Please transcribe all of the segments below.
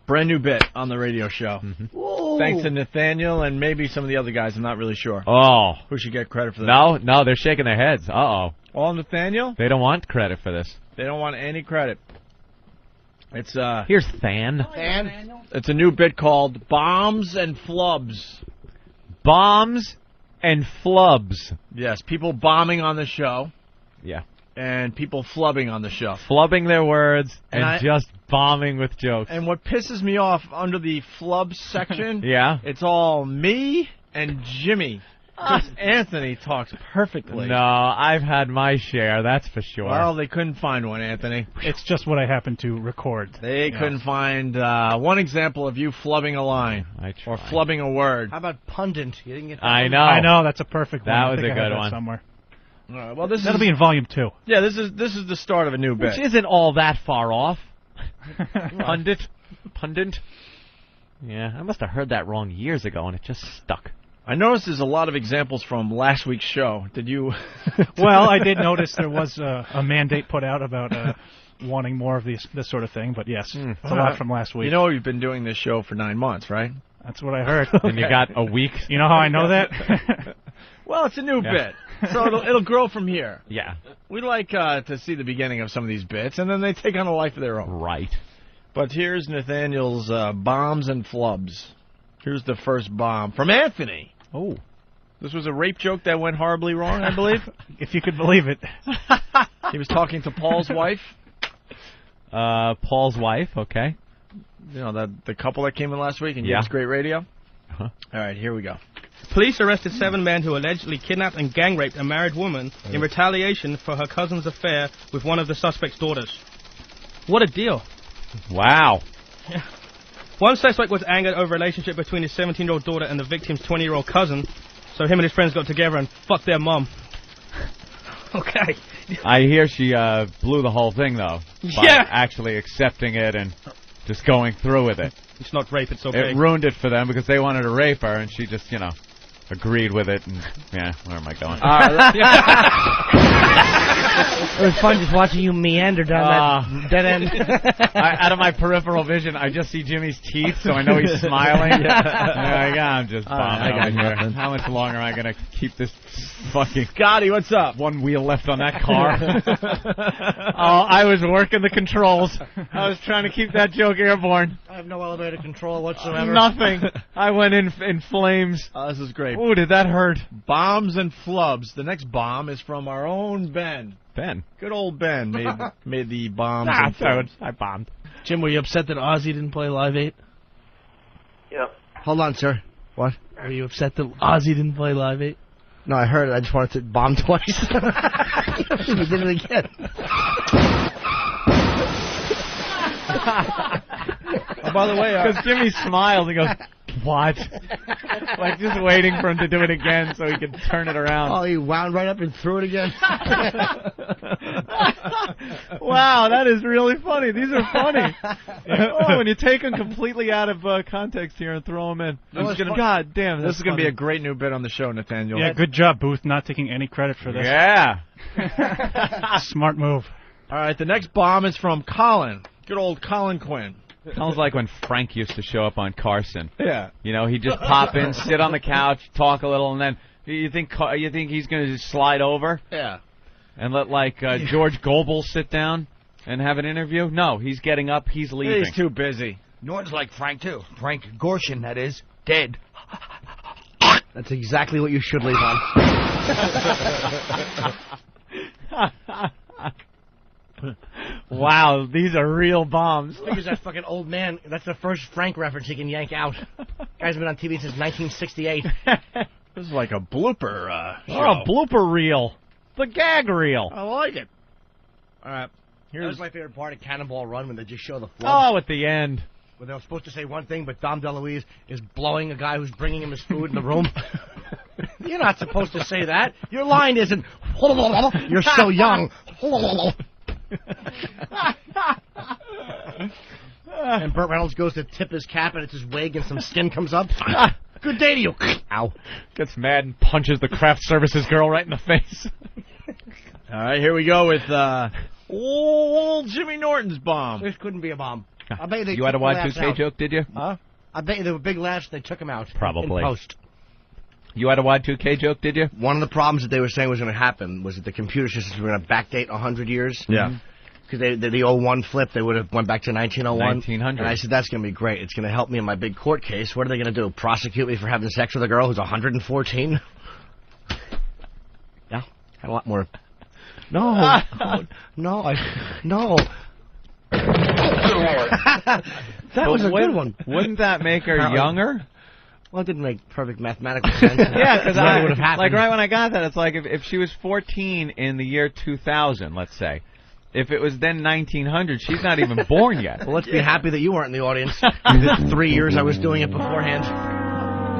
Brand new bit on the radio show. Thanks to Nathaniel and maybe some of the other guys. I'm not really sure. Oh. Who should get credit for that? No, they're shaking their heads. Uh-oh. All Nathaniel? They don't want credit for this. They don't want any credit. It's Here's Than. It's a new bit called Bombs and Flubs. Bombs and Flubs. Yes, people bombing on the show. Yeah. And people flubbing on the show. Flubbing their words and just bombing with jokes. And what pisses me off under the Flubs section, yeah, it's all me and Jimmy. Because Anthony talks perfectly. No, I've had my share, that's for sure. Well, they couldn't find one, Anthony. It's just what I happen to record. They couldn't find one example of you flubbing a line or flubbing a word. How about pundit? You didn't get that I one? know. I know, that's a perfect one. That I was think a I have good that one. Somewhere. All right, well, That'll be in volume 2. Yeah, this is the start of a new bit. Which isn't all that far off. Pundit. Yeah, I must have heard that wrong years ago, and it just stuck. I noticed there's a lot of examples from last week's show. Did you? Well, I did notice there was a mandate put out about wanting more of this sort of thing, but yes, it's a lot from last week. You know, you've been doing this show for 9 months, right? That's what I heard. And you got a week. You know how I know that? Well, it's a new bit, so it'll grow from here. Yeah. We like to see the beginning of some of these bits, and then they take on a life of their own. Right. But here's Nathaniel's Bombs and Flubs. Here's the first bomb from Anthony. Oh. This was a rape joke that went horribly wrong, I believe. If you could believe it. He was talking to Paul's wife. Paul's wife, okay. You know, the couple that came in last week and gave us great radio. All right, here we go. Police arrested 7 men who allegedly kidnapped and gang raped a married woman in retaliation for her cousin's affair with one of the suspect's daughters. What a deal. Wow. Yeah. One suspect was angered over a relationship between his 17-year-old daughter and the victim's 20-year-old cousin, so him and his friends got together and fucked their mum. Okay. I hear she blew the whole thing, though, by actually accepting it and just going through with it. It's not rape, it's okay. It ruined it for them because they wanted to rape her, and she just, agreed with it. And where am I going? It was fun just watching you meander down that dead end. Out of my peripheral vision, I just see Jimmy's teeth, so I know he's smiling. I'm just bombing over here. How much longer am I going to keep this fucking... Scotty, what's up? One wheel left on that car. I was working the controls. I was trying to keep that joke airborne. I have no elevator control whatsoever. Nothing. I went in flames. This is great. Ooh, did that hurt? Bombs and Flubs. The next bomb is from our own Ben. Ben. Good old Ben made the bombs and Flubs. I bombed. Jim, were you upset that Ozzy didn't play Live 8? Yeah. Hold on, sir. What? Were you upset that Ozzy didn't play Live 8? No, I heard it. I just wanted to bomb twice. We did it again. Oh, by the way, because Jimmy smiles and goes, "What?" Like just waiting for him to do it again so he can turn it around. Oh, he wound right up and threw it again. Wow, that is really funny. These are funny. When you take them completely out of context here and throw them in. God damn, this is going to be a great new bit on the show, Nathaniel. Yeah, good job, Booth, not taking any credit for this. Yeah. Smart move. All right, the next bomb is from Colin. Good old Colin Quinn. Sounds like when Frank used to show up on Carson. Yeah. He'd just pop in, sit on the couch, talk a little, and then you think he's going to just slide over? Yeah. And let George Goebel sit down and have an interview? No, he's getting up, he's leaving. He's too busy. Norton's like Frank too. Frank Gorshin, that is, dead. That's exactly what you should leave on. Wow, these are real bombs. Because that fucking old man, that's the first Frank reference he can yank out. Guy's been on TV since 1968. This is like a blooper show. Or a blooper reel. The gag reel. I like it. All right. That was my favorite part of Cannonball Run when they just show the Flubs. Oh, at the end. Where they were supposed to say one thing, but Dom DeLuise is blowing a guy who's bringing him his food in the room. You're not supposed to say that. Your line isn't, you're so young. And Burt Reynolds goes to tip his cap, and it's his wig, and some skin comes up. Good day to you. Ow. Gets mad and punches the craft services girl right in the face. All right, here we go with old Jimmy Norton's bomb. This couldn't be a bomb. I bet You had a Y2K joke, did you? Huh? I bet you there were big laughs. They took him out. Probably. In post. You had a Y2K joke, did you? One of the problems that they were saying was going to happen was that the computer systems were going to backdate 100 years. Yeah. Because the 01 flip, they would have went back to 1901. 1900. And I said, that's going to be great. It's going to help me in my big court case. What are they going to do? Prosecute me for having sex with a girl who's 114? Yeah. Had a lot more. No. No. No. That was a good one. Wouldn't that make her younger? Well, it didn't make perfect mathematical sense. Yeah, because I would have happened. Like right when I got that, it's like if she was 14 in the year 2000, let's say. If it was then 1900, she's not even born yet. Well, let's be happy that you weren't in the audience. The 3 years I was doing it beforehand.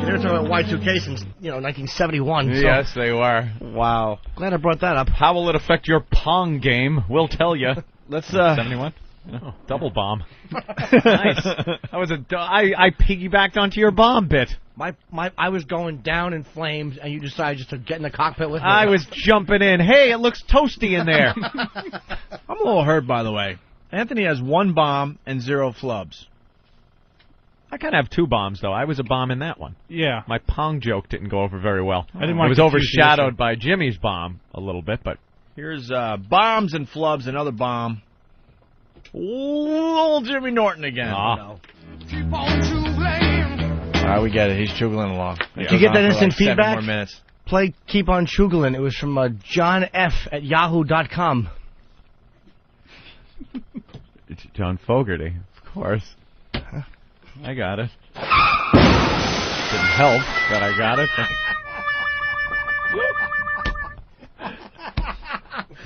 They were talking about Y2K since 1971. So Yes, they were. Wow. glad I brought that up. How will it affect your Pong game? We'll tell you. Let's 71. Oh, double bomb. Nice. That was I piggybacked onto your bomb bit. I was going down in flames, and you decided just to get in the cockpit with me. I was jumping in. Hey, it looks toasty in there. I'm a little hurt, by the way. Anthony has 1 bomb and 0 flubs. I kind of have 2 bombs, though. I was a bomb in that one. Yeah. My Pong joke didn't go over very well. I didn't want It was to confuse the overshadowed issue. by Jimmy's bomb a little bit, but Here's bombs and flubs, another bomb. Old Jimmy Norton again. Aw. All right, we get it. He's juggling along. Did you get that instant 7 feedback? more minutes. Play Keep on Chugolin. It was from John F. at yahoo.com. It's John Fogerty, of course. I got it. Didn't help that I got it.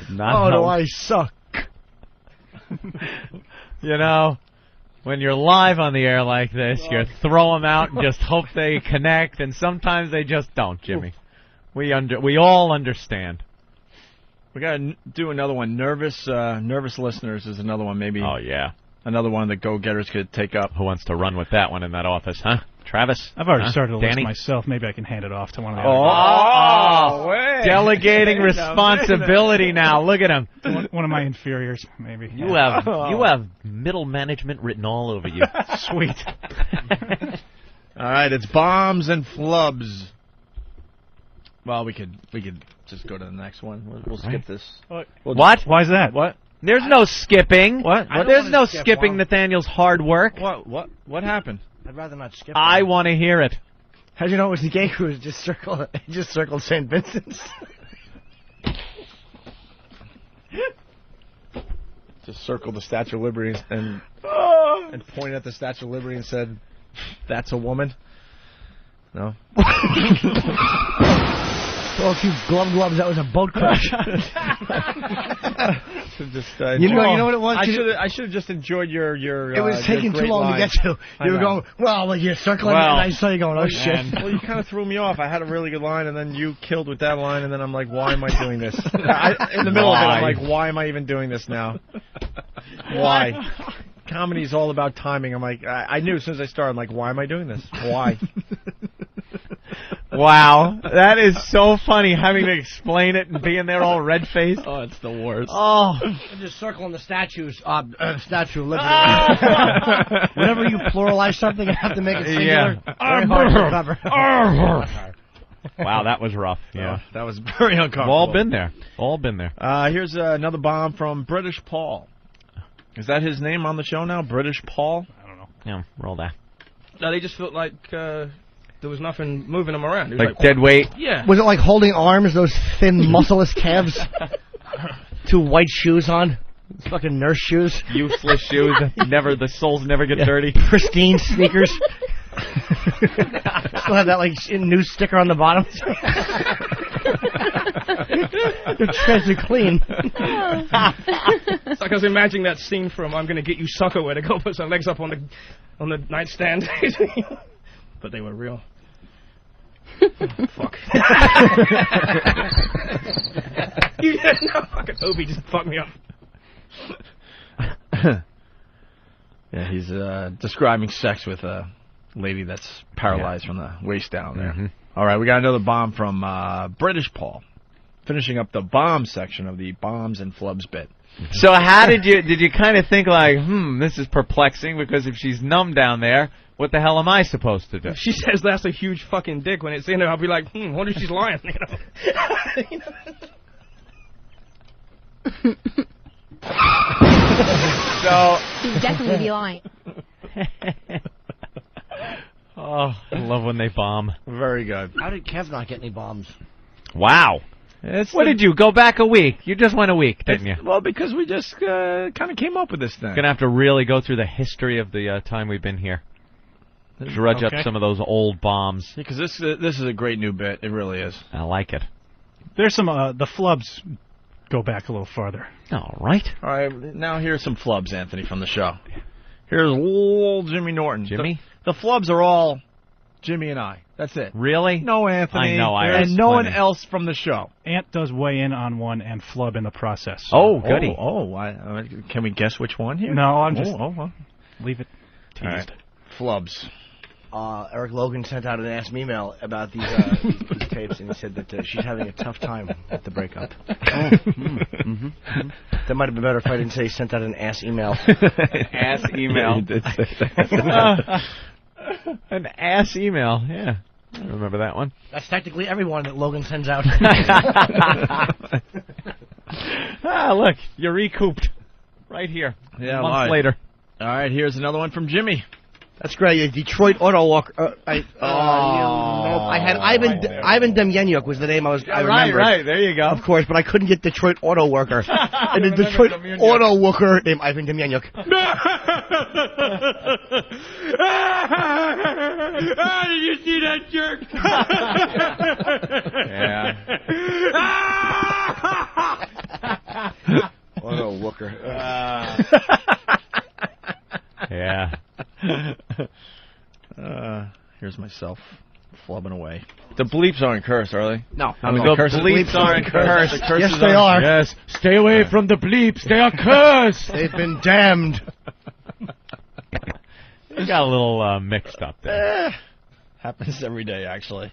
Did not help. I suck. You know, when you're live on the air like this, you throw them out and just hope they connect, and sometimes they just don't, Jimmy. We all understand. We got to do another one. Nervous listeners is another one. Maybe. Oh, yeah. Another one that go-getters could take up. Who wants to run with that one in that office, huh? Travis? I've already started a list Danny? myself. Maybe I can hand it off to one of the Oh, wait. delegating responsibility now. Look at him. other one of my inferiors, maybe. You have middle management written all over you. Sweet. All right, it's bombs and flubs. Well, we could just go to the next one. We'll skip this. What? Why is that? What? There's no skipping. What? There's no skipping Nathaniel's hard work. What happened? I'd rather not skip. I want to hear it. How'd you know it was the gay cruise? Just circled St. Vincent's. Just circled the Statue of Liberty and pointed at the Statue of Liberty and said, "That's a woman." No. Oh, a few gloves. That was a boat crash. You know what it was? I should have just enjoyed your. It was taking too long to get to. You were going, well, you're circling, and I saw you going, oh, shit. Well, you kind of threw me off. I had a really good line, and then you killed with that line, and then I'm like, why am I doing this? In the middle of it, I'm like, why am I even doing this now? Why? Comedy's all about timing. I'm like, I knew as soon as I started, I'm like, why am I doing this? Why? Wow, that is so funny having to explain it and being there all red-faced. Oh, it's the worst. Oh. I'm just circling the Statue of Liberty. Whenever you pluralize something, you have to make it singular. Very hard to cover. Wow, that was rough. Yeah, that was very uncomfortable. We've all been there. All been there. Here's another bomb from British Paul. Is that his name on the show now? British Paul? I don't know. Yeah, roll that. No, they just felt like there was nothing moving them around. It was Like dead weight? Yeah. Was it like holding arms, those thin, muscleless calves? 2 white shoes on? Fucking nurse shoes? Useless shoes. The soles never get dirty. Pristine sneakers? Still have that, like, new sticker on the bottom? They're treasure clean. It's like I was imagining that scene from I'm Gonna Get You Sucker where they go put some legs up on the nightstand. But they were real. Fuck. Yeah, no, fucking Opie just fucked me up. Yeah, he's describing sex with a lady that's paralyzed from the waist down there. Mm-hmm. All right, we got another bomb from British Paul. finishing up the bomb section of the bombs and flubs bit. So how did you kind of think like, this is perplexing because if she's numb down there, what the hell am I supposed to do? If she says that's a huge fucking dick when it's in her, I'll be like, wonder if she's lying, you know? So She'd definitely be lying. oh, I love when they bomb. Very good. How did Kev not get any bombs? Wow. What did you go back a week? You just went a week, didn't you? Well, because we just kind of came up with this thing. Gonna have to really go through the history of the time we've been here. Drudge up some of those old bombs. Because this is a great new bit. It really is. I like it. There's some the flubs go back a little farther. All right. All right, now here's some flubs, Anthony, from the show. Here's old Jimmy Norton. Jimmy? The flubs are all Jimmy and I. That's it. Really? No Anthony. I know. And no one else from the show. Ant does weigh in on one and flub in the process. Oh, goody. Can we guess which one here? No, I'm just well. leave it teased. All right. Flubs. Eric Logan sent out an ask me email about these tapes, and he said that she's having a tough time with the breakup. That might have been better if I didn't say he sent out an ass email. Ass email. You did say that. An ass email. Yeah. I remember that one. That's technically everyone that Logan sends out. Look, you're recouped. Right here. Yeah, a month later. All right, here's another one from Jimmy. That's great. Detroit Auto Walker. I had Ivan Demyanuk was the name I remembered. Right. There you go. Of course, but I couldn't get Detroit Auto Worker. And the Detroit Auto Worker named Ivan Demyanuk. Did you see that jerk? Yeah. Auto Worker. Yeah. Here's myself flubbing away. The bleeps aren't cursed, are they? No. The bleeps aren't cursed. Yes, they are. Yes. Stay away from the bleeps. They are cursed. They've been damned. You got a little mixed up there. Happens every day, actually.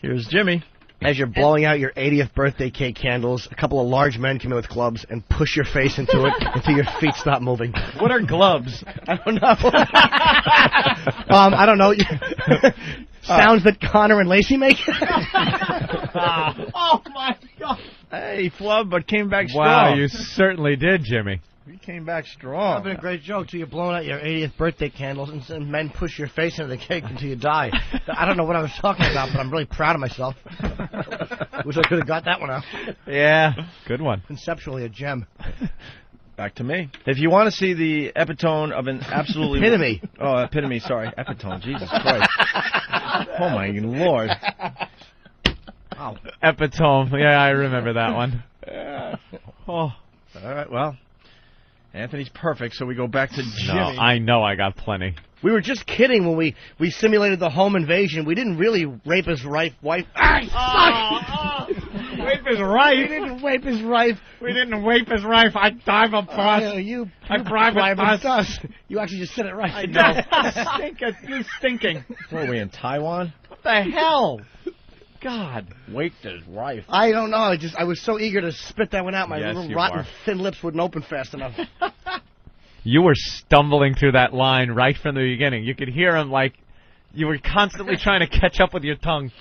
Here's Jimmy. As you're blowing out your 80th birthday cake candles, a couple of large men come in with clubs and push your face into it until your feet stop moving. What are gloves? I don't know. I don't know. Sounds that Connor and Lacey make. Oh, my God. Hey, flub, but came back strong. Wow, you certainly did, Jimmy. You came back strong. That'd been a great joke. So you're blowing out your 80th birthday candles and men push your face into the cake until you die. I don't know what I was talking about, but I'm really proud of myself. Wish I could have got that one out. Yeah, good one. Conceptually a gem. Back to me. If you want to see the epitome of an absolutely... Epitome. Oh, epitome, sorry. Epitome, Jesus Christ. Oh, my Lord. Wow. Epitome. Yeah, I remember that one. Oh. All right, well, Anthony's perfect, so we go back to Jimmy. No, I know I got plenty. We were just kidding when we simulated the home invasion. We didn't really rape his wife. Rape his wife? We didn't rape his wife. We didn't rape his wife. I drive a bus. You I drive a bus. You actually just said it right. I know. You stinking. What, are we in Taiwan? What the hell? God. Waked his wife. I don't know. I was so eager to spit that one out. My Yes, little you rotten are. thin lips wouldn't open fast enough. You were stumbling through that line right from the beginning. You could hear him like you were constantly trying to catch up with your tongue.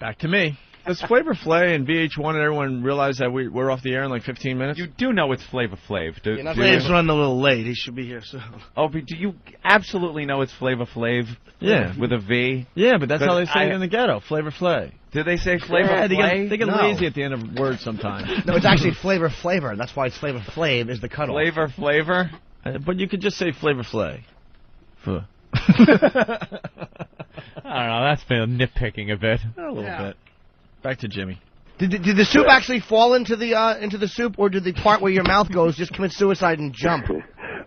Back to me. Does Flavor Flav and VH1 and everyone realize that we're off the air in like 15 minutes? You do know it's Flavor Flav. Flav's running a little late. He should be here soon. Opie, do you absolutely know it's Flavor Flav? Yeah. With a V? Yeah, but that's But how they say it I- in the ghetto. Flavor Flav. Do they say Flavor Yeah, Flav? they get No. lazy at the end of words sometimes. No, it's actually Flavor. That's why it's Flavor Flav is the cutoff. Flavor? But you could just say Flavor Flav. I don't know. That's been nitpicking a bit. A little bit. Back to Jimmy. Did the soup actually fall into the soup, or did the part where your mouth goes just commit suicide and jump?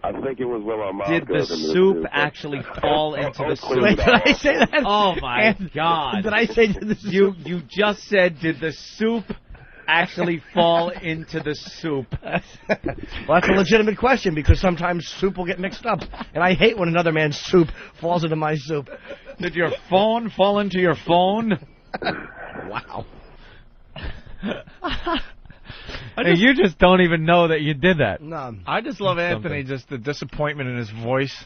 I think it was where my mouth Did the goes into soup actually fall into the soup? Wait, did I say that? Oh, my God. Did I say the soup? You just said, did the soup actually fall into the soup? Well, that's a legitimate question, because sometimes soup will get mixed up. And I hate when another man's soup falls into my soup. Did your phone fall into your phone? Wow. And you just don't even know that you did that. No. I just love Anthony, just the disappointment in his voice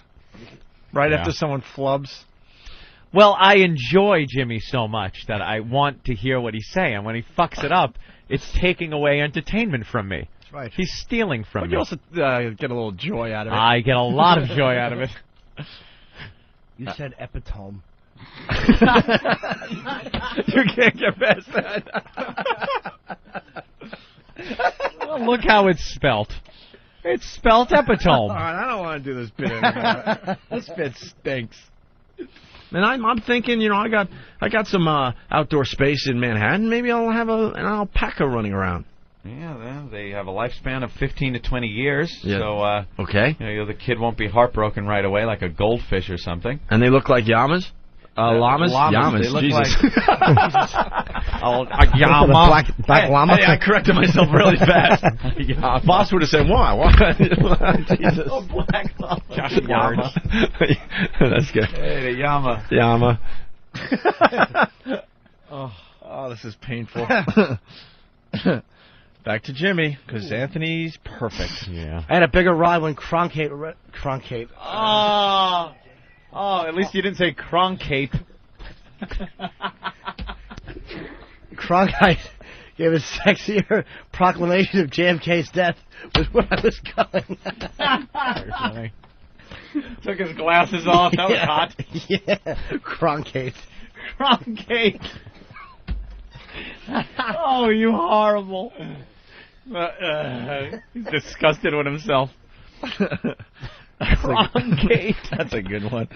right after someone flubs. Well, I enjoy Jimmy so much that I want to hear what he's saying. When he fucks it up, it's taking away entertainment from me. That's right. He's stealing from But me. you also get a little joy out of it. I get a lot of joy out of it. You said epitome. You can't get past that. Well, look how it's spelt. It's spelt epitome. All right, I don't want to do this bit anymore. This bit stinks. And I'm thinking, I got some outdoor space in Manhattan. Maybe I'll have an alpaca running around. Yeah, they have a lifespan of 15 to 20 years. Yeah. So, okay. The kid won't be heartbroken right away like a goldfish or something. And they look like llamas? Llamas? Llamas. They look Jesus. A llama. Black llama? Hey, I corrected myself really fast. Boss would have said, why? Jesus. Oh, black llama. Llama. That's good. Hey, the llama. Llama. Oh, this is painful. Back to Jimmy, because Anthony's perfect. Yeah. I had a bigger ride when Cronkite. Oh, at least you didn't say Cronkite. Cronkite gave a sexier proclamation of JFK's death was where I was going. Very funny. Took his glasses off. That was hot. Yeah, Cronkite. Cronkite. Oh, you horrible. He's disgusted with himself. Cronkite. That's a good one.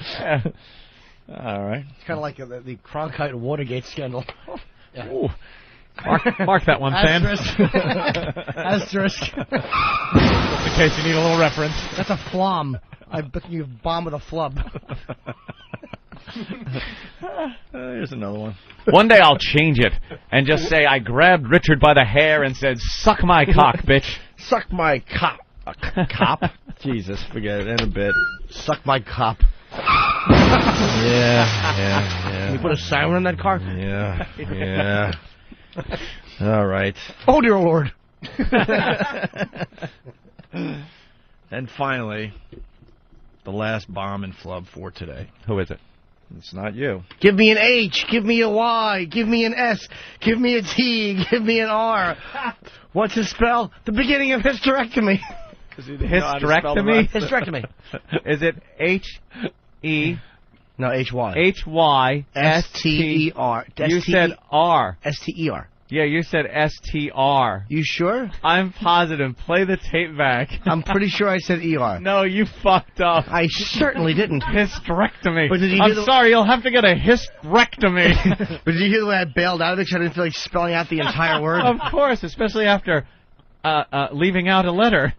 All right. It's kind of like the Cronkite Watergate scandal. Yeah. Ooh. Mark that one, Sam. Asterisk. Just in case you need a little reference. That's a flom. I bet you bomb with a flub. Here's another one. One day I'll change it and just say I grabbed Richard by the hair and said, "Suck my cock, bitch." Suck my cop. Cop? Jesus, forget it. In a bit. Suck my cop. Yeah. Can you put a siren in that car? Yeah. All right. Oh, dear Lord. And finally, the last bomb and flub for today. Who is it? It's not you. Give me an H. Give me a Y. Give me an S. Give me a T. Give me an R. What's his spell? The beginning of hysterectomy. Hysterectomy? Hysterectomy. Is it H-E... No, H-Y. H-Y... S-T-E-R. You said R. S-T-E-R. Yeah, you said S-T-R. You sure? I'm positive. Play the tape back. I'm pretty sure I said E-R. No, you fucked up. I certainly didn't. Hysterectomy. But did you I'm sorry, you'll have to get a hysterectomy. But did you hear the way I bailed out of it? Because I didn't feel like spelling out the entire word. Of course, especially after leaving out a letter.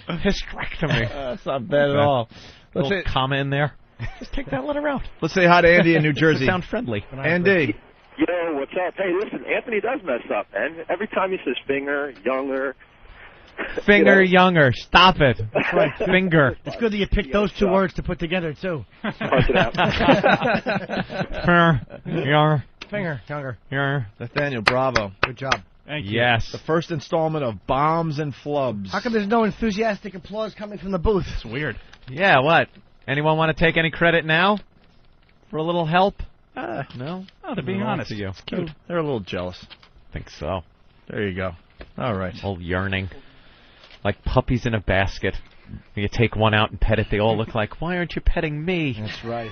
Hysterectomy. That's not bad at all. Little comma in there. Just take that letter out. Let's say hi to Andy in New Jersey. Sound friendly. Andy. Yo, what's up? Hey, listen, Anthony does mess up, man. Every time he says finger, younger. Finger younger. Stop it. That's right. Finger. It's good that you picked those two words to put together, too. Punch it out. Finger younger. Nathaniel, bravo. Good job. Thank you. Yes. The first installment of Bombs and Flubs. How come there's no enthusiastic applause coming from the booth? It's weird. Yeah, what? Anyone want to take any credit now? For a little help? No? Oh, to be honest. To you. They're a little jealous. I think so. There you go. All right. All yearning. Like puppies in a basket. You take one out and pet it, they all look like, why aren't you petting me? That's right.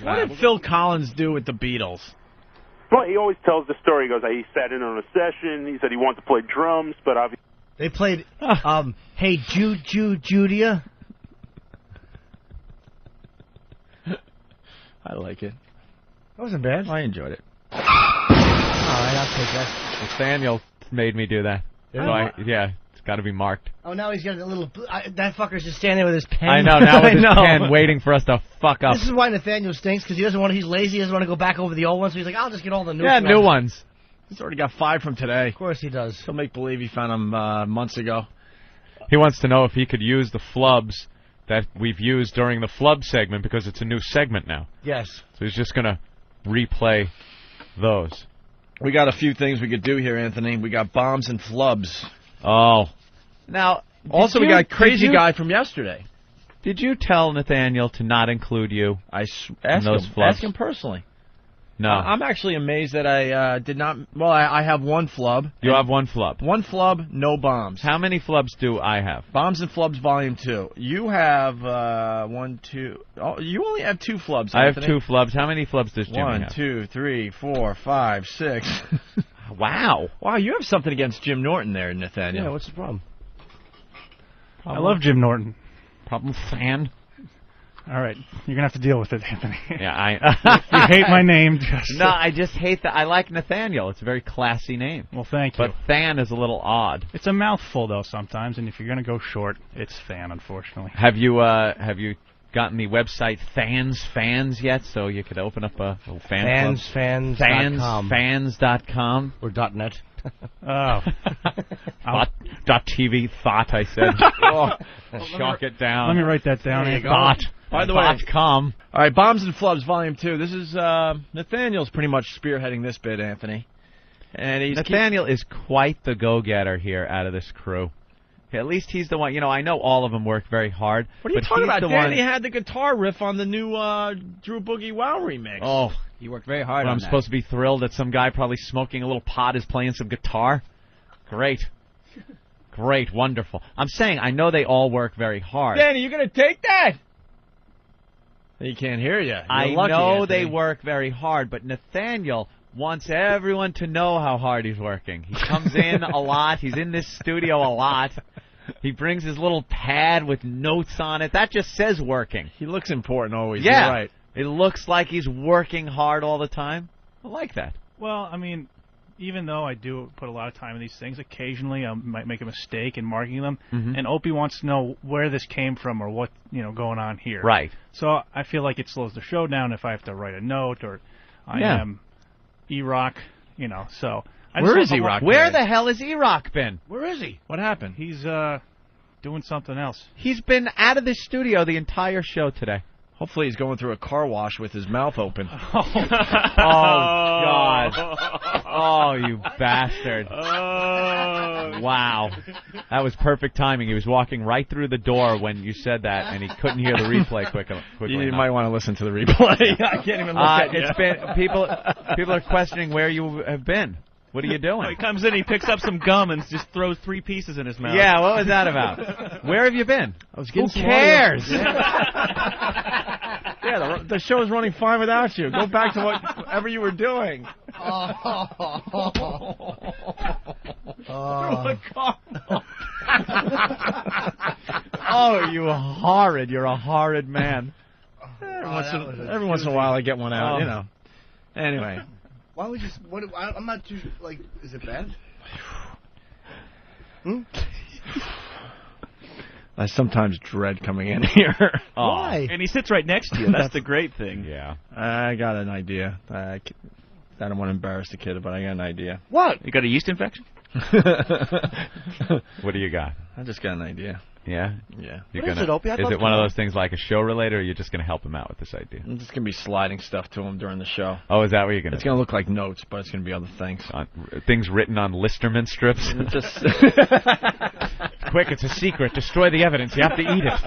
What did Phil Collins do with the Beatles? Well, he always tells the story. He goes, he sat in on a session. He said he wanted to play drums, but obviously... They played, Hey Judia. I like it. That wasn't bad. I enjoyed it. All right, I'll take that. Nathaniel made me do that. Yeah? So it's got to be marked. Oh, now he's got a little... that fucker's just standing there with his pen. I know, now with his pen waiting for us to fuck up. This is why Nathaniel stinks, because he's lazy, he doesn't want to go back over the old ones, so he's like, I'll just get all the new new ones. He's already got 5 from today. Of course he does. He'll make believe he found them months ago. He wants to know if he could use the flubs that we've used during the Flub segment because it's a new segment now. Yes. So he's just going to replay those. We got a few things we could do here, Anthony. We got bombs and flubs. Oh. Now, also, we got Crazy Guy from yesterday. Did you tell Nathaniel to not include you Ask those him. flubs? Ask him personally. No. I'm actually amazed that I did not... Well, I have one flub. You have one flub. One flub, no bombs. How many flubs do I have? Bombs and Flubs Volume 2. You have 1, 2... Oh, you only have 2 flubs, I have Anthony. 2 flubs. How many flubs does Jimmy have? 1, 2, 3, 4, 5, 6. Wow. Wow, you have something against Jim Norton there, Nathaniel. Yeah, what's the problem? I love Jim Norton. Problem fan? All right, you're gonna have to deal with it, Anthony. Yeah, You hate my name. No, I just hate that. I like Nathaniel. It's a very classy name. Well, thank you. But Than is a little odd. It's a mouthful though sometimes, and if you're gonna go short, it's Fan, unfortunately. Have you gotten the website Fans yet? So you could open up a little fan club. Fans.com. Fans.com Or .net. Oh. .tv thought I said. Chalk it down. Let me write that down. There you go. Thought. By the way, .com. All right, Bombs and Flubs Volume 2. This is Nathaniel's pretty much spearheading this bit, Anthony. And Nathaniel is quite the go-getter here out of this crew. At least he's the one. You know, I know all of them work very hard. What are you but talking he's about? the Danny one... had the guitar riff on the new Drew Boogie Wow remix. Oh, He worked very hard well, on I'm that. supposed to be thrilled that some guy probably smoking a little pot is playing some guitar. Great. Great, wonderful. I'm saying I know they all work very hard. Danny, you going to take that? He can't hear you. I lucky, know Anthony. they work very hard, but Nathaniel wants everyone to know how hard he's working. He comes in a lot. He's in this studio a lot. He brings his little pad with notes on it. That just says working. He looks important always. Yeah. You're right. It looks like he's working hard all the time. I like that. Well, I mean, even though I do put a lot of time in these things, occasionally I might make a mistake in marking them, and Opie wants to know where this came from or what going on here. Right. So I feel like it slows the show down if I have to write a note or I am E-Rock, so. Where is E-Rock? Where the hell has E-Rock been? Where is he? What happened? He's doing something else. He's been out of this studio the entire show today. Hopefully he's going through a car wash with his mouth open. Oh, God. Oh, you bastard. Wow. That was perfect timing. He was walking right through the door when you said that, and he couldn't hear the replay quickly. You might want to listen to the replay. I can't even look at it's been people are questioning where you have been. What are you doing? He comes in, he picks up some gum and just throws 3 pieces in his mouth. Yeah, what was that about? Where have you been? Who cares? Yeah, the show's running fine without you. Go back to whatever you were doing. Oh, you horrid. You're a horrid man. Every once in a while I get one out, Anyway. Why would you? I'm not too Is it bad? I sometimes dread coming in here. Why? And he sits right next to you. That's the great thing. Yeah. I got an idea. I don't want to embarrass the kid, but I got an idea. What? You got a yeast infection? What do you got? I just got an idea. Yeah? Yeah. What is it, Opie? I'd Is love it to one of know. those things like a show related, or you're just going to help him out with this idea? I'm just going to be sliding stuff to him during the show. Oh, is that what you're going to do? It's going to look like notes, but it's going to be other things. Things written on Listerman strips? Just Quick, it's a secret. Destroy the evidence. You have to eat it.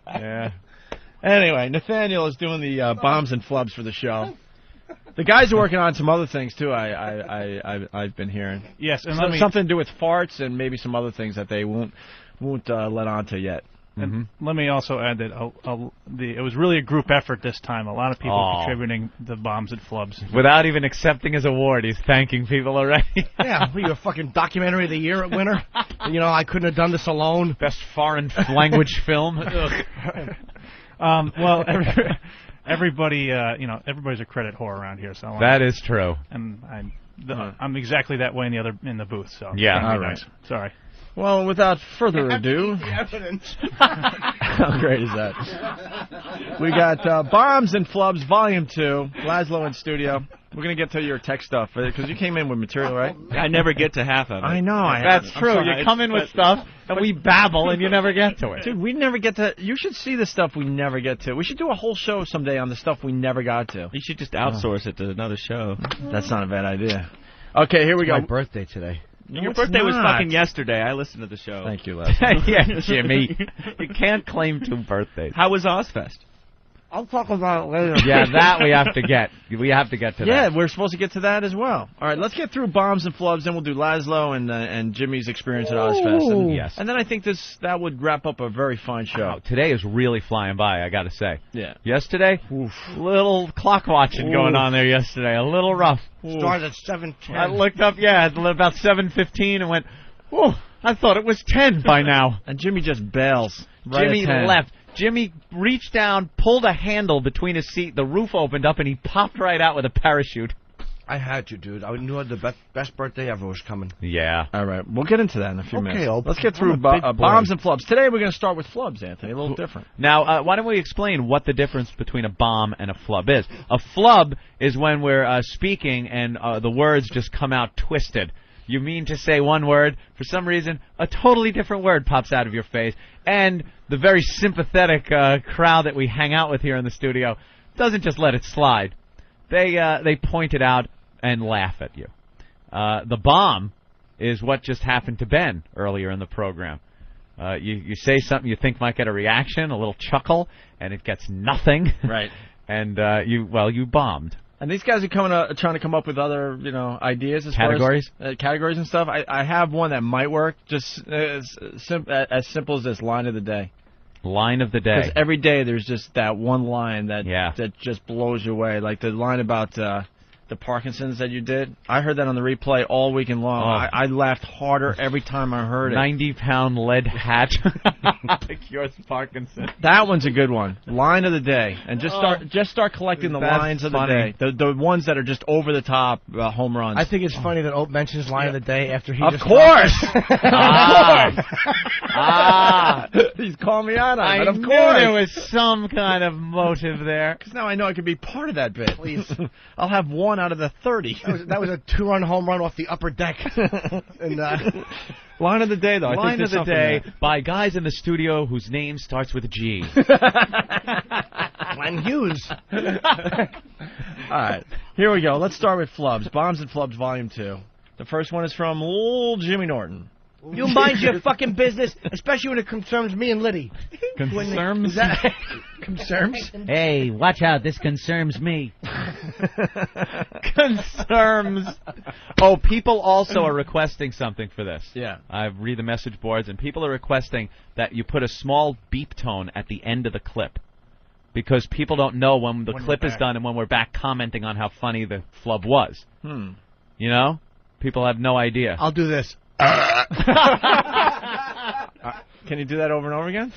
Yeah. Anyway, Nathaniel is doing the bombs and flubs for the show. The guys are working on some other things too. I've been hearing. Yes, and Something to do with farts and maybe some other things that they won't let on to yet. And let me also add that it was really a group effort this time. A lot of people contributing the bombs and flubs. Without even accepting his award, he's thanking people already. Yeah, were you a fucking documentary of the year winner? I couldn't have done this alone. Best foreign language film. Well, everybody, everybody's a credit whore around here. So that is true. And I'm exactly that way in the booth. So yeah, all right. Nice. Sorry. Well, without further ado, Evidence. how great is that? We got Bombs and Flubs, Volume 2, Laszlo in studio. We're going to get to your tech stuff, because you came in with material, right? I never get to half of it. I know. That's true. You come in with stuff, and we babble, and you never get to it. Dude, we never get to... You should see the stuff we never get to. We should do a whole show someday on the stuff we never got to. You should just outsource it to another show. That's not a bad idea. Okay, here we go. My birthday today. No, Your it's birthday was not. fucking yesterday. I listened to the show. Thank you, Leslie. Yeah, Jimmy. You can't claim 2 birthdays. How was Ozfest? I'll talk about it later. Yeah, that we have to get. We have to get to that. Yeah, we're supposed to get to that as well. All right, let's get through Bombs and Flubs, then we'll do Laszlo and Jimmy's experience at Ozfest. And, yes. And then I think that would wrap up a very fine show. Wow, today is really flying by, I got to say. Yeah. Yesterday, little clock watching going on there yesterday. A little rough. Started at 7:10. I looked up, at about 7:15 and went, whew, I thought it was 10 by now. And Jimmy just bails. Right Jimmy at 10. left. Jimmy reached down, pulled a handle between his seat, the roof opened up, and he popped right out with a parachute. I had to, dude. I knew the best birthday ever was coming. Yeah. All right, we'll get into that in a few minutes. Ope. Let's get through I'm a big boy. Bombs and Flubs. Today we're going to start with Flubs, Anthony. A little different. Now, why don't we explain what the difference between a bomb and a flub is? A flub is when we're speaking and the words just come out twisted. You mean to say one word, for some reason, a totally different word pops out of your face, and the very sympathetic crowd that we hang out with here in the studio doesn't just let it slide. They point it out and laugh at you. The bomb is what just happened to Ben earlier in the program. You say something you think might get a reaction, a little chuckle, and it gets nothing. Right. And you bombed. And these guys are trying to come up with other, ideas as Categories? far as categories and stuff. I have one that might work, just as simple as this: line of the day. Line of the day. Because every day there's just that one line that just blows you away, like the line about the Parkinson's that you did. I heard that on the replay all weekend long. Oh. I laughed harder every time I heard it. 90-pound lead hat cures Parkinson's. That one's a good one. Line of the day, and just start collecting the lines of the day. The ones that are just over the top home runs. I think it's funny that Ope mentions line of the day after he Of just course. Ah. He's calling me out on it. I Of knew course. there was some kind of motive there. Because now I know I can be part of that bit. Please. I'll have one out of the 30. That was a 2-run home run off the upper deck. And line of the day, though. Line of the day by guys in the studio whose name starts with a G. Glenn Hughes. All right, here we go. Let's start with Flubs. Bombs and Flubs, Volume 2. The first one is from old Jimmy Norton. You mind your fucking business, especially when it concerns me and Liddy. Concerns? Concerns? Hey, watch out. This concerns me. Concerns. Oh, people also are requesting something for this. Yeah. I read the message boards, and people are requesting that you put a small beep tone at the end of the clip. Because people don't know when the clip is done and when we're back commenting on how funny the flub was. You know? People have no idea. I'll do this. Can you do that over and over again?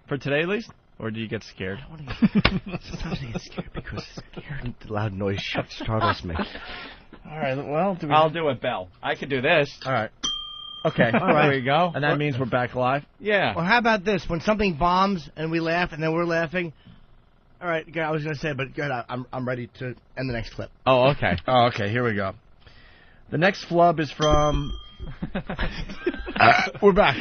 For today, at least? Or do you get scared? Sometimes I get scared because the loud noise startles me. All right, well, I'll do it, Bell. I can do this. All right. Okay. All right. There you go. And that means we're back live? Yeah. Well, how about this? When something bombs and we laugh and then we're laughing. All right, good, I was going to say, but good, I'm ready to end the next clip. Oh, okay. Oh, okay, here we go. The next flub is from... we're back.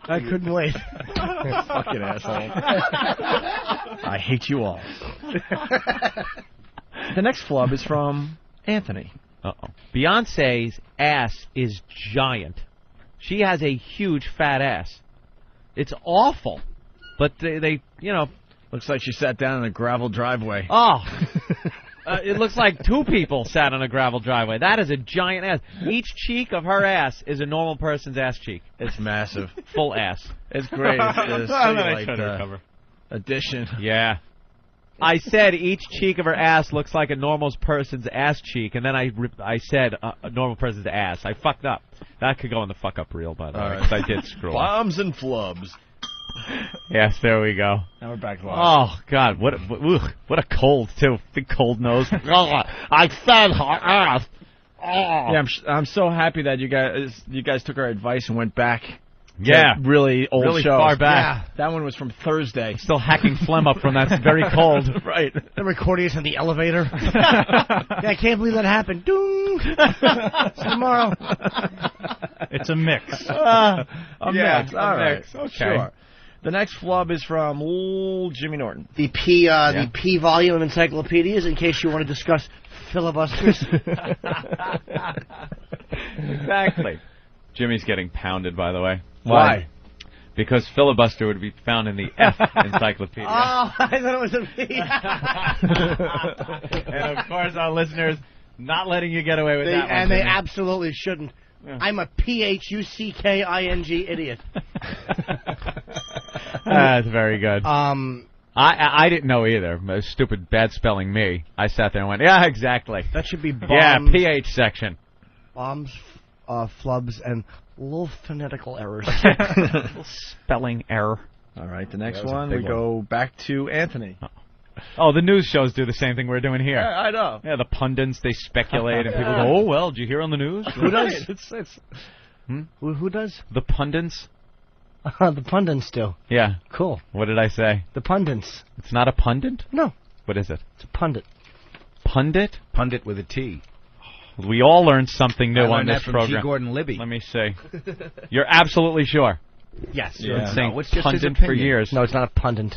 I couldn't wait. Fucking asshole. I hate you all. The next flub is from Anthony. Uh-oh. Beyonce's ass is giant. She has a huge fat ass. It's awful. But they Looks like she sat down in a gravel driveway. Oh. It looks like 2 people sat on a gravel driveway. That is a giant ass. Each cheek of her ass is a normal person's ass cheek. It's massive. Full ass. It's great. It's addition. Yeah. I said each cheek of her ass looks like a normal person's ass cheek, and then I said a normal person's ass. I fucked up. That could go in the fuck up reel, by the way, because I did screw up. Bombs and Flubs. Yes, there we go. Now we're back live. Oh, God, what a cold, too. Big cold nose. I said her ass. Yeah, I'm so happy that you guys took our advice and went back. Yeah. Really old really shows. far back. Yeah, that one was from Thursday. Still hacking phlegm up from that very cold. Right. The recording is in the elevator. Yeah, I can't believe that happened. Doom. Tomorrow. It's a mix. A mix. All right. mix. Okay. Sure. The next flub is from old Jimmy Norton. The P volume of encyclopedias, in case you want to discuss filibusters. Exactly. Jimmy's getting pounded, by the way. Why? Because filibuster would be found in the F encyclopedia. Oh, I thought it was a P. And of course, our listeners not letting you get away with that one. And they Jimmy. absolutely shouldn't. Yeah. I'm a PHUCKING idiot. That's very good. I didn't know either. Stupid bad spelling me. I sat there and went, yeah, exactly. That should be bombs. Yeah, PH section. Bombs, flubs, and little phonetical errors. Little spelling error. All right, the next one, we go back to Anthony. Oh, the news shows do the same thing we're doing here. Yeah, I know. Yeah, the pundits, they speculate, and people go, oh, well, did you hear on the news? Who does? Who does? The pundits. The pundits do. Yeah. Cool. What did I say? The pundits. It's not a pundit? No. What is it? It's a pundit. Pundit? Pundit with a T. We all learned something new on this from program. G. Gordon Libby. Let me see. You're absolutely sure? Yes. You've been saying it's just pundit his for years. No, it's not a pundit.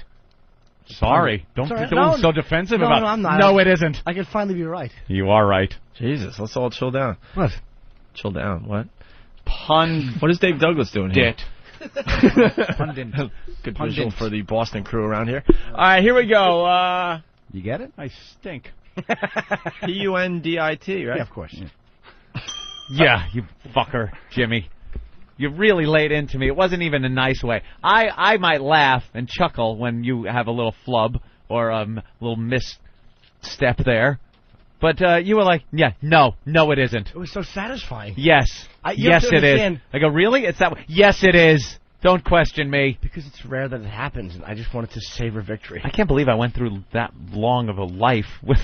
Sorry. Don't be so defensive about it. No, I'm not. No, it isn't. I can finally be right. You are right. Jesus, let's all chill down. What? Chill down. What? What is Dave Douglas doing here? Pundit. Good visual for the Boston crew around here. All right, here we go. You get it? I stink. Pundit, right? Yeah, of course. Yeah, you fucker, Jimmy. You really laid into me. It wasn't even a nice way. I might laugh and chuckle when you have a little flub or a little misstep there. But you were like, yeah, no, it isn't. It was so satisfying. Yes. Yes, it is. I go, really? It's that way? Yes, it is. Don't question me. Because it's rare that it happens, and I just wanted to savor victory. I can't believe I went through that long of a life with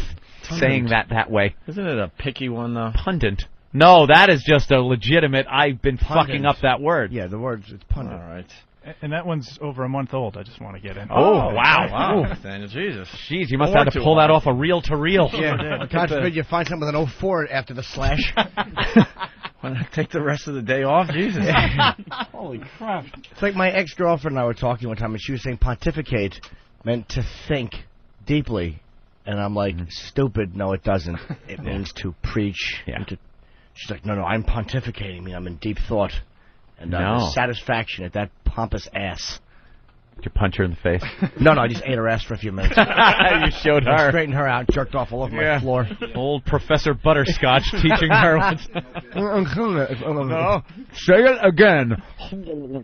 saying that way. Isn't it a picky one, though? Pundit. No, that is just a legitimate, I've been fucking up that word. Yeah, the word's, it's pundit. All right. And that one's over a month old. I just want to get in. Oh, wow. Daniel, Jesus. Jeez, you must have to pull that off a reel-to-reel. Yeah, God forbid you find something with an 04 after the slash. Why not take the rest of the day off? Jesus. Holy crap. It's like my ex-girlfriend and I were talking one time, and she was saying pontificate meant to think deeply. And I'm like, stupid. No, it doesn't. It means to preach. Yeah. She's like, no, I'm pontificating. I mean, I'm in deep thought. And the satisfaction at that pompous ass. Did you punch her in the face? No, I just ate her ass for a few minutes. You showed her. Straightened her out, jerked off all over my floor. Old Professor Butterscotch teaching her what's... No. Say it again.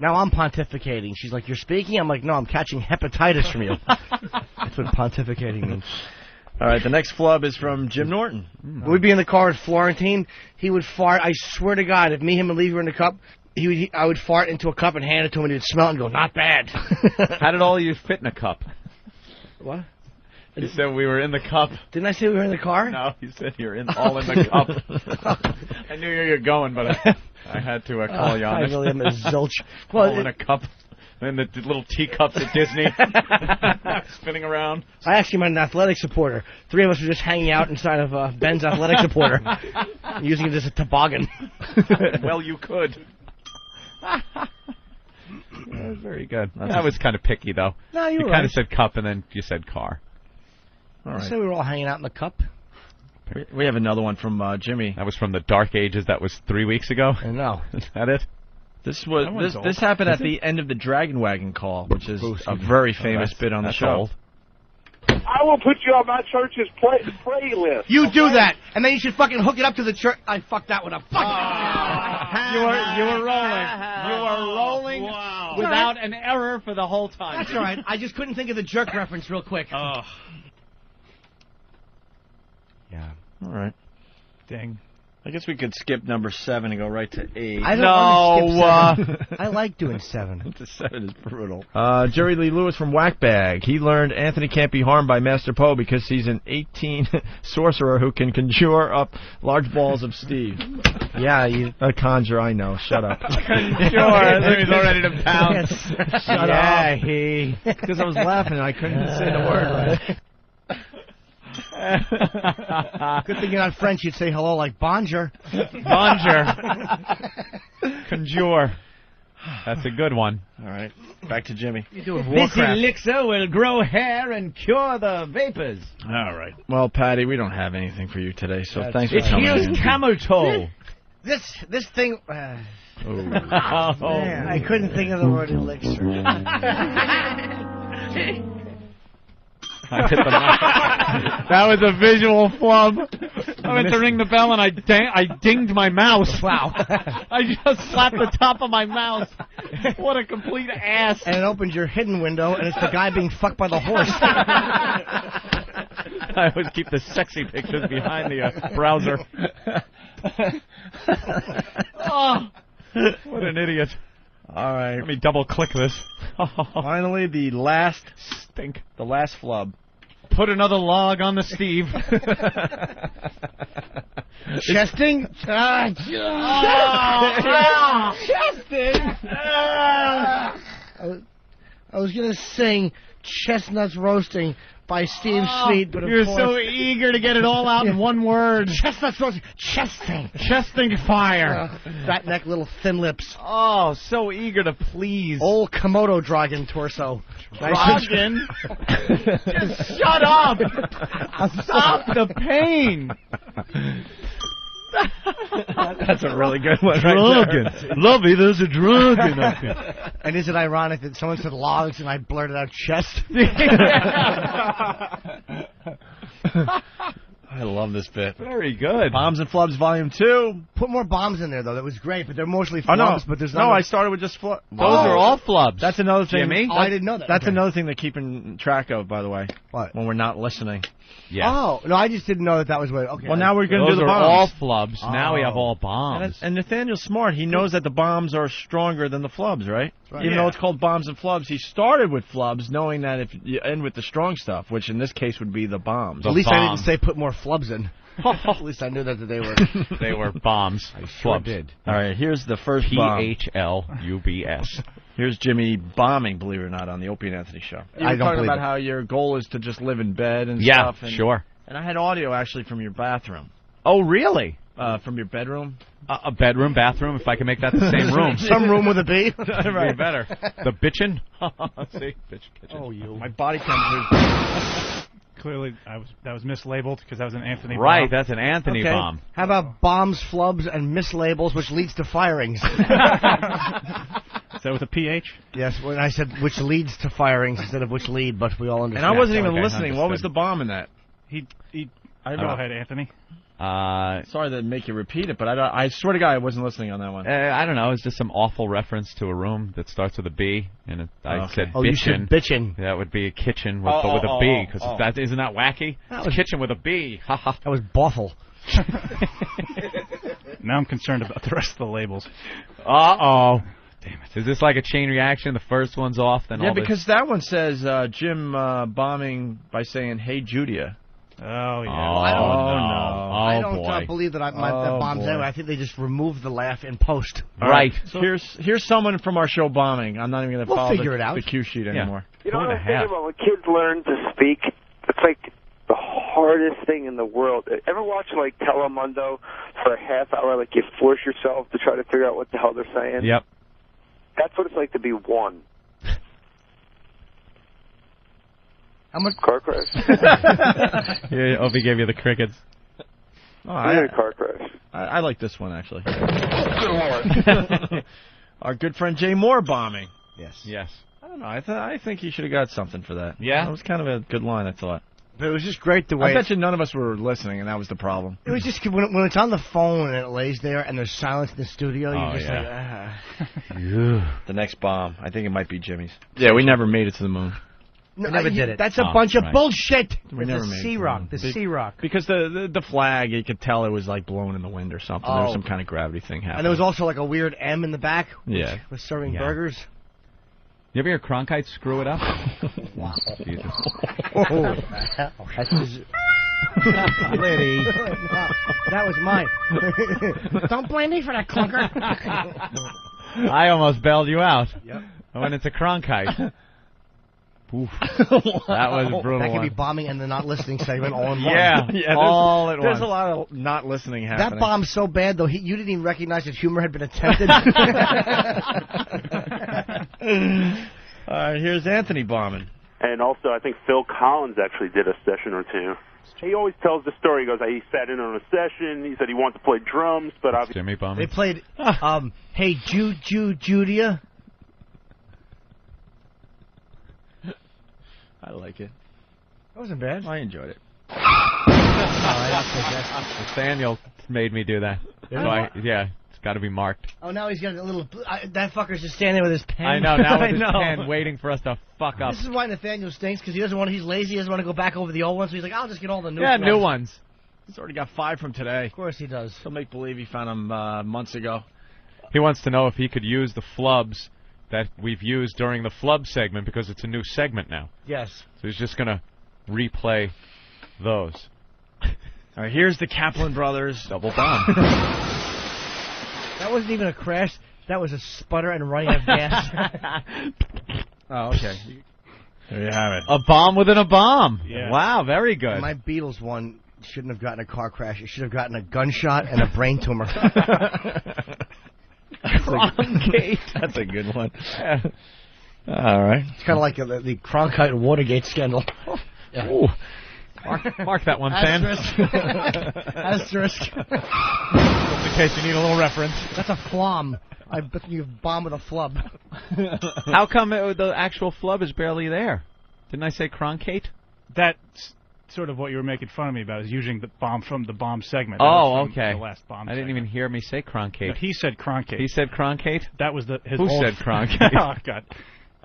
Now I'm pontificating. She's like, you're speaking? I'm like, no, I'm catching hepatitis from you. That's what pontificating means. All right, the next flub is from Jim Norton. We'd be in the car with Florentine. He would fart. I swear to God, if me, him, and Levy were in the cup, I would fart into a cup and hand it to him, and he would smell it and go, not bad. How did all of you fit in a cup? What? You said we were in the cup. Didn't I say we were in the car? No, you said you're all in the cup. I knew you were going, but I had to call you on I it. really am a zilch. All in a cup. And the little teacups at Disney spinning around. I actually met an athletic supporter. Three of us were just hanging out inside of Ben's athletic supporter, using it as a toboggan. Well, you could. Very good. That was kind of picky, though. No, you kind of said cup, and then you said car. All right. I said we were all hanging out in the cup. We have another one from Jimmy. That was from the Dark Ages. That was 3 weeks ago. I know. Is that it? This happened at the end of the Dragon Wagon call, which is a very famous bit on the show. Old. I will put you on my church's pray list. You do that, and then you should fucking hook it up to the church. I fucked that one up. Fuck You were rolling. You were rolling without an error for the whole time. That's all right. I just couldn't think of the jerk reference real quick. Oh. Yeah. All right. Dang. I guess we could skip number 7 and go right to 8. I don't want to skip 7. I like doing 7. 7 is brutal. Jerry Lee Lewis from Whackbag. He learned Anthony can't be harmed by Master Poe because he's an 18 sorcerer who can conjure up large balls of Steve. Yeah, you... A conjure, I know. Shut up. Conjure. He's already to pound. Shut up. Because I was laughing and I couldn't say the word right. Good thing you're not French. You'd say hello like bonjour. Bonjour. Conjure. That's a good one. All right. Back to Jimmy. This elixir will grow hair and cure the vapors. All right. Well, Patty, we don't have anything for you today, so thanks for It coming heals in. camel toe. This thing... man, I couldn't think of the word elixir. I hit the mic. That was a visual flub. I went to ring the bell and I dinged my mouse. Wow. I just slapped the top of my mouse. What a complete ass. And it opens your hidden window, and it's the guy being fucked by the horse. I always keep the sexy pictures behind the browser. Oh, what an idiot. All right. Let me double click this. Finally, the last flub. Put another log on the Steve. Chesting? Chesting! I was going to sing Chestnuts Roasting by Steve Sweet, but of You're course... so eager to get it all out in one word. Chestnuts Roasting. Chesting. Chesting fire. Fat neck, little thin lips. Oh, so eager to please. Old Komodo dragon torso. Dragon? Just shut up. Stop the pain. That's a really good one. Dragon. Lovey, there's a dragon up here. And is it ironic that someone said logs and I blurted out chest? I love this bit. Very good. Bombs and Flubs Volume 2. Put more bombs in there, though. That was great, but they're mostly flubs. But there's no, I started with just flubs. Those are all flubs. That's another thing. Jimmy? Oh, I didn't know that. That's another thing they're keeping track of, by the way. What? When we're not listening. Yeah. Oh, no, I just didn't know that was what... Okay. Well, now we're going to do Those the are all bombs. flubs. Now we have all bombs. And Nathaniel's smart. He knows that the bombs are stronger than the flubs, right? Even though it's called bombs and flubs, he started with flubs knowing that if you end with the strong stuff, which in this case would be the bombs. At least I didn't say put more flubs in. At least I knew that they were... They were bombs. I sure flubs. did. All right, here's the first bomb. PHLUBS. Here's Jimmy bombing, believe it or not, on the Opie and Anthony show. You were talking about how your goal is to just live in bed and stuff. Yeah, sure. And I had audio, actually, from your bathroom. Oh, really? From your bedroom. A bedroom, bathroom, if I can make that the same room. Some room with a B? Right. Be better. The bitchin'? See? Bitch kitchen. Oh, you. My body temperature. Clearly, that was mislabeled because that was an Anthony bomb. Right, that's an Anthony bomb. How about bombs, flubs, and mislabels, which leads to firings? Is that with a PH? Yes, when I said which leads to firings instead of which lead, but we all understand. And I wasn't even Okay, listening. What was the bomb in that? Go know. ahead, Anthony. Sorry to make you repeat it, but I swear to God I wasn't listening on that one. I don't know. It's just some awful reference to a room that starts with a B, and I said bitchin'. You said bitchin'. That would be a kitchen with a B, because isn't that wacky? It's a kitchen with a B. Ha ha. That was boffle. Now I'm concerned about the rest of the labels. Uh-oh. Damn it. Is this like a chain reaction? The first one's off, then all because that one says Jim bombing by saying, "Hey, Judia." Oh, yeah. I don't boy. believe that that bombs anyway. I think they just removed the laugh in post. Right. So here's someone from our show bombing. I'm not even going to follow the cue sheet anymore. You know what I'm thinking about? When kids learn to speak, it's like the hardest thing in the world. Ever watch, like, Telemundo for a half hour? Like, you force yourself to try to figure out what the hell they're saying? Yep. That's what it's like to be one. How much car crash? Yeah, Opie gave you the crickets. Oh, I had a car crash. I like this one, actually. Our good friend Jay Moore bombing. Yes. I don't know. I think he should have got something for that. Yeah? That was kind of a good line, I thought. But it was just great the way... I bet you none of us were listening, and that was the problem. It was just when it's on the phone and it lays there and there's silence in the studio, you're just The next bomb. I think it might be Jimmy's. Yeah, we never made it to the moon. No, never did it. That's a bunch of right. bullshit. We never made Sea Rock. The Sea Rock. Because the flag, you could tell it was like blowing in the wind or something. There was some kind of gravity thing happening. And there was also like a weird M in the back. Yeah. Was serving Yeah. burgers. You ever hear Cronkite screw it up? Wow. Jesus. That's just... Liddy. That was mine. Don't blame me for that clunker. I almost bailed you out. Yep. I went into Cronkite. Oof. That was a brutal That could one. be bombing and the not listening segment all in one. Yeah, all at there's once. a lot of not listening happening. That bomb's so bad, though, you didn't even recognize that humor had been attempted. Here's Anthony bombing. And also, I think Phil Collins actually did a session or two. He always tells the story. He goes, he sat in on a session. He said he wanted to play drums, but obviously... Jimmy bombing. They played, Hey Judia. I like it. That wasn't bad. I enjoyed it. Nathaniel made me do that. So it's got to be marked. Oh, now he's got a little... that fucker's just standing there with his pen. I know, now with his pen waiting for us to fuck up. This is why Nathaniel stinks, because he's lazy, he doesn't want to go back over the old ones, so he's like, I'll just get all the new ones. new ones. He's already got 5 from today. Of course he does. He'll make believe he found them months ago. He wants to know if he could use the flubs that we've used during the flub segment, because it's a new segment now. Yes. So he's just going to replay those. All right, here's the Kaplan brothers. Double bomb. That wasn't even a crash. That was a sputter and running out of gas. Oh, okay. There you have it. A bomb within a bomb. Yeah. Wow, very good. My Beatles one shouldn't have gotten a car crash. It should have gotten a gunshot and a brain tumor. Cronkite. That's a good one. All right. It's kind of like the Cronkite and Watergate scandal. Yeah. Ooh. Mark that one, Sam. Asterisk. Just in case you need a little reference. That's a flom. I bet you bomb with a flub. How come the actual flub is barely there? Didn't I say Cronkite? That's sort of what you were making fun of me about, is using the bomb from the bomb segment. That Oh, was from okay. The last bomb I didn't even hear me say Cronkite. No, he said Cronkite. He said Cronkite? That was his Who old said Cronkite? Oh, God.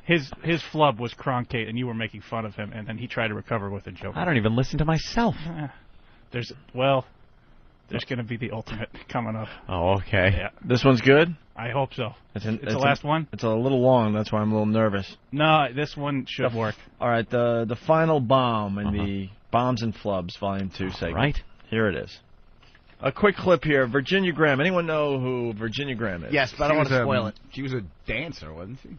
His flub was Cronkite, and you were making fun of him, and then he tried to recover with a joke. I don't even listen to myself. There's going to be the ultimate coming up. Oh, okay. Yeah. This one's good? I hope so. It's the last one? It's a little long. That's why I'm a little nervous. No, this one should work. All right, the final bomb in the Bombs and Flubs Volume 2 segment. Right. Here it is. A quick clip here. Virginia Graham. Anyone know who Virginia Graham is? Yes, but I don't want to spoil it. She was a dancer, wasn't she?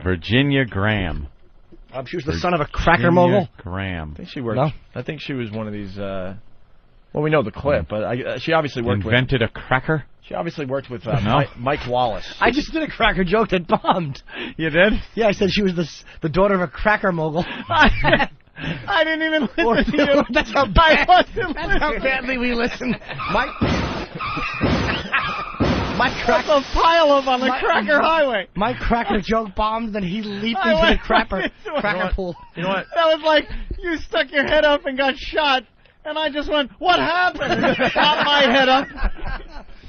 Virginia Graham. She was the son of a cracker mogul. Graham. I think she worked. No? I think she was one of these. Well, we know the clip, but she obviously worked Invented a cracker? She obviously worked with No. Mike Wallace. I just did a cracker joke that bombed. You did? Yeah, I said she was the daughter of a cracker mogul. I didn't even listen to you. That's how badly we listened. My cracker pile-up on the Cracker Highway. My cracker joke bombed, then he leaped into the cracker pool. You know what? That was like you stuck your head up and got shot, and I just went, "What happened?" Shot my head up.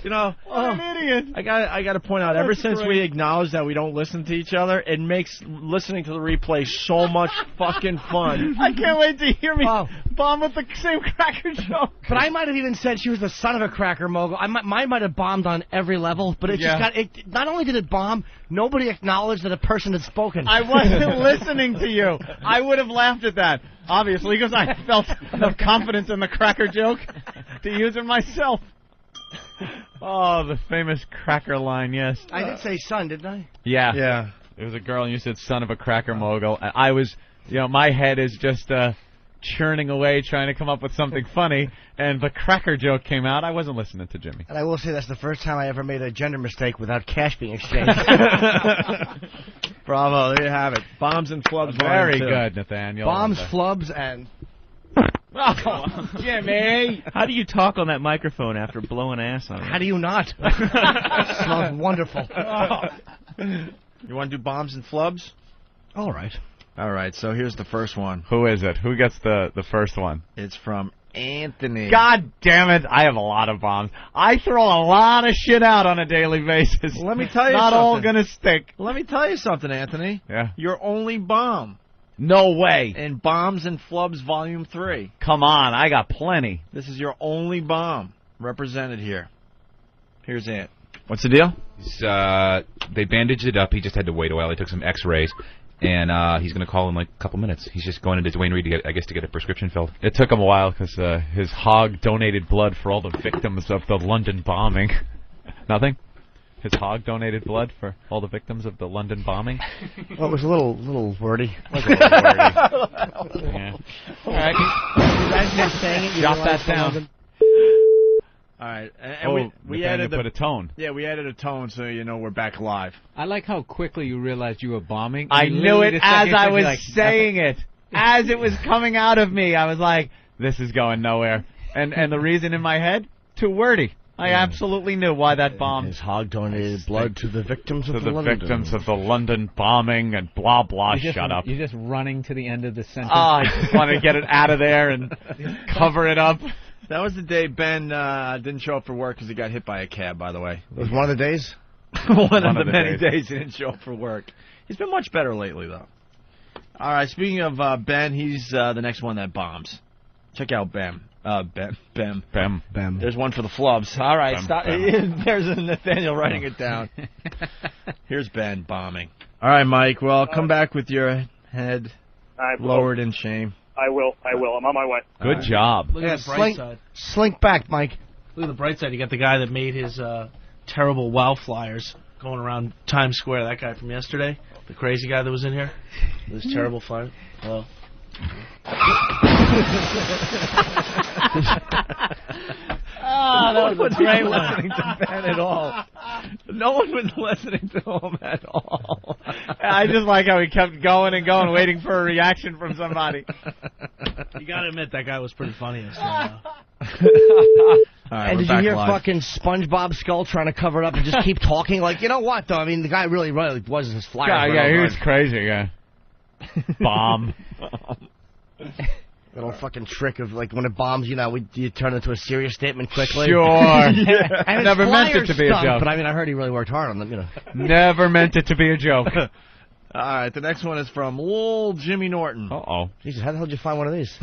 You know, what an idiot. I got to point out, ever since we acknowledge that we don't listen to each other, it makes listening to the replay so much fucking fun. I can't wait to hear me bomb with the same cracker joke. But I might have even said she was the son of a cracker mogul. Mine might have bombed on every level, but it just got. Not only did it bomb, nobody acknowledged that a person had spoken. I wasn't listening to you. I would have laughed at that, obviously, because I felt enough confidence in the cracker joke to use it myself. Oh, the famous cracker line, yes. I did say son, didn't I? Yeah. Yeah. It was a girl, and you said son of a cracker mogul. And I was, my head is just churning away trying to come up with something funny, and the cracker joke came out. I wasn't listening to Jimmy. And I will say that's the first time I ever made a gender mistake without cash being exchanged. Bravo, there you have it. Bombs and Flubs. Very good, Nathaniel. Bombs, flubs, and... Oh, Jimmy! How do you talk on that microphone after blowing ass on it? How do you not? Smells wonderful. You want to do Bombs and Flubs? All right. All right, so here's the first one. Who is it? Who gets the first one? It's from Anthony. God damn it. I have a lot of bombs. I throw a lot of shit out on a daily basis. Let me tell you Not something. all gonna stick. Let me tell you something, Anthony. Yeah. Your only bomb No way. In Bombs and Flubs Volume 3. Come on, I got plenty. This is your only bomb represented here. Here's Ant. What's the deal? They bandaged it up. He just had to wait a while. They took some X-rays, and he's going to call in like a couple minutes. He's just going into Dwayne Reed to get a prescription filled. It took him a while because his hog donated blood for all the victims of the London bombing. Nothing? His hog donated blood for all the victims of the London bombing? Well, it was a little wordy. Yeah. All right. Jot that down. All right. And we added put a tone. Yeah, we added a tone so you know we're back live. I like how quickly you realized you were bombing. I knew it as I was saying it. As it was coming out of me, I was like, this is going nowhere. And the reason in my head? Too wordy. I absolutely knew why that bombed. His hog donated blood to the victims of the London. Victims of the London bombing and blah, blah, shut up. You're just running to the end of the sentence. Oh, I just want to get it out of there and cover it up. That was the day Ben didn't show up for work because he got hit by a cab, by the way. It was one of the days? one of the many days he didn't show up for work. He's been much better lately, though. All right, speaking of Ben, he's the next one that bombs. Check out Ben. Bem. There's one for the Flubs. All right, stop. There's Nathaniel writing it down. Here's Ben bombing. All right, Mike. Well, come back with your head lowered in shame. I will. I'm on my way. Good job. Look at the bright side. Slink back, Mike. Look at the bright side. You got the guy that made his terrible WoW flyers going around Times Square. That guy from yesterday. The crazy guy that was in here. With his terrible flyer. Hello. No one was great listening to Ben at all. No one was listening to him at all. I just like how he kept going and going, waiting for a reaction from somebody. You gotta admit, that guy was pretty funny. Right, and did you hear fucking SpongeBob Skull trying to cover it up and just keep talking? Like, you know what, though? I mean, the guy really was his flyer. Yeah, he was crazy, yeah. Bomb. Little fucking trick of, like, when it bombs, you know, you turn it into a serious statement quickly. Sure. Yeah. I never meant it to be a joke. But, I mean, I heard he really worked hard on them, you know. Never meant it to be a joke. All right, the next one is from old Jimmy Norton. Uh-oh. Jesus, how the hell did you find one of these?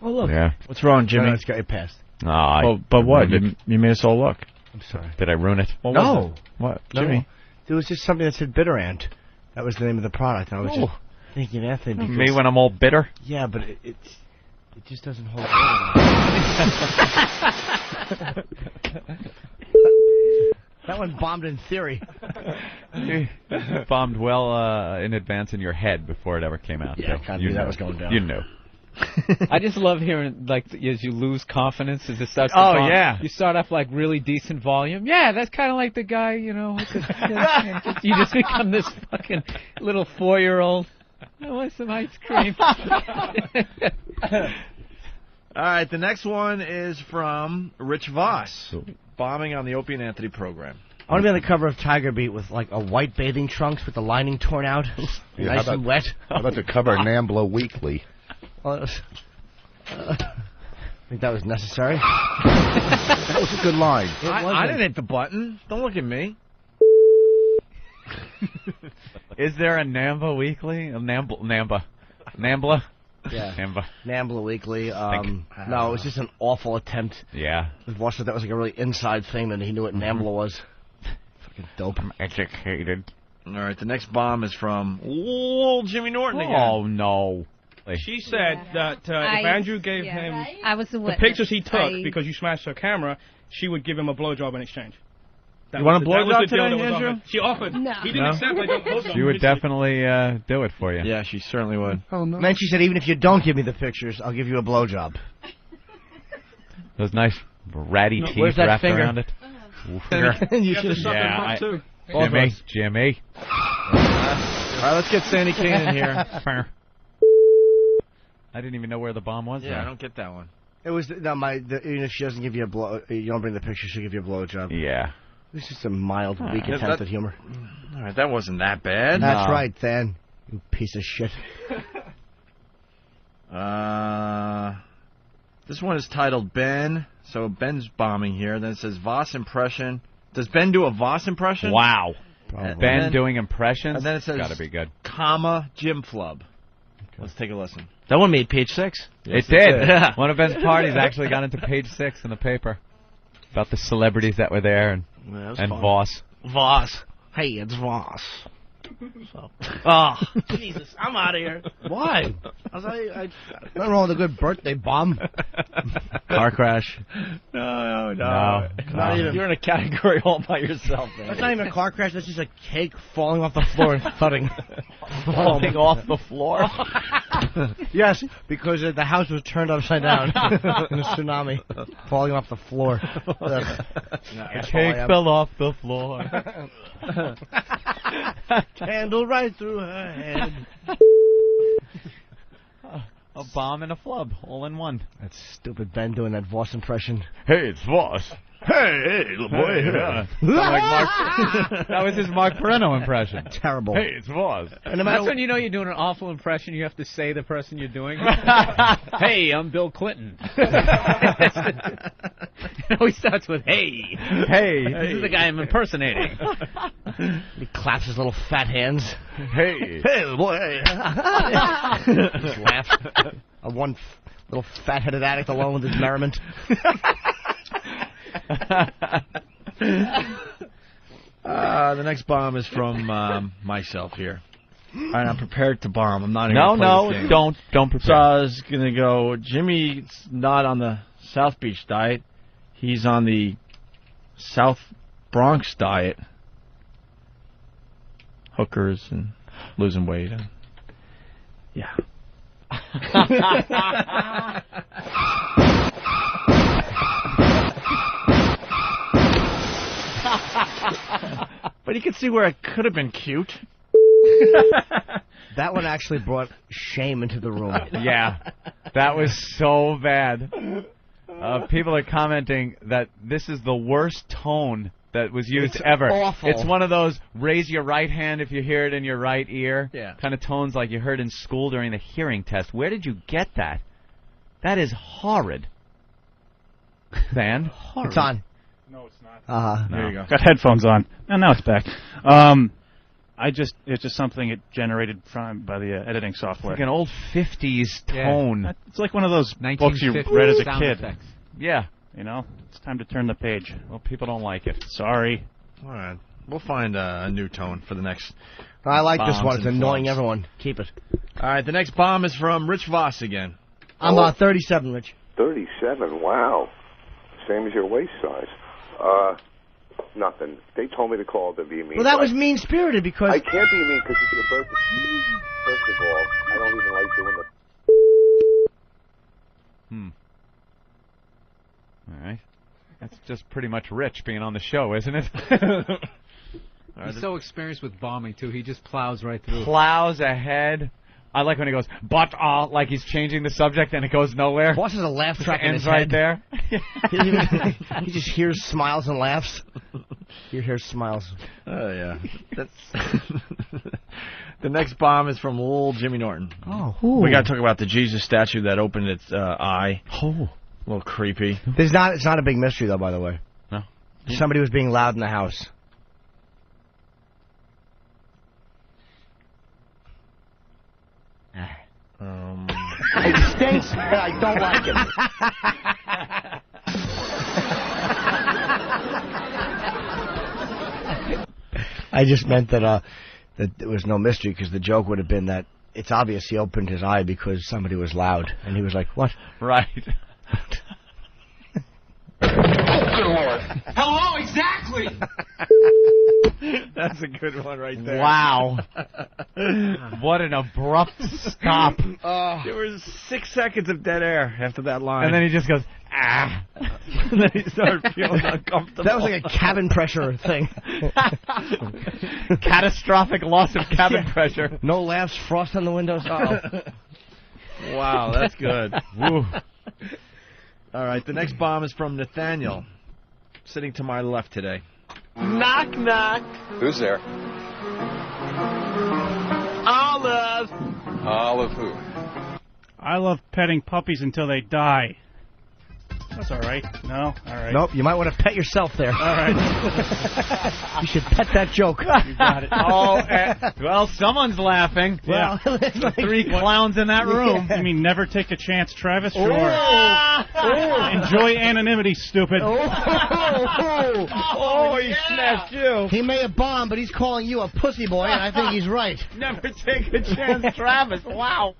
Oh, look. Yeah. What's wrong, Jimmy? No, it's got you passed. But what? You made us all look. I'm sorry. Did I ruin it? No. What? No. Jimmy? There was just something that said Bitter Ant. That was the name of the product. I was just thinking Anthony. Because, me when I'm all bitter? Yeah, but it just doesn't hold water. That one bombed in theory. Bombed well in advance in your head before it ever came out. Yeah, I knew that was going down. You knew. I just love hearing, like, as you lose confidence as it starts to Oh, bomb, yeah. you start off, like, really decent volume. Yeah, that's kind of like the guy, you know. You just become this fucking little 4-year-old. I want some ice cream. All right, the next one is from Rich Voss, bombing on the Opie and Anthony program. I want to be on the cover of Tiger Beat with, like, a white bathing trunks with the lining torn out. Yeah, nice and wet. How about the cover of NAMBLA Weekly? Well, I think that was necessary. That was a good line. I didn't hit the button. Don't look at me. Is there a Namba Weekly? Nambla? Yeah. NAMBLA Weekly. No, it was just an awful attempt. Yeah. Voss said that was like a really inside thing, and he knew what NAMBLA was. Fucking dope. I'm educated. All right, the next bomb is from old Jimmy Norton again. Oh, no. She said that if Andrew gave him I was the the pictures he took because you smashed her camera, she would give him a blowjob in exchange. You want a blowjob today, Andrew? She offered. No. He didn't accept. I don't post She would definitely do it for you. Yeah, she certainly would. Oh, no. Then she said, even if you don't give me the pictures, I'll give you a blowjob. Those nice ratty teeth where's that wrapped finger? around it. You should have sucked her cock too. Jimmy. All right, let's get Sandy Kane in here. I didn't even know where the bomb was. Yeah, there. I don't get that one. It was even if she doesn't give you a blow, you don't bring the picture, she'll give you a blowjob. Yeah. It's just a mild, weak attempt at humor. All right, that wasn't that bad. That's right, Than. You piece of shit. This one is titled Ben. So Ben's bombing here. Then it says Voss impression. Does Ben do a Voss impression? Wow. Ben doing impressions. And then it says, gotta be good. comma, Jim Flub. Let's take a listen. That one made page 6. It did. One of Ben's parties actually got into page 6 in the paper about the celebrities that were there and fun. Voss. Voss. Hey, it's Voss. So. Oh, Jesus, I'm out of here. Why? Nothing wrong with a good birthday bomb. Car crash. No. Not even. You're in a category all by yourself, man. That's not even a car crash. That's just a cake falling off the floor and thudding. Falling off the floor? Yes, because the house was turned upside down in a tsunami. Falling off the floor. The cake fell off the floor. Candle right through her head. A bomb and a flub, all in one. That's stupid Ben doing that Voss impression. Hey, it's Voss. Hey, little boy. Yeah. That was his Mark Perino impression. Terrible. Hey, it's Voss. And that's when you know you're doing an awful impression. You have to say the person you're doing. Hey, I'm Bill Clinton. It always starts with hey. Hey. This is the guy I'm impersonating. He claps his little fat hands. Hey. Hey, little boy. Just laughs. One little fat-headed addict alone with his merriment. The next bomb is from myself here. All right, I'm prepared to bomb. I'm not even gonna play this game. don't prepare. So I was gonna go. Jimmy's not on the South Beach diet. He's on the South Bronx diet. Hookers and losing weight. And yeah. But you can see where it could have been cute. That one actually brought shame into the room. Yeah, that was so bad. People are commenting that this is the worst tone that was used ever. Awful. It's one of those raise your right hand if you hear it in your right ear kind of tones like you heard in school during the hearing test. Where did you get that? That is horrid. Van? Horrid. It's on. No, it's not. There you go. Got headphones on, and now it's back. It's just something it generated by the editing software. Like an old 50s tone. It's like one of those books you read as a kid. Effects. Yeah. You know, it's time to turn the page. Well, people don't like it. Sorry. All right. We'll find a new tone for the next. I like this one. bombs It's and annoying flubs. everyone. Keep it. All right. The next bomb is from Rich Voss again. I'm 37, Rich. 37, wow. Same as your waist size. Nothing. They told me to call to be mean. Well, that was mean-spirited because... I can't be mean because it's your birthday. First of all, I don't even like doing the... All right. That's just pretty much Rich being on the show, isn't it? He's so experienced with bombing, too. He just plows right through. Plows ahead. I like when he goes, but, like he's changing the subject and it goes nowhere. Boss has a laugh track in ends his right head. there. He just hears smiles and laughs. He hears smiles. Oh, yeah. That's the next bomb is from old Jimmy Norton. Oh. We got to talk about the Jesus statue that opened its eye. Oh. A little creepy. It's not a big mystery, though, by the way. No. Somebody was being loud in the house. It stinks. I don't like it. I just meant that there was no mystery because the joke would have been that it's obvious he opened his eye because somebody was loud, and he was like, "What?" Right. Hello, exactly. That's a good one right there. Wow. What an abrupt stop. There was 6 seconds of dead air after that line. And then he just goes, ah. And then he started feeling uncomfortable. That was like a cabin pressure thing. Catastrophic loss of cabin pressure. No laughs, frost on the windows. Uh-oh. Wow, that's good. Woo. All right, the next bomb is from Nathaniel, sitting to my left today. Knock, knock. Who's there? Olive. Olive who? I love petting puppies until they die. That's all right. No? All right. Nope, you might want to pet yourself there. All right. You should pet that joke. You got it. Well, someone's laughing. Yeah. Well, it's like, Three clowns in that room. You mean never take a chance, Travis? Sure. Oh. Enjoy anonymity, stupid. Oh, he snatched you. He may have bombed, but he's calling you a pussy boy, and I think he's right. Never take a chance, Travis. Wow.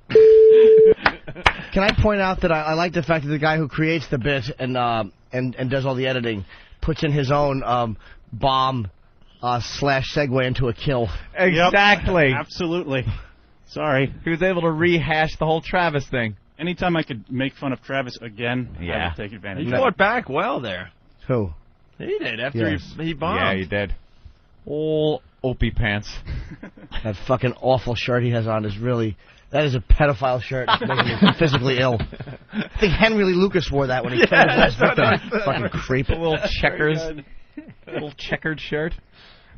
Can I point out that I like the fact that the guy who creates the bit and does all the editing puts in his own bomb / segue into a kill. Exactly. Yep. Absolutely. Sorry. He was able to rehash the whole Travis thing. Anytime I could make fun of Travis again, I Yeah. would take advantage. He fought back well there. Who? He did after he bombed. Yeah, he did. All Opie pants. That fucking awful shirt he has on is really... That is a pedophile shirt. It's making me physically ill. I think Henry Lee Lucas wore that when he killed his last victim. Fucking creep. A little checkers. Little checkered shirt.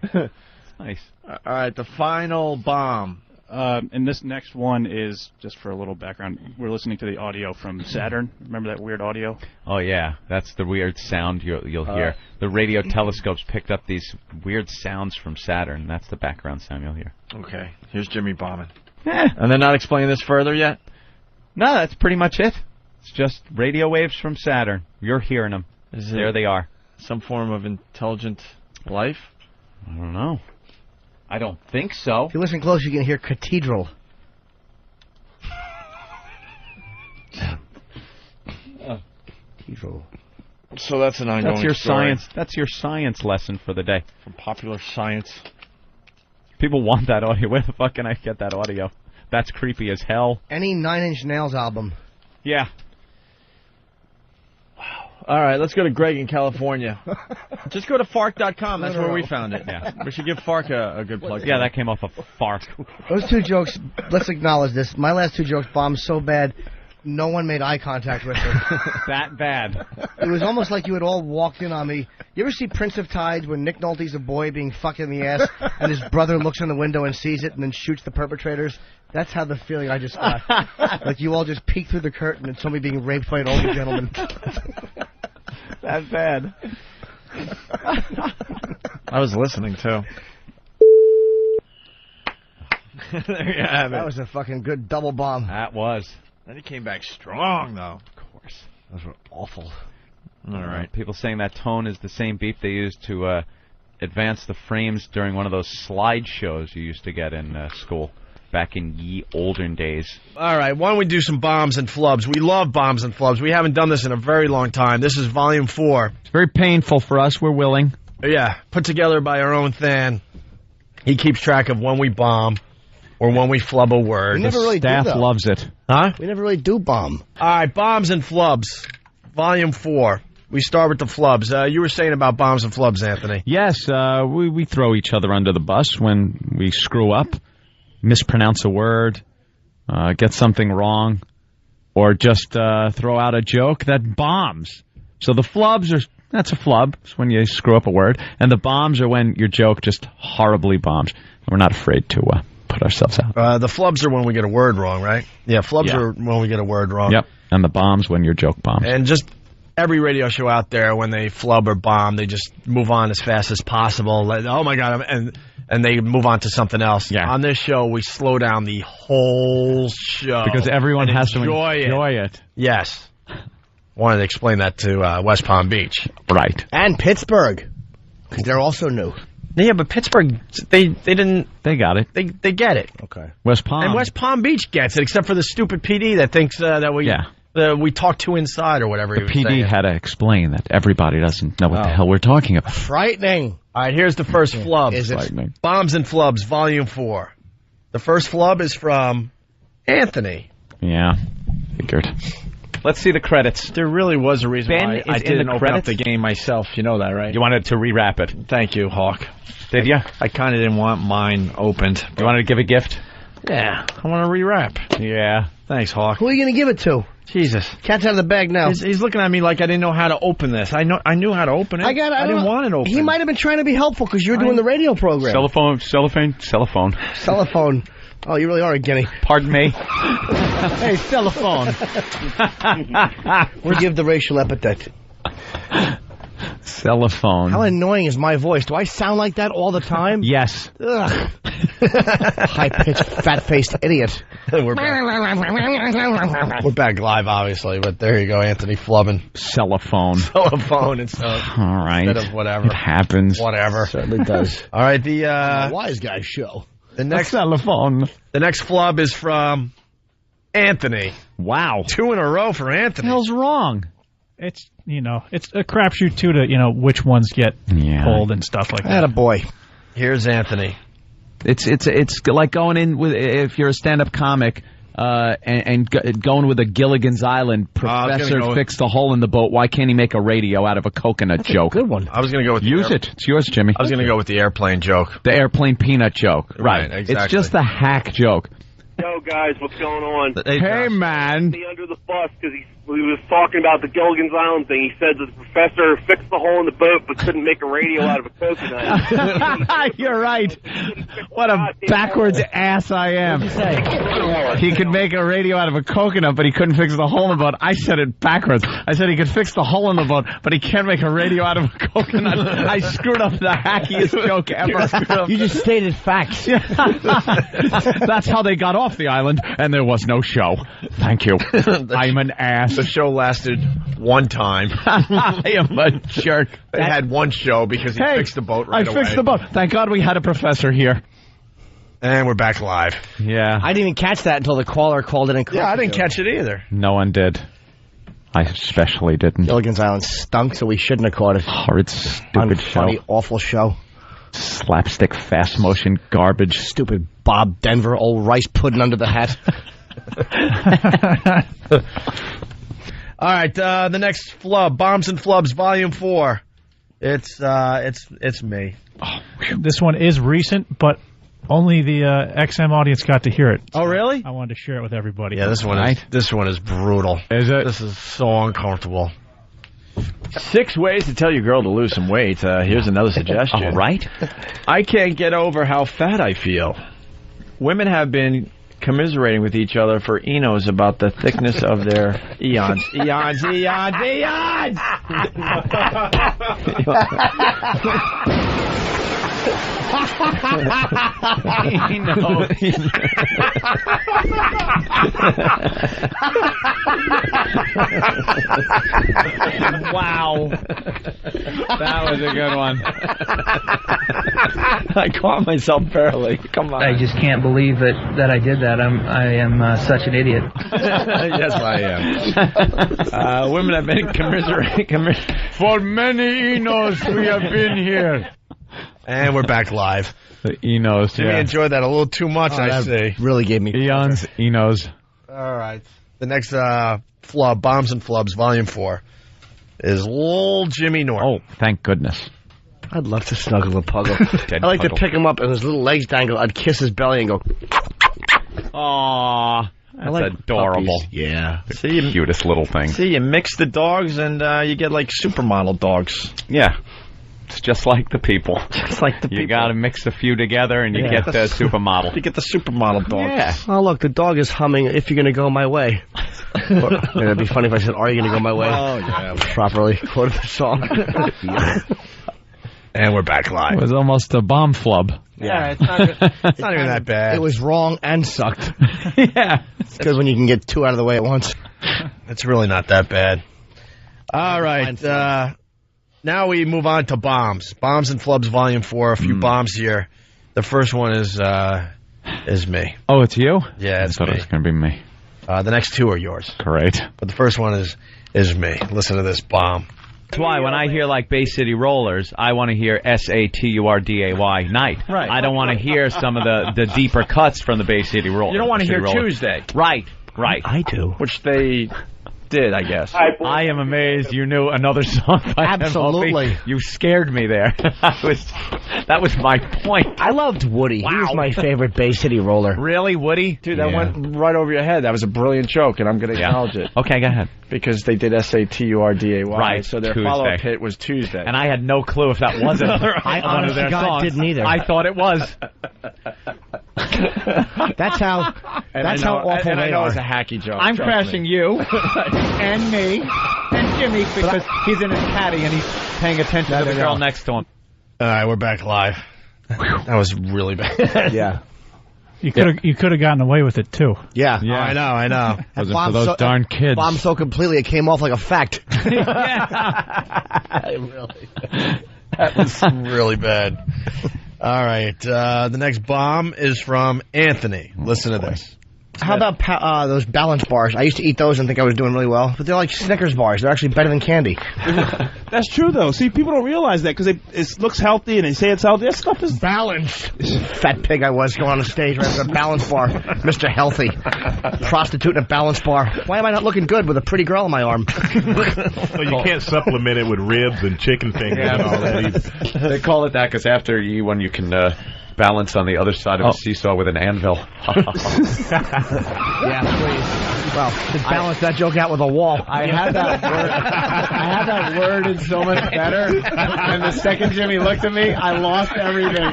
It's nice. All right, the final bomb. And this next one is, just for a little background, we're listening to the audio from Saturn. Remember that weird audio? Oh, yeah. That's the weird sound you'll hear. The radio telescopes picked up these weird sounds from Saturn. That's the background sound you'll hear. Okay, here's Jimmy bombing. And they're not explaining this further yet? No, that's pretty much it. It's just radio waves from Saturn. You're hearing them. There they are. Some form of intelligent life? I don't know. I don't think so. If you listen close, you can hear cathedral. Cathedral. So that's an ongoing That's your story. science. That's your science lesson for the day. From Popular Science. People want that audio. Where the fuck can I get that audio? That's creepy as hell. Any Nine Inch Nails album. Yeah. All right, let's go to Greg in California. Just go to fark.com. That's where we found it. Yeah. We should give Fark a good plug. Yeah, that came off of Fark. Those two jokes, let's acknowledge this. My last two jokes bombed so bad, no one made eye contact with them. That bad. It was almost like you had all walked in on me. You ever see Prince of Tides when Nick Nolte's a boy being fucked in the ass and his brother looks in the window and sees it and then shoots the perpetrators? That's how the feeling I just got. Like you all just peeked through the curtain and saw me being raped by an older gentleman. That bad. I was listening, too. There you have it. That was a fucking good double bomb. That was. Then he came back strong, though. Of course. Those were awful. All right. People saying that tone is the same beep they used to advance the frames during one of those slideshows you used to get in school back in ye olden days. All right, why don't we do some bombs and flubs? We love bombs and flubs. We haven't done this in a very long time. This is Volume 4. It's very painful for us. We're willing. Yeah, put together by our own Than. He keeps track of when we bomb or when we flub a word. We never really Staff do, though. loves it. Huh? We never really do bomb. All right, bombs and flubs. Volume 4. We start with the flubs. You were saying about bombs and flubs, Anthony. Yes, we throw each other under the bus when we screw up, mispronounce a word, get something wrong, or just throw out a joke that bombs. So the flubs that's a flub. It's when you screw up a word. And the bombs are when your joke just horribly bombs. And we're not afraid to put ourselves out. The flubs are when we get a word wrong, right? Yeah, flubs are when we get a word wrong. Yep. And the bombs when your joke bombs. And just every radio show out there, when they flub or bomb, they just move on as fast as possible. Like, oh, my God, and they move on to something else. Yeah. On this show, we slow down the whole show. Because everyone and has to enjoy it. Yes. Wanted to explain that to West Palm Beach. Right. And Pittsburgh, because they're also new. Yeah, but Pittsburgh, they didn't... They got it. They get it. Okay. West Palm. And West Palm Beach gets it, except for the stupid PD that thinks that we talk too inside or whatever The he was PD saying. had to explain that everybody doesn't know what the hell we're talking about. Frightening. All right, here's the first flub. Is it? Frightening. Bombs and Flubs, Volume 4. The first flub is from Anthony. Yeah, figured. Let's see the credits. There really was a reason Ben why is I in didn't the open up credits? the game myself. You know that, right? You wanted to rewrap it. Thank you, Hawk. Did you? I kind of didn't want mine opened. You wanted to give a gift? Yeah, I want to rewrap. Yeah. Thanks, Hawk. Who are you going to give it to? Jesus. Cat's out of the bag now. He's looking at me like I didn't know how to open this. I knew how to open it. I didn't want it open. He might have been trying to be helpful because you're doing the radio program. Cellophone. Telephone. Oh, you really are a guinea. Pardon me. Hey, telephone. We'll give the racial epithet. Cellophone. How annoying is my voice? Do I sound like that all the time? Yes. Ugh. High-pitched, fat-faced idiot. We're back live, obviously, but there you go, Anthony Flubbin. Cellophone. Telephone instead All right. of whatever. It happens. Whatever. Certainly does. All right, the Wise Guy Show. the next Cellophone. the next flub is from Anthony. Wow. 2 in a row for What the Anthony. hell's wrong? It's it's a crapshoot too to which ones get pulled and stuff like that. Attaboy. Here's Anthony. It's like going in with, if you're a stand-up comic, and going with a Gilligan's Island. Professor fixed a hole in the boat. Why can't he make a radio out of a coconut joke? Good one. I was going to go with Use it. It's yours, Jimmy. I was going to go with the airplane joke. The airplane peanut joke. Right, exactly. It's just a hack joke. Yo, guys, what's going on? Hey, man. Me under the bus because he was talking about the Gilligan's Island thing. He said that the professor fixed the hole in the boat but couldn't make a radio out of a coconut. You're right. What a backwards ass I am. He could make a radio out of a coconut, but he couldn't fix the hole in the boat. I said it backwards. I said he could fix the hole in the boat, but he can't make a radio out of a coconut. I screwed up the hackiest joke ever. You just stated facts. That's how they got off the island, and there was no show. Thank you. I'm an ass. The show lasted one time. I am a jerk. They had one show because he fixed the boat right away. I fixed the boat. Thank God we had a professor here. And we're back live. Yeah. I didn't even catch that until the caller called in and corrected Yeah, I didn't you. catch it either. No one did. I especially didn't. Gilligan's Island stunk, so we shouldn't have caught it. Horrid, stupid show. Unfunny, awful show. Slapstick, fast motion garbage. Stupid Bob Denver, old rice pudding under the hat. All right, the next flub, Bombs and Flubs, Volume 4. It's me. This one is recent, but only the XM audience got to hear it. Oh, really? I wanted to share it with everybody. Yeah, this one is brutal. Is it? This is so uncomfortable. 6 ways to tell your girl to lose some weight. Here's another suggestion. All right. I can't get over how fat I feel. Women have been commiserating with each other for eons about the thickness of their eons. Eons. Wow. That was a good one. I caught myself barely. Come on. I just can't believe that I did that. I am such an idiot. Yes, I am. Women have been commiserating. For many eons we have been here. And we're back live. The enos, Jimmy enjoyed that a little too much, I see. Really gave me eons, enos. All right. The next flub, Bombs and Flubs, Volume 4, is old Jimmy Norton. Oh, thank goodness. I'd love to snuggle the puggle. I'd like to pick him up and his little legs dangle. I'd kiss his belly and go. Aww. That's like adorable. puppies. Yeah. See, the cutest little thing. See, you mix the dogs and you get like supermodel dogs. Yeah. It's just like the people. Just like the people. You got to mix a few together and you get the supermodel. You get the supermodel dogs. Yeah. Oh, look, the dog is humming, if you're going to go my way. It'd be funny if I said, are you going to go my way? Oh, yeah. Properly quoted the song. And we're back live. It was almost a bomb flub. Yeah, it's not even that bad. It was wrong and sucked. Yeah. It's good when you can get 2 out of the way at once. It's really not that bad. All right. Now we move on to bombs. Bombs and Flubs, Volume 4. A few bombs here. The first one is me. Oh, it's you? Yeah, it's I thought me. it was going to be me. The next 2 are yours. Great. But the first one is me. Listen to this bomb. That's why when I hear like Bay City Rollers, I want to hear SATURDAY night. Right. I don't want to hear some of the deeper cuts from the Bay City Rollers. You don't want to hear Rollers. Tuesday. Right. I do. Which they did, I guess. I am amazed you knew another song by Absolutely. Opie. You scared me there. That was my point. I loved Woody. He was my favorite Bay City roller. Really, Woody? Dude, that went right over your head. That was a brilliant joke, and I'm going to acknowledge it. Okay, go ahead. Because they did SATURDAY. Right, so their Tuesday. follow-up hit was Tuesday. And I had no clue if that wasn't I one of their honestly songs. didn't either. I thought it was. That's how awful and I they know are. it's a hacky joke. I'm trust crashing me. you and me and Jimmy because he's in his caddy and he's paying attention to the girl next to him. All right, we're back live. That was really bad. Yeah. You could have gotten away with it too. Yeah. Oh, I know. Wasn't for those darn kids. Bombed so completely it came off like a fact. Really. That was really bad. All right. The next bomb is from Anthony. Listen to this. How about those balance bars? I used to eat those and think I was doing really well, but they're like Snickers bars. They're actually better than candy. That's true, though. See, people don't realize that because it looks healthy and they say it's healthy. That stuff is balanced. Fat pig I was going on the stage right with a balance bar. Mr. Healthy. Prostitute in a balance bar. Why am I not looking good with a pretty girl on my arm? Well, you can't supplement it with ribs and chicken fingers and all that either. They call it that because after you eat one, you can balance on the other side of a seesaw with an anvil. Yeah, please. Well, to balance that joke out with a wall. I had that worded so much better. And the second Jimmy looked at me, I lost everything.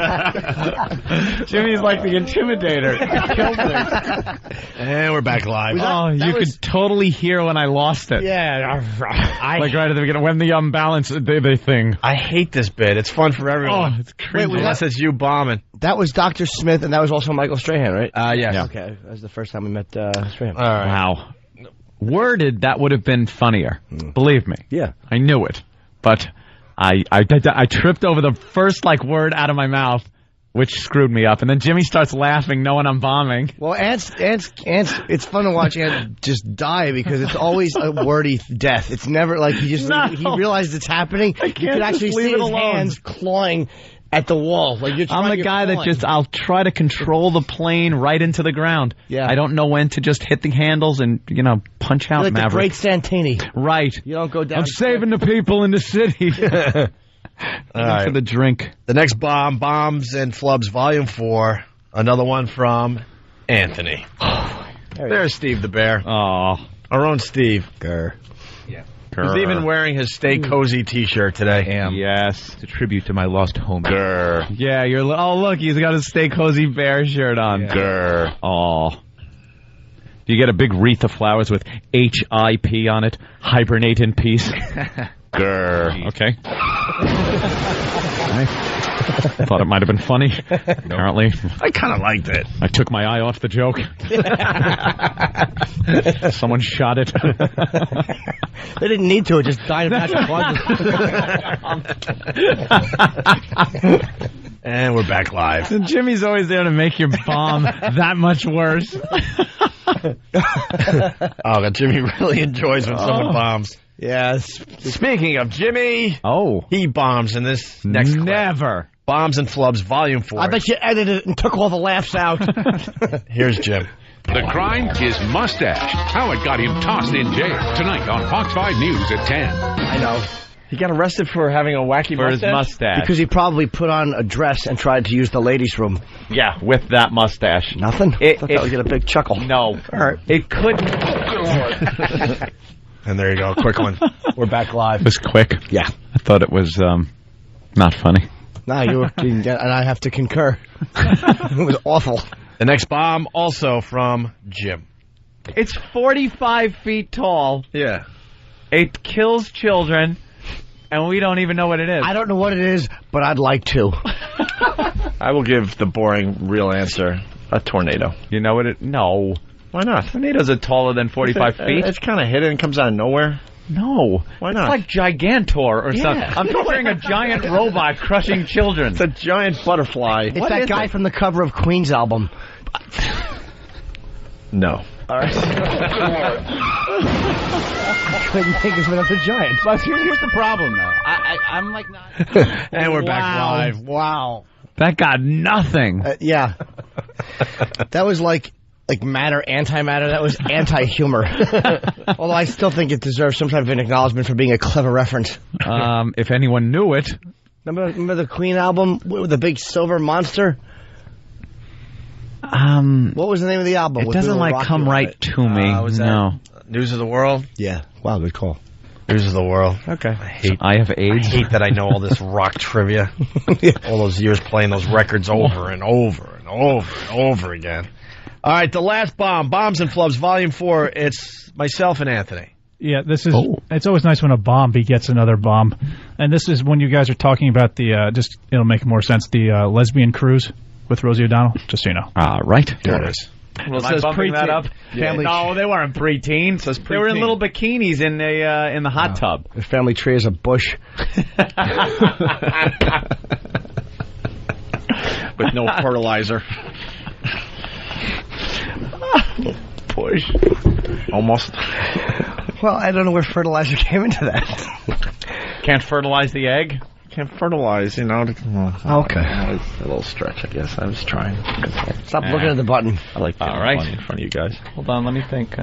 Jimmy's like the intimidator. He killed me. And we're back live. You could totally hear when I lost it. Yeah. Like right at the beginning, when the unbalanced they thing. I hate this bit. It's fun for everyone. Oh, it's crazy. Unless it's you bombing. That was Dr. Smith, and that was also Michael Strahan, right? Yes. Yeah. Okay, that was the first time we met Strahan. All right. Wow. Worded, that would have been funnier. Believe me. Yeah. I knew it. But I tripped over the first word out of my mouth, which screwed me up. And then Jimmy starts laughing knowing I'm bombing. Well, Ant's, it's fun to watch Ant just die because it's always a wordy death. It's never like he realizes it's happening. You can actually see his hands clawing at the wall. Like I'm the guy that I'll try to control the plane right into the ground. Yeah. I don't know when to just hit the handles and, punch out You're like Maverick. the great Santini. Right. You don't go down. I'm saving the people in the city. All right. For the drink. The next bomb, Bombs and Flubs, Volume 4. Another one from Anthony. There's Steve the Bear. Oh, our own Steve. Grr. Yeah. He's even wearing his Stay Cozy T-shirt today. Yes. It's a tribute to my lost home. Grr. Yeah, oh, look, he's got his Stay Cozy Bear shirt on. Yeah. Grr. Oh. Do you get a big wreath of flowers with HIP on it? Hibernate in peace. Grr. Okay. I thought it might have been funny. Apparently. I kind of liked it. I took my eye off the joke. Someone shot it. They didn't need to. It just died of natural causes. And we're back live. And Jimmy's always there to make your bomb that much worse. Oh, Jimmy really enjoys when someone bombs. Yes. Speaking of Jimmy, he bombs in this next clip. Never. Bombs and Flubs, Volume 4. I bet you edited it and took all the laughs out. Here's Jim. The crime is mustache. How it got him tossed in jail. Tonight on Fox 5 News at 10. I know. He got arrested for having a wacky For his mustache. Because he probably put on a dress and tried to use the ladies' room. Yeah, with that mustache. Nothing? I thought that would get a big chuckle. No. All right. It could. And there you go, quick one. We're back live. It was quick. Yeah. I thought it was not funny. No, and I have to concur. It was awful. The next bomb, also from Jim. It's 45 feet tall. Yeah. It kills children, and we don't even know what it is. I don't know what it is, but I'd like to. I will give the boring, real answer. A tornado. You know what it... No. Why not? Tornadoes are taller than 45 feet. It's kind of hidden and comes out of nowhere. No. Why not? It's like Gigantor or something. I'm picturing a giant robot crushing children. It's a giant butterfly. It's that guy from the cover of Queen's album. No. All right. I couldn't think of another giant. But here's the problem, though. I'm like not... And we're back live. Wow. That got nothing. Yeah. That was like matter, antimatter. That was anti-humor. Although I still think it deserves some type of an acknowledgement for being a clever reference. If anyone knew it. Remember the Queen album with the big silver monster? What was the name of the album? It doesn't come right to me. Was no. that News of the World? Yeah. Wow, good call. News of the World. Okay. I have AIDS. I hate that I know all this rock trivia. All those years playing those records over and over and over and over again. All right, the last bomb. Bombs and Flubs, Volume 4. It's myself and Anthony. Yeah, this is. It's always nice when a bomb begets another bomb, and this is when you guys are talking about the. It'll make more sense. The lesbian cruise with Rosie O'Donnell. Just so you know. Right. There it is. Well, it says bumping that up. Family No, they weren't preteen. They were in little bikinis in the hot tub. The family tree is a bush. With no fertilizer. Bush. Almost. Well, I don't know where fertilizer came into that. Can't fertilize the egg? Can't fertilize, you know. Okay. It's a little stretch, I guess. I was trying. Stop looking at the button. I like the button in front of you guys. Hold on, let me think.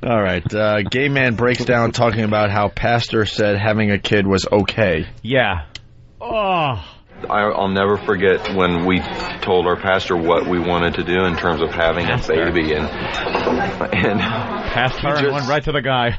All right. Gay man breaks down talking about how pastor said having a kid was okay. Yeah. Oh. I'll never forget when we told our pastor what we wanted to do in terms of having a baby, and pastor and went right to the guy.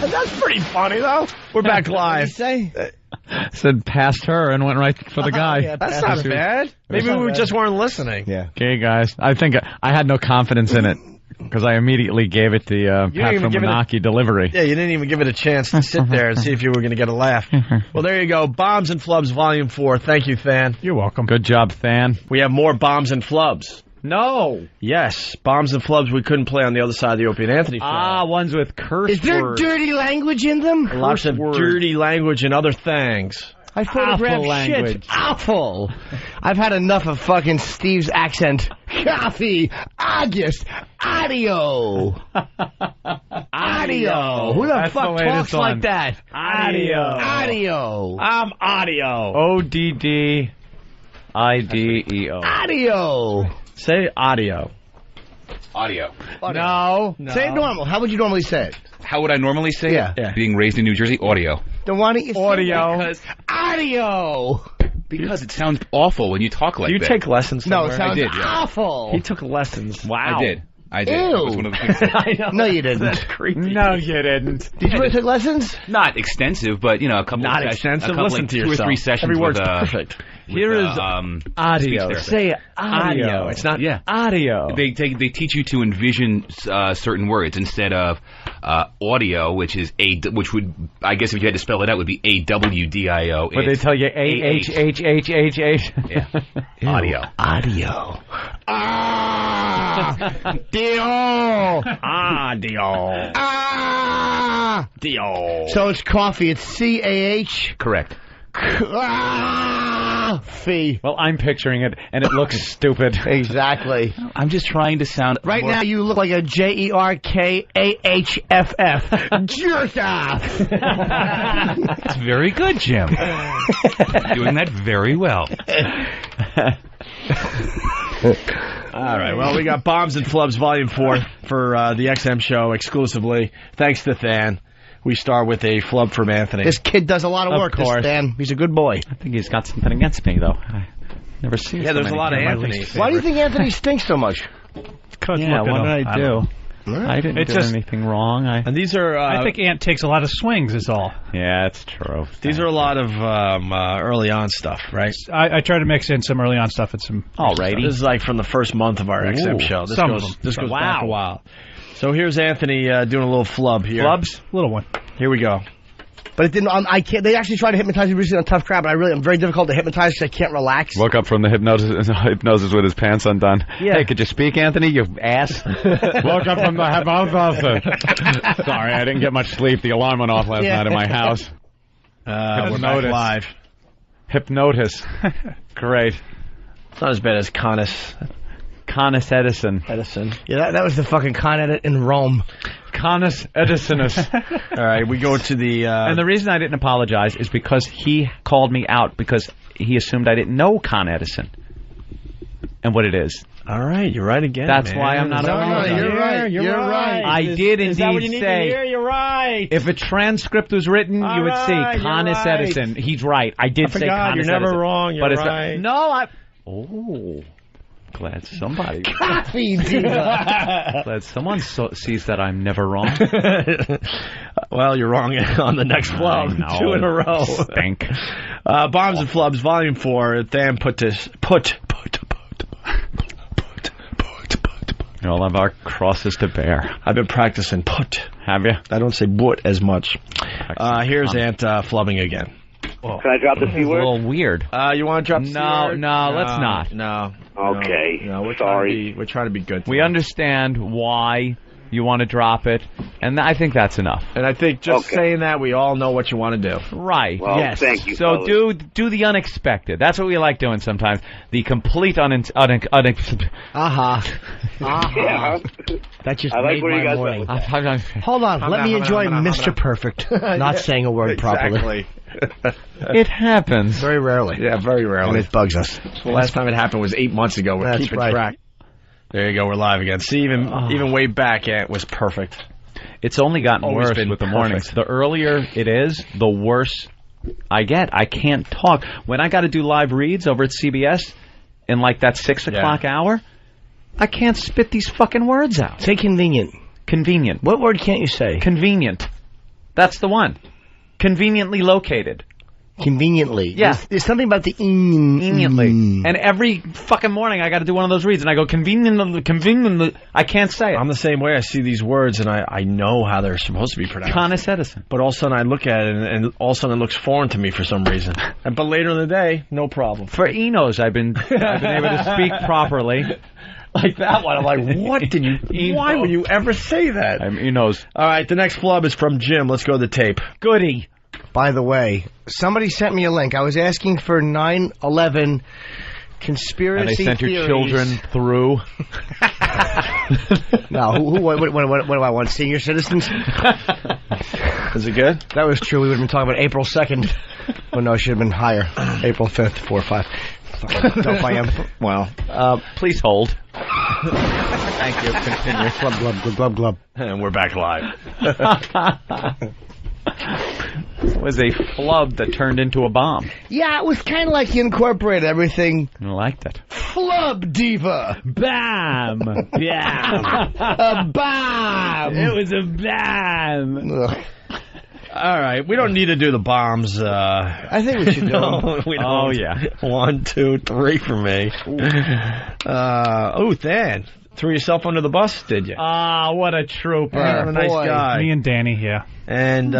That's pretty funny, though. We're back live. Said past her and went right for the guy. Yeah, that's not bad. Maybe we just weren't listening. Yeah. Okay, guys. I think I had no confidence in it because I immediately gave it the Pat from Menaki delivery. Yeah, you didn't even give it a chance to sit there and see if you were going to get a laugh. Well, there you go. Bombs and Flubs, Volume 4. Thank you, Than. You're welcome. Good job, Than. We have more Bombs and Flubs. No. Yes, Bombs and Flubs we couldn't play on the other side of the Opie and Anthony show. Ones with curse Is there words. dirty language in them? Lots of dirty language and other things. I photographed shit. Awful. I've had enough of fucking Steve's accent. Coffee. August. Audio. Audio. Who the fuck talks like that? Audio. Audio. I'm audio. ODDIDEO. Audio. Say audio. Audio. No. Say it normal. How would you normally say it? How would I normally say Yeah. it? Being raised in New Jersey, audio. Then why don't you say Audio. it? Audio. Because it sounds awful when you talk like Do you that. take lessons No, somewhere? it sounds I did, yeah. awful. He took lessons. Wow. I did. Ew. That was one of the things that, I know. No, you didn't. That's creepy. No, you didn't. Did you really take lessons? not extensive, but you know, a couple. Not of extensive. A couple, Listen like, to 2 or yourself. 3 sessions. Every word's with, perfect. Here is audio. Say audio. It's not audio. They teach you to envision certain words instead of audio, which would, I guess if you had to spell it out, would be AWDIO. But they tell you AHHHHH. Yeah. Audio. Audio. Audio. Audio. So it's coffee. It's CAH. Correct. Fee. Well, I'm picturing it, and it looks stupid. Exactly. I'm just trying to sound Right more... now, you look like a JERKAHFF. Jerk off. That's very good, Jim. Doing that very well. All right, well, we got Bombs and Flubs Volume 4 for the XM show exclusively. Thanks to Than. We start with a flub from Anthony. This kid does a lot of work, Of course. this Dan. He's a good boy. I think he's got something against me, though. I never seen. Yeah, there's a lot of Anthony's. Why do you think Anthony stinks so much? Yeah, what did I do? I didn't do anything wrong. And these are. I think Ant takes a lot of swings. Is all. Yeah, it's true. These are a lot of early on stuff, right? I try to mix in some early on stuff and some. Alrighty. This is like from the first month of our XM show. This some goes, of them. This goes back a while. So here's Anthony doing a little flub here. Flubs, little one. Here we go. But it didn't. I can't. They actually tried to hypnotize me recently on Tough Crowd, but I'm very difficult to hypnotize because I can't relax. Woke up from the hypnosis with his pants undone. Yeah. Hey, could you speak, Anthony? You ass. Woke up from the hypnosis. Sorry, I didn't get much sleep. The alarm went off last night in my house. We're back live. Hypnotis. Great. It's not as bad as Conus Edison. Yeah, that was the fucking con edit in Rome. Conus Edisonus. All right, we go to the... And the reason I didn't apologize is because he called me out because he assumed I didn't know Con Edison and what it is. All right, you're right again. That's man. why I'm not apologizing. You're right. You're right. I did indeed Is that what you need say. to hear? You're right. If a transcript was written, All you would right, see Conus you're right. Edison. He's right. I did I say forgot. Conus You're never Edison. wrong. You're But right. No, I... Oh... Glad somebody. Coffee diva. Glad someone sees that I'm never wrong. Well, you're wrong on the next flub. 2 in a row. Stink. Bombs and Flubs, Volume 4. Dan put this. All of our crosses to bear. I've been practicing put. Have you? I don't say but as much. Here's Ant flubbing again. Can I drop the C word? A little weird. You want to drop the C word? No, let's not. No. Okay. No, we're sorry. We're trying to be good. We understand why you want to drop it, and I think that's enough. And I think just saying that, we all know what you want to do. Right. Well, yes. thank you. So do the unexpected. That's what we like doing sometimes. The complete Yeah. That just I like made where you my guys morning. went. Hold on, let me enjoy Mr. Perfect. Not saying a word properly. It happens. Very rarely. Yeah, very rarely. And it bugs us. The last time it happened was 8 months ago. We're keeping track. There you go. We're live again. See, even way back, Ant was perfect. It's only gotten Always worse been with the perfect. mornings. The earlier it is, the worse I get. I can't talk. When I got to do live reads over at CBS in like that 6 o'clock hour, I can't spit these fucking words out. Say convenient. Convenient. What word can't you say? Convenient. That's the one. Conveniently located. Conveniently. Yeah. There's something about the Conveniently. And every fucking morning I got to do one of those reads, and I go, conveniently. I can't say it. I'm the same way. I see these words, and I know how they're supposed to be pronounced. Thomas Edison. But all of a sudden I look at it, and all of a sudden it looks foreign to me for some reason. But later in the day, no problem. For Enos, I've been able to speak properly. Like that one. I'm like, what did you... Why would you ever say that? Enos. All right, the next flub is from Jim. Let's go to the tape. Goody. By the way, somebody sent me a link. I was asking for 9/11 conspiracy And they sent theories. your children through. No, what do I want? Senior citizens? Is it good? That was true. We would have been talking about April 2nd. Well, no, it should have been higher. April 5th, 4 or 5. Dope I am. Well, please hold. Thank you. Continue. Glub, glub, glub, glub, glub. And we're back live. It was a flub that turned into a bomb. Yeah, it was kind of like you incorporated everything. I liked it. Flub diva. Bam. Yeah. A bomb. It was a bam. Ugh. All right, we don't need to do the bombs. I think we should do them. We don't. Oh, yeah. 1, 2, 3 for me. Dan. Threw yourself under the bus, did you? Ah, what a trooper. What a nice guy. Me and Danny here. And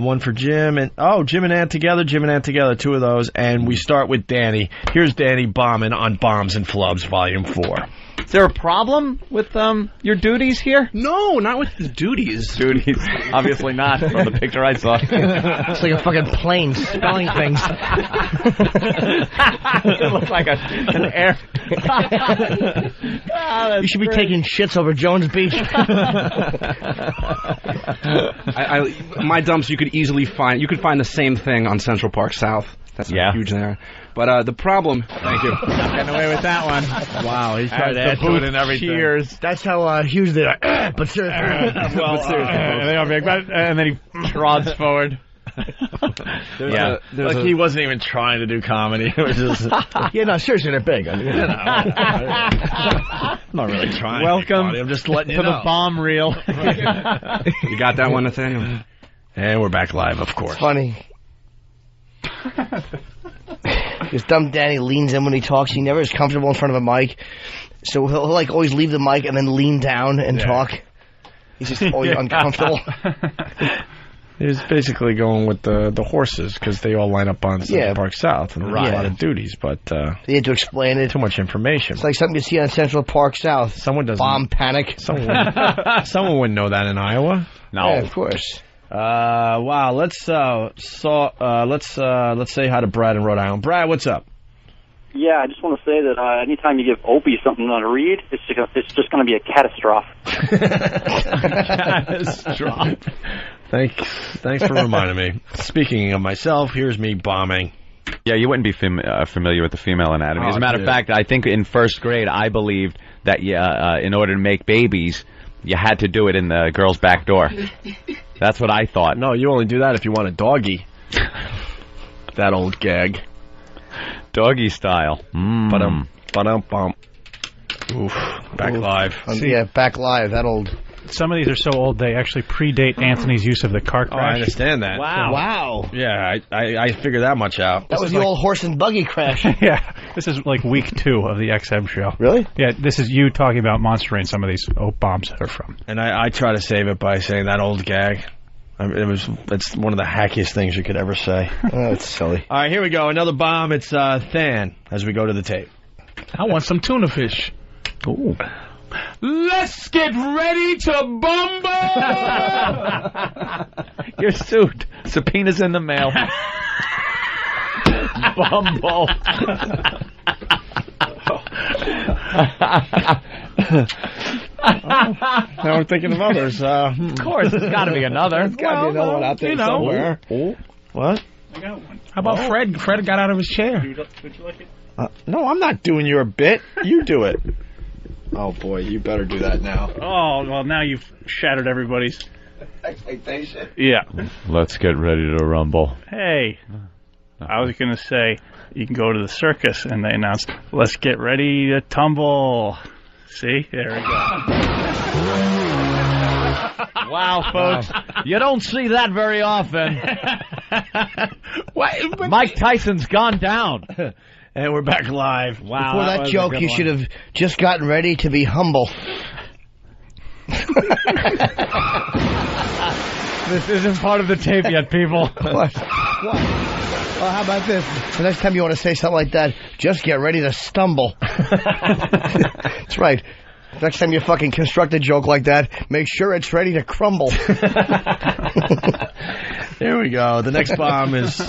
one for Jim. And Jim and Ant together, 2 of those. And we start with Danny. Here's Danny bombing on Bombs and Flubs, Volume 4. Is there a problem with your duties here? No, not with the duties. Duties. Obviously not from the picture I saw. It's like a fucking plane spelling things. It looks like an air. You should be taking shits over Jones Beach. My dumps you could easily find. You could find the same thing on Central Park South. That's huge there. But the problem... Thank you. Getting away with that one. Wow, he's trying to add to it and everything. Cheers. That's how huge they are. But seriously. They are big. And then he trods forward. There's he wasn't even trying to do comedy. It was just... Yeah, no, seriously, they're big. I'm not really trying Welcome to be funny. I'm just letting you to know. the bomb reel. You got that one, Nathaniel? And we're back live, of course. It's funny. Because dumb Danny leans in when he talks. He never is comfortable in front of a mic. So he'll like always leave the mic and then lean down and talk. He's just always uncomfortable. He was basically going with the horses because they all line up on Central Park South and there's a lot of duties, but he had to explain it. Too much information. It's like something you see on Central Park South. Someone doesn't. Bomb panic. Someone wouldn't know that in Iowa. No, yeah, of course. Wow. Let's say hi to Brad in Rhode Island. Brad, what's up? Yeah, I just want to say that anytime you give Opie something on a read, it's just going to be a catastrophe. Catastrophe. Thanks for reminding me. Speaking of myself, here's me bombing. Yeah, you wouldn't be familiar with the female anatomy. As a matter of fact, I think in first grade I believed that in order to make babies, you had to do it in the girl's back door. That's what I thought. No, you only do that if you want a doggy. That old gag. Doggy style. Ba-dum. Oof. Back live. Yeah, back live. That old... some of these are so old they actually predate Anthony's use of the car Oh, crash. I understand that. Wow. Yeah, I figured that much out. That was the old horse and buggy crash. Yeah, this is like week 2 of the XM show. Really? Yeah, this is you talking about Monster Rain, some of these bombs are from. And I try to save it by saying that old gag. It's one of the hackiest things you could ever say. Oh, it's silly. All right, here we go. Another bomb. It's Than as we go to the tape. I want some tuna fish. Ooh. Let's get ready to bumble! Your suit. Subpoena's in the mail. Bumble. Now we're thinking of others. Of course, there's got to be another. There's got to be another one out there somewhere. Oh. What? I got one. How about Fred? Fred got out of his chair. Would you like it? No, I'm not doing your bit. You do it. Oh, boy, you better do that now. Oh, well, now you've shattered everybody's expectation. Yeah. Let's get ready to rumble. Hey, I was going to say, you can go to the circus, and they announced, let's get ready to tumble. See? There we go. Wow, folks. You don't see that very often. Mike Tyson's gone down. And we're back live. Wow. Before that joke, you should have just gotten ready to be humble. This isn't part of the tape yet, people. What? Well, how about this? The next time you want to say something like that, just get ready to stumble. That's right. Next time you fucking construct a joke like that, make sure it's ready to crumble. There we go. The next bomb is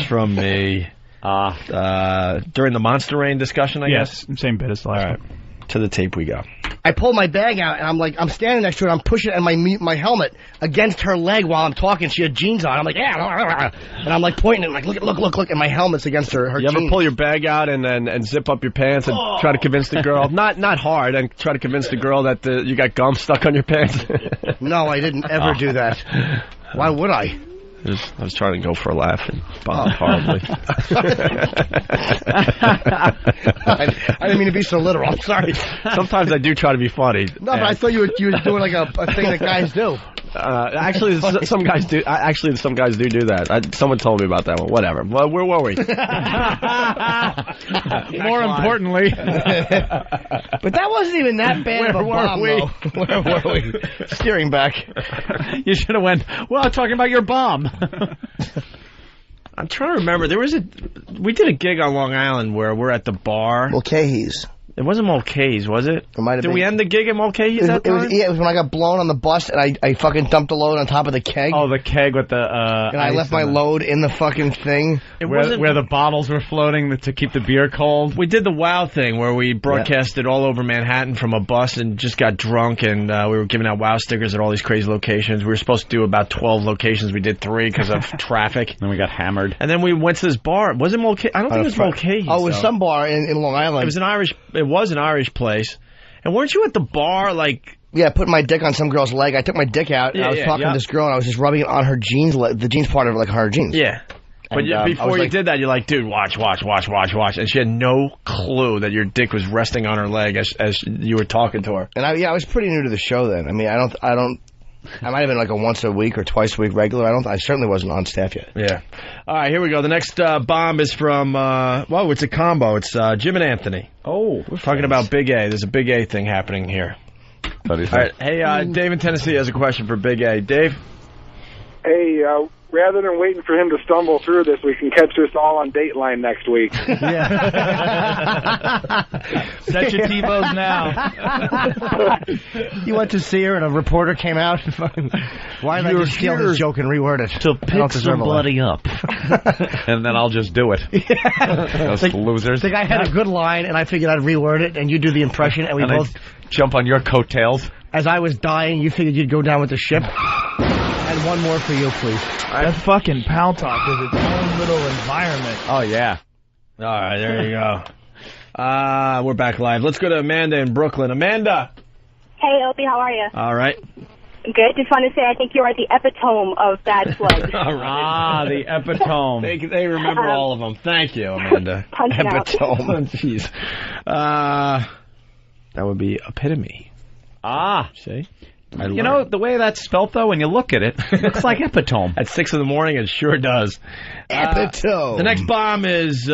from me. During the Monster Rain discussion, I guess? Yes, same bit as the last one. To the tape we go. I pull my bag out, and I'm standing next to her, and I'm pushing it and my helmet against her leg while I'm talking. She had jeans on. I'm like, yeah, and I'm like pointing it, like, look, and my helmet's against her You jeans. ever pull your bag out and zip up your pants and try to convince the girl, not hard, and try to convince the girl that you got gum stuck on your pants? No, I didn't ever do that. Why would I? I was trying to go for a laugh and bombed horribly. I didn't mean to be so literal. I'm sorry. Sometimes I do try to be funny. No, but I thought you were doing like a thing that guys do. Actually, some guys do. Some guys do that. Someone told me about that one. Whatever. Well, where were we? More importantly, but that wasn't even that bad of a bomb, though. Where were we? Steering back. You should have went, well, talking about your bomb. I'm trying to remember. We did a gig on Long Island where we're at the bar. Mulcahy's. It wasn't Mulcahy's, was it? It might have been. Did we end the gig at Mulcahy's that time? It was when I got blown on the bus and I fucking dumped a load on top of the keg. Oh, the keg with the and I left my load in the fucking thing. Where the bottles were floating to keep the beer cold. We did the WOW thing where we broadcasted all over Manhattan from a bus and just got drunk, and we were giving out WOW stickers at all these crazy locations. We were supposed to do about 12 locations. We did 3 because of traffic. Then we got hammered. And then we went to this bar. Was it Mulcahy? I don't think it was Mulcahy's. Oh, it was some bar in Long Island. It was an Irish place. And weren't you at the bar, like... Yeah, putting my dick on some girl's leg. I took my dick out, and I was talking to this girl, and I was just rubbing it on her jeans, the jeans part of it, like her jeans. Yeah. But before you did that, you're like, dude, watch. And she had no clue that your dick was resting on her leg as you were talking to her. And I was pretty new to the show then. I mean, I might have been like a once a week or twice a week regular. I certainly wasn't on staff yet. Yeah. All right, here we go. The next bomb is from, it's a combo. It's Jim and Anthony. Oh. We're talking about Big A. There's a Big A thing happening here. All right. Hey, Dave in Tennessee has a question for Big A. Dave? Hey, rather than waiting for him to stumble through this, we can catch us all on Dateline next week. Set your TiVos now. You went to see her and a reporter came out. Why did I just steal his joke and reword it? To pick somebody up. And then I'll just do it. Those losers. The guy had a good line, and I figured I'd reword it, and you do the impression, and we both jump on your coattails. As I was dying, you figured you'd go down with the ship. And one more for you, please. That fucking Pal Talk is its own little environment. Oh, yeah. All right, there you go. We're back live. Let's go to Amanda in Brooklyn. Amanda. Hey, Opie, how are you? All right. Good. Just want to say I think you are the epitome of bad slugs. All right. The epitome. They remember all of them. Thank you, Amanda. Epitome. Jeez. That would be epitome. Ah. See? You know, the way that's spelt, though, when you look at it, it looks like epitome. At 6 in the morning, it sure does. Epitome. The next bomb is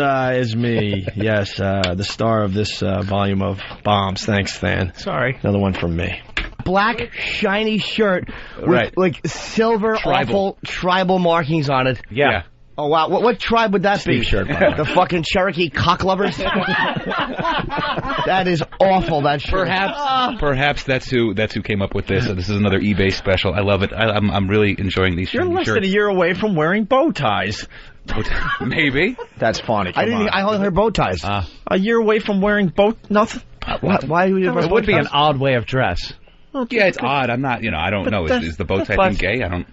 me. Yes, the star of this volume of bombs. Thanks, Stan. Sorry. Another one from me. Black, shiny shirt with, like, silver, awful tribal markings on it. Yeah. Oh, wow. What tribe would that be? Shirt, the fucking Cherokee cocklovers? That is awful, that shirt. Perhaps that's who came up with this. This is another eBay special. I love it. I'm really enjoying these You're less shirts. than a year away from wearing bow ties. Maybe. That's funny. I only heard bow ties. A year away from wearing nothing. Why would you It would be an odd way of dress. Yeah, it's odd. I'm not, I don't know. Is the bow tie thing gay? I don't...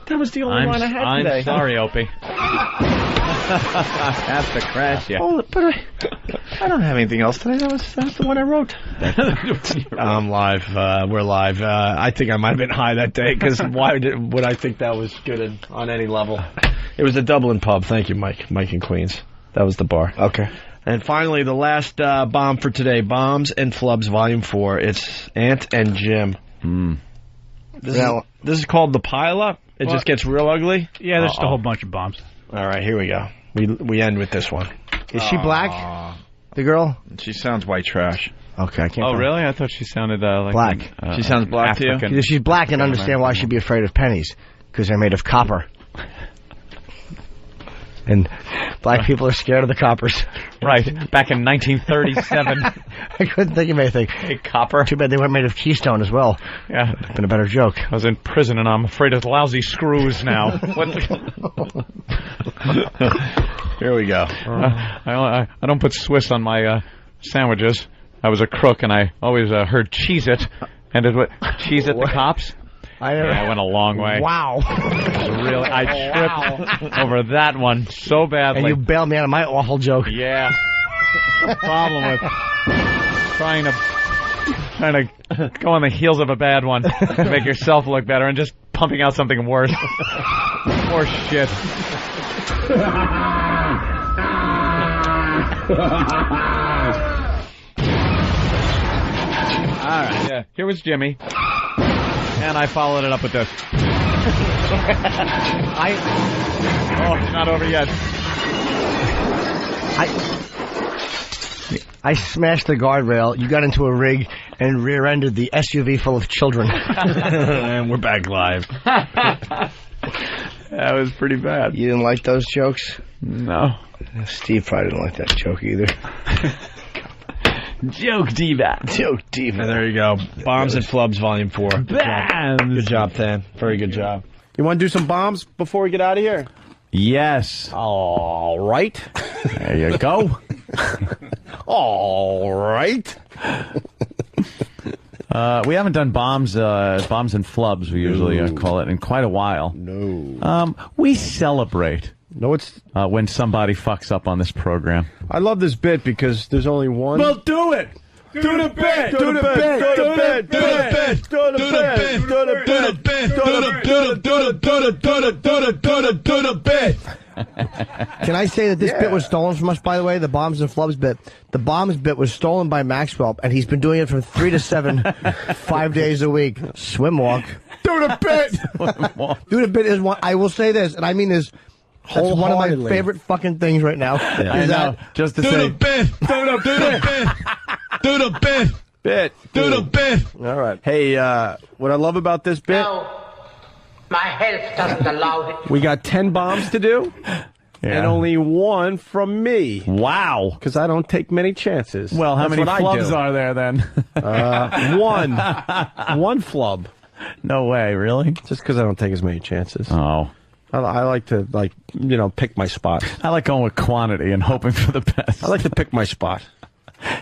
That was the only line I had today. I'm sorry, Opie. I have to crash you. Oh, but I don't have anything else today. That's the one I wrote. I'm live. We're live. I think I might have been high that day, because why would I think that was good on any level? It was the Dublin pub. Thank you, Mike. Mike in Queens. That was the bar. Okay. And finally, the last bomb for today, Bombs and Flubs, Volume 4. It's Ant and Jim. This is called The Pile-Up. It just gets real ugly? Yeah, there's just a whole bunch of bombs. All right, here we go. We end with this one. Is she black? The girl? She sounds white trash. Okay, I can't. Oh, really? I thought she sounded like black. She sounds black to you? If she's black, and understand why she'd be afraid of pennies, because they're made of copper. And black people are scared of the coppers. Right. Back in 1937. I couldn't think of anything. Hey, copper. Too bad they weren't made of keystone as well. Yeah. It's been a better joke. I was in prison, and I'm afraid of lousy screws now. Here we go. I don't put Swiss on my sandwiches. I was a crook, and I always heard Cheez-It. And it was Cheez-It the cops? I went a long way. Wow. I tripped over that one so badly. And you bailed me out of my awful joke. Yeah. The problem with trying to go on the heels of a bad one to make yourself look better and just pumping out something worse. More shit. All right. Yeah. Here was Jimmy. And I followed it up with this. It's not over yet. I smashed the guardrail. You got into a rig and rear-ended the SUV full of children. And we're back live. That was pretty bad. You didn't like those jokes? No. Steve probably didn't like that joke either. Joke diva. Joke diva. There you go. Bombs and Flubs, Volume 4. Good job, Tan. Very good job. You want to do some bombs before we get out of here? Yes. All right. There you go. All right. We haven't done bombs and flubs, we usually call it, in quite a while. No. We celebrate. No, it's when somebody fucks up on this program. I love this bit because there's only one. Well, do it. Do the bit. Do the bit. Do the bit. Do the bit. Do the bit. Do the bit. Do the bit. Can I say that this bit was stolen from us, by the way, the Bombs and Flubs bit? The Bombs bit was stolen by Maxwell, and he's been doing it from 3 to 7, 5 days a week. Swim walk. Do the bit. Do the bit is one. I will say this, and I mean this. That's one of my favorite fucking things right now. Yeah. I know. Just to say. Do the bit. Do the bit. Do the bit. Bit. Do the bit. All right. Hey, what I love about this bit. No, my health doesn't allow it. We got 10 bombs to do. And only one from me. Wow. Because I don't take many chances. Well, how many flubs are there then? One. One flub. No way, really? Just because I don't take as many chances. Oh. I like to, pick my spot. I like going with quantity and hoping for the best. I like to pick my spot.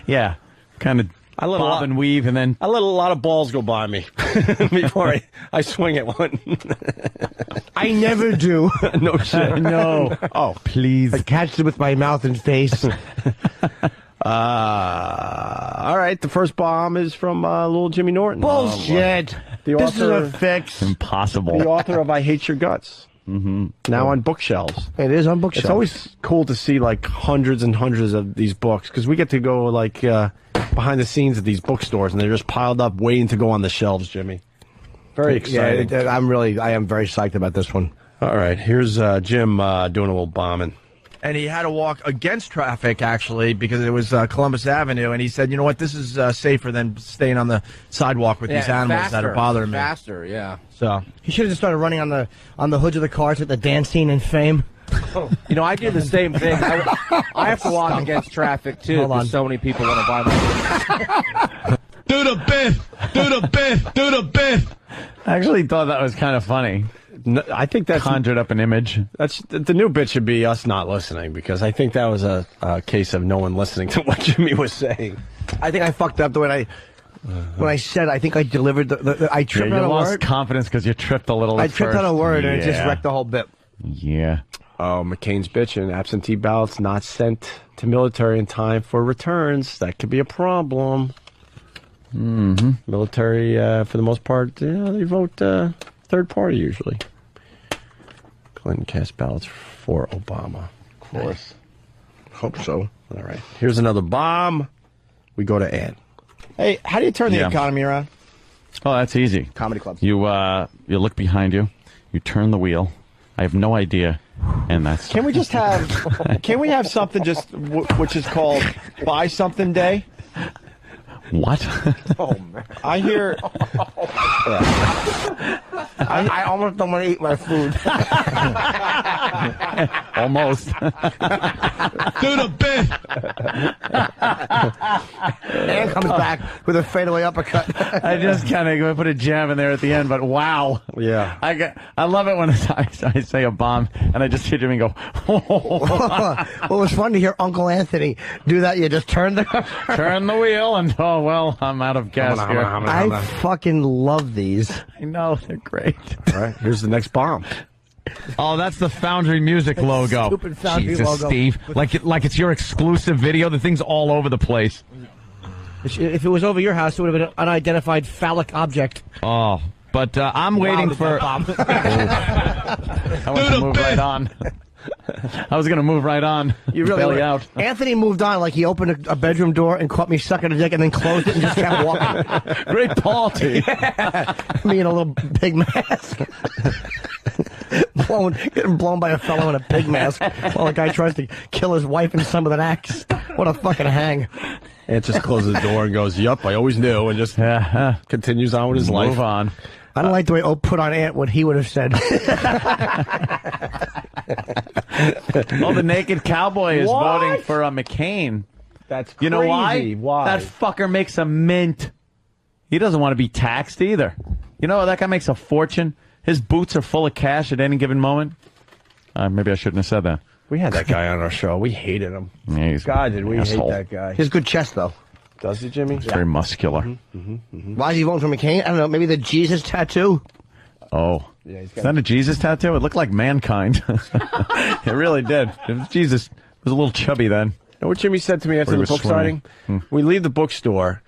Yeah. Kind of bob and weave, and then I let a lot of balls go by me before I swing at one. I never do. No shit. No. Oh, please. I catch it with my mouth and face. All right, the first bomb is from little Jimmy Norton. Bullshit. The This is author, a fix. Impossible. the author of I Hate Your Guts. Mm-hmm. Now on bookshelves. It is on bookshelves. It's always cool to see hundreds and hundreds of these books because we get to go behind the scenes at these bookstores and they're just piled up waiting to go on the shelves, Jimmy. Very exciting. Yeah, I am very psyched about this one. All right, here's Jim doing a little bombing. And he had to walk against traffic, actually, because it was Columbus Avenue. And he said, you know what, this is safer than staying on the sidewalk with these animals that are bothering me. Faster, yeah. So he should have just started running on the hoods of the cars at the dance scene in Fame. You know, I do the same thing. I have to walk against traffic, too, because so many people want to buy my Do the Biff! Do the Biff! Do the Biff! I actually thought that was kind of funny. No, I think that's conjured up an image. That's the new bit should be us not listening, because I think that was a case of no one listening to what Jimmy was saying. I think I fucked up the way when I said I think I delivered I tripped on a lost word. confidence because you tripped a little. I tripped on a word and it just wrecked the whole bit. Yeah. Oh, McCain's bitching. Absentee ballots not sent to military in time for returns. That could be a problem. Mm-hmm. Military, for the most part, they vote third party usually. Clinton cast ballots for Obama. Of course. Hope so. All right. Here's another bomb. We go to Ed. Hey, how do you turn the economy around? Oh, that's easy. Comedy clubs. You look behind you. You turn the wheel. I have no idea. And that's. Can we just have? Can we have something just which is called Buy Something Day? What? Oh man! I hear. I almost don't want to eat my food. Almost. Do the Biff! And comes back with a fadeaway uppercut. I just kind of put a jab in there at the end, but wow. Yeah. I love it when I say a bomb and I just hear Jimmy go. Well, it was fun to hear Uncle Anthony do that. You just turn the wheel and oh well, I'm out of gas here. I fucking love these. I know, they're great. All right, here's the next bomb. Oh, that's the Foundry Music logo. Stupid Foundry Jesus, logo. Steve. Like it's your exclusive video. The thing's all over the place. If it was over your house, it would have been an unidentified phallic object. Oh, but I'm waiting for. I want to move right on. I was going to move right on. You really belly were. out. Anthony moved on like he opened a bedroom door and caught me sucking a dick and then closed it and just kept walking. Great party. Yeah. Me in a little pig mask. Getting blown by a fellow in a pig mask while a guy tries to kill his wife and son with an axe. What a fucking hang. Ant just closes the door and goes, yup, I always knew, and just continues on with his life. Move on. I don't like the way Ope put on Ant what he would have said. Oh, the naked cowboy is voting for McCain. That's crazy. You know why? Why? That fucker makes a mint. He doesn't want to be taxed either. You know, that guy makes a fortune. His boots are full of cash at any given moment. Maybe I shouldn't have said that. We had that guy on our show. We hated him. Yeah, God, did we asshole. hate that guy. He has good chest, though. Does he, Jimmy? He's very muscular. Why is he voting for McCain? I don't know. Maybe the Jesus tattoo? Oh. Yeah, Is that a Jesus tattoo? It looked like mankind. It really did. Jesus was a little chubby then. You know what Jimmy said to me after the book signing? We leave the bookstore,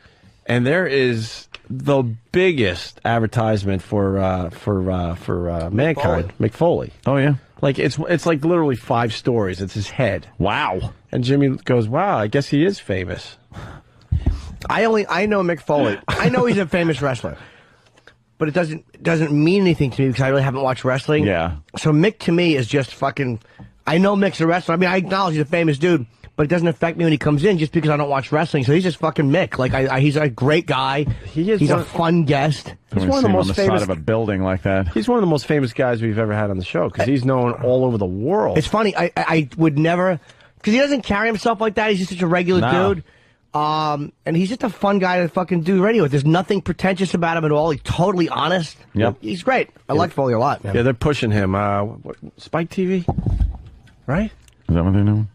and there is the biggest advertisement for mankind, Mick Foley. Oh yeah, like it's like literally 5 stories. It's his head. Wow. And Jimmy goes, "Wow, I guess he is famous." I know Mick Foley. I know he's a famous wrestler, but it doesn't mean anything to me because I really haven't watched wrestling. Yeah. So Mick to me is just fucking. I know Mick's a wrestler. I mean, I acknowledge he's a famous dude, but it doesn't affect me when he comes in just because I don't watch wrestling. So he's just fucking Mick. Like he's a great guy. He's a fun guest. He's one of the most famous side of a building like that. He's one of the most famous guys we've ever had on the show because he's known all over the world. It's funny. I would never because he doesn't carry himself like that. He's just such a regular dude. And he's just a fun guy to fucking do radio with. There's nothing pretentious about him at all. He's totally honest. Yep. He's great. I like Foley a lot, man. Yeah, they're pushing him. Spike TV? Right? Is that what they're doing?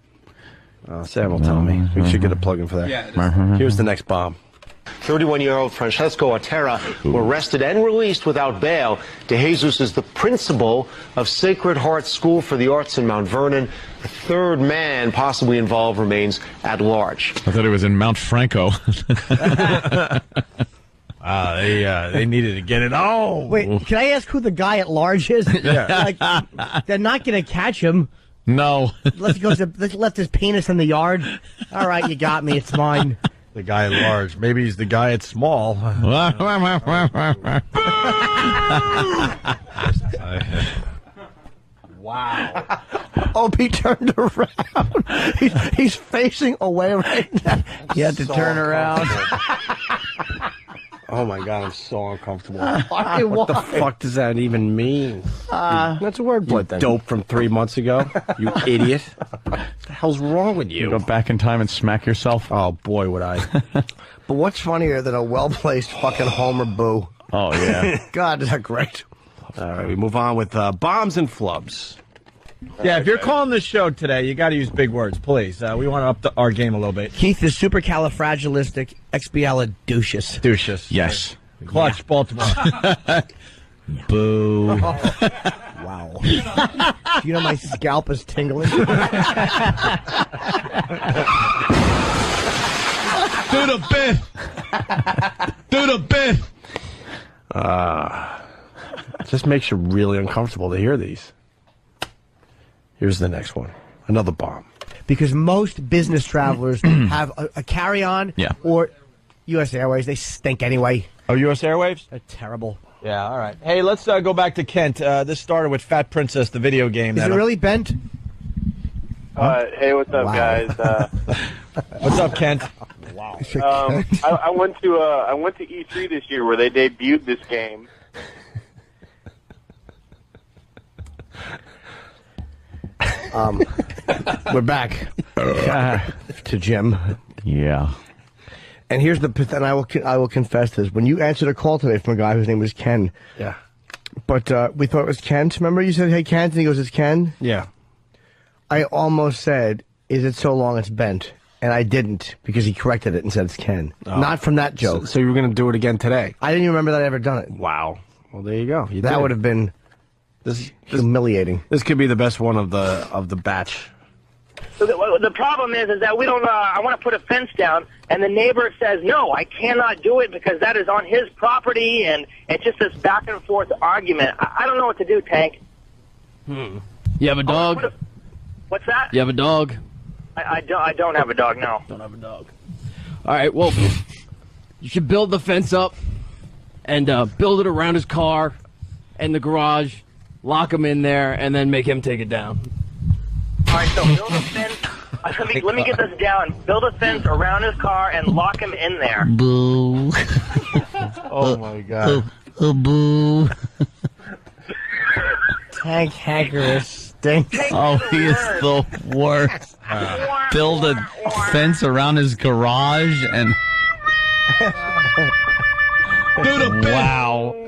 Sam will tell me. We should get a plug in for that. Yeah, here's the next bomb. 31-year-old Francesco Otera were arrested and released without bail. De Jesus is the principal of Sacred Heart School for the Arts in Mount Vernon. The third man possibly involved remains at large. I thought it was in Mount Franco. They needed to get it. Oh, wait, can I ask who the guy at large is? Yeah. Like, they're not going to catch him. No. Let's left his penis in the yard. All right, you got me. It's mine. The guy at large. Maybe he's the guy at small. Wow. Opie turned around. He's facing away right now. You had to turn around. Oh my God, I'm so uncomfortable. What the fuck does that even mean? That's a word play then. Dope from 3 months ago. You idiot. What the hell's wrong with you? You go back in time and smack yourself? Oh, boy, would I. But what's funnier than a well-placed fucking Homer boo? Oh, yeah. God, is that great? All right, we move on with bombs and flubs. Yeah, if you're calling this show today, you got to use big words, please. We want to up our game a little bit. Keith is supercalifragilisticexpialidocious. Douches. Yes. Clutch, Baltimore. Boo. Wow. You know my scalp is tingling? Do the bit. Do the bit. It just makes you really uncomfortable to hear these. Here's the next one. Another bomb. Because most business travelers have a carry-on or U.S. Airways. They stink anyway. Oh, U.S. Airwaves? They're terrible. Yeah, all right. Hey, let's go back to Kent. This started with Fat Princess, the video game. Is it really bent? Hey, what's up, guys? What's up, Kent? Wow. I went to E3 this year where they debuted this game. We're back to Jim. Yeah. And here's and I will confess this. When you answered a call today from a guy whose name was Ken. Yeah. But we thought it was Kent. Remember you said, hey, Kent? And he goes, it's Ken? Yeah. I almost said, is it so long it's bent? And I didn't, because he corrected it and said it's Ken. Oh. Not from that joke. So you were going to do it again today? I didn't even remember that I ever done it. Wow. Well, there you go. That would have been humiliating. This could be the best one of the batch. So the problem is that we don't. I want to put a fence down, and the neighbor says, "No, I cannot do it because that is on his property," and it's just this back and forth argument. I don't know what to do, Tank. You have a dog? What's that? You have a dog? I don't have a dog. No. Don't have a dog. All right. Well, you should build the fence up and build it around his car and the garage. Lock him in there, and then make him take it down. All right, so build a fence. Let me get this down. Build a fence around his car and lock him in there. Boo. Oh, my God. Boo. Tank Hankerus stinks. Oh, he is the worst. Build a fence around his garage and... Wow.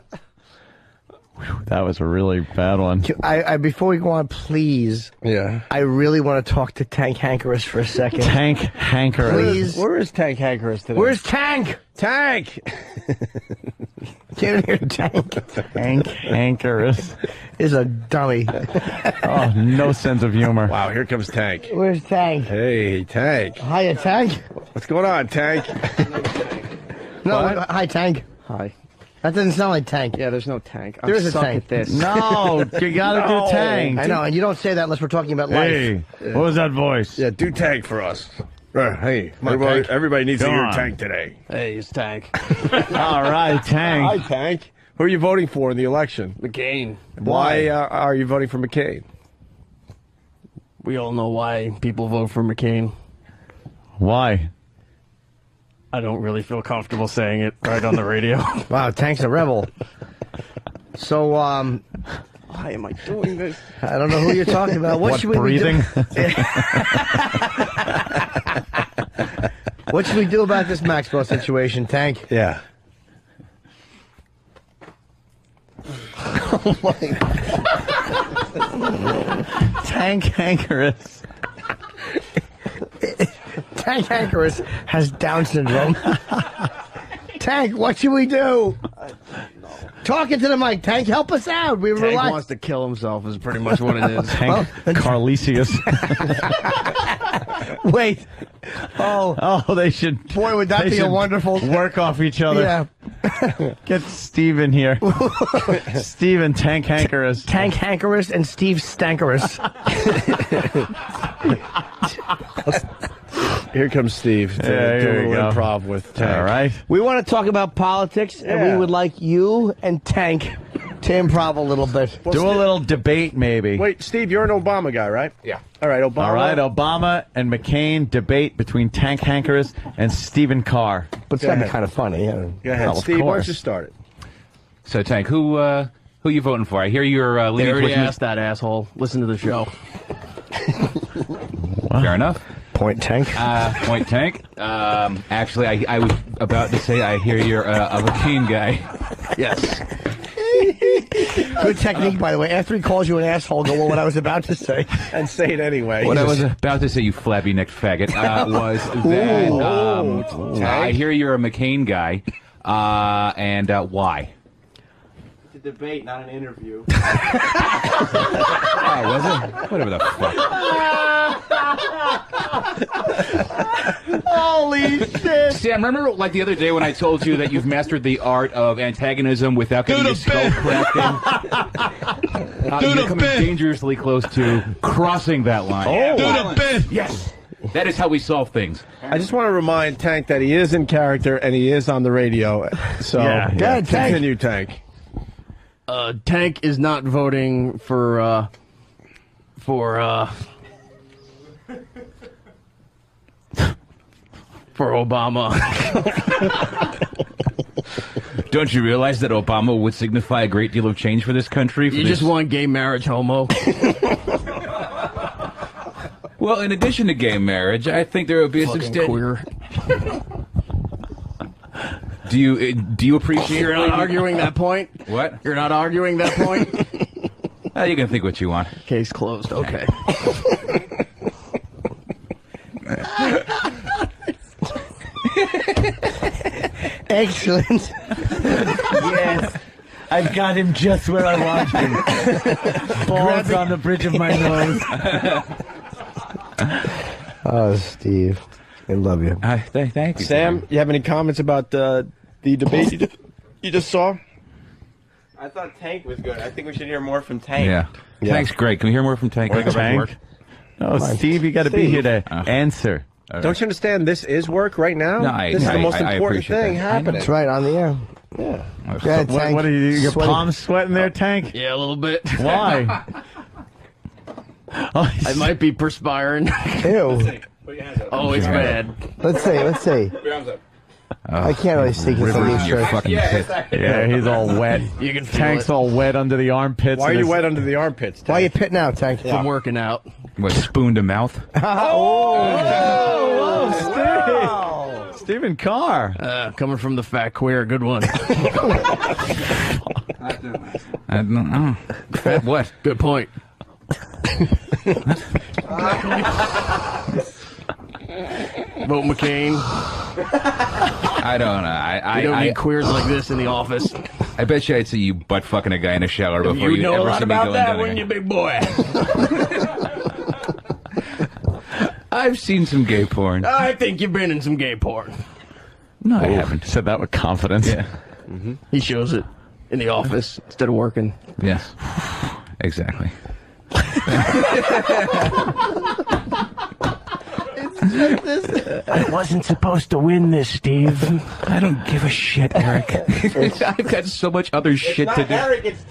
That was a really bad one. Before we go on, please. Yeah. I really want to talk to Tank Hankerus for a second. Tank Hankerus. Please. Where is Tank Hankerus today? Where's Tank? Tank! Get in here, Tank. Tank Hankerus is a dummy. Oh, no sense of humor. Wow, here comes Tank. Where's Tank? Hey, Tank. Hiya, Tank. What's going on, Tank? No, hi, Tank. Hi. That doesn't sound like Tank. Yeah, there's no Tank. There is a suck Tank. at this. No, you gotta do Tank. I know, and you don't say that unless we're talking about life. Hey, what was that voice? Yeah, do Tank for us. Hey, everybody needs to hear Tank today. Hey, it's Tank. All right, Tank. Hi, Tank. Who are you voting for in the election? McCain. Why are you voting for McCain? We all know why people vote for McCain. Why? I don't really feel comfortable saying it right on the radio. Wow, Tank's a rebel. So, why am I doing this? I don't know who you're talking about. What should we breathing? What should we do about this Maxwell situation, Tank? Yeah. Oh my God. Tank Hankerus. Tank Hankerus has Down syndrome. Tank, what should we do? Talking to the mic. Tank, help us out. We Tank wants to kill himself is pretty much what it is. Tank Carlesius. Wait. Oh, they should. Boy, would that be a wonderful work off each other. Yeah. Get Steve in here. Steve and Tank Hankerus. Tank Hankerus and Steve Stankerus. Here comes Steve to do a little improv with Tank. All right. We want to talk about politics, and we would like you and Tank to improv a little bit. Well, do a little debate, maybe. Wait, Steve, you're an Obama guy, right? Yeah. All right, Obama. All right, Obama and McCain debate between Tank Hankeris and Stephen Carr. But it's going to be kind of funny. Go ahead, Steve. Why don't you start it? So, Tank, who you voting for? I hear you're leaning They already towards asked that asshole. Listen to the show. Fair enough. Point Tank. Point Tank. Actually, I was about to say I hear you're a McCain guy. Yes. Good technique, by the way. After he calls you an asshole, go, well, what I was about to say. And say it anyway. What I was about to say, you flabby-necked faggot, was that I hear you're a McCain guy, and why? It's a debate, not an interview. Oh, was it? Whatever the fuck. Holy shit. Sam, remember like the other day when I told you that you've mastered the art of antagonism without getting your skull cracking? You're coming dangerously close to crossing that line. Yes. That is how we solve things. I just want to remind Tank that he is in character and he is on the radio. So, continue, Tank. Tank is not voting for Obama. Don't you realize that Obama would signify a great deal of change for this country? You just want gay marriage, homo. Well, in addition to gay marriage, I think there would be a substantial queer. Do you appreciate? You're not arguing that point. What? You're not arguing that point. You can think what you want. Case closed. Okay. Excellent. Yes. I've got him just where I want him. Balls on the bridge of my nose. Oh, Steve. I love you. Thank you. Sam, you have any comments about the debate you just saw? I thought Tank was good. I think we should hear more from Tank. Yeah. Tank's great. Can we hear more from Tank? Tank? No, Steve, you got to be here to answer. Right. Don't you understand? This is work right now. No, this is the most important thing that. happening. That's right on the air. Yeah. Ahead, what are you? Your palms sweating there, Tank? Yeah, a little bit. Why? I might be perspiring. Ew. Oh, it's bad. Let's see. I can't really see it from these shirts. Yeah, he's all wet. You can feel Tank's it. all wet under the armpits. Why are you wet under the armpits, Tank? Why are you pitting out, Tank? From working out. What, spoon to mouth? Oh, Steve. Stephen Carr. Coming from the fat queer. Good one. I don't know. Fat what? Good point. Vote McCain. I don't know. We don't need queers like this in the office. I bet you I'd see you butt fucking a guy in a shower before you know ever a lot see me about going that, down wouldn't you, big boy? I've seen some gay porn. I think you've been in some gay porn. No, I haven't. Said that with confidence. Yeah. Mm-hmm. He shows it in the office instead of working. Yes. Exactly. I wasn't supposed to win this, Steve. I don't give a shit, Eric. I've got so much other shit to do. Eric, it's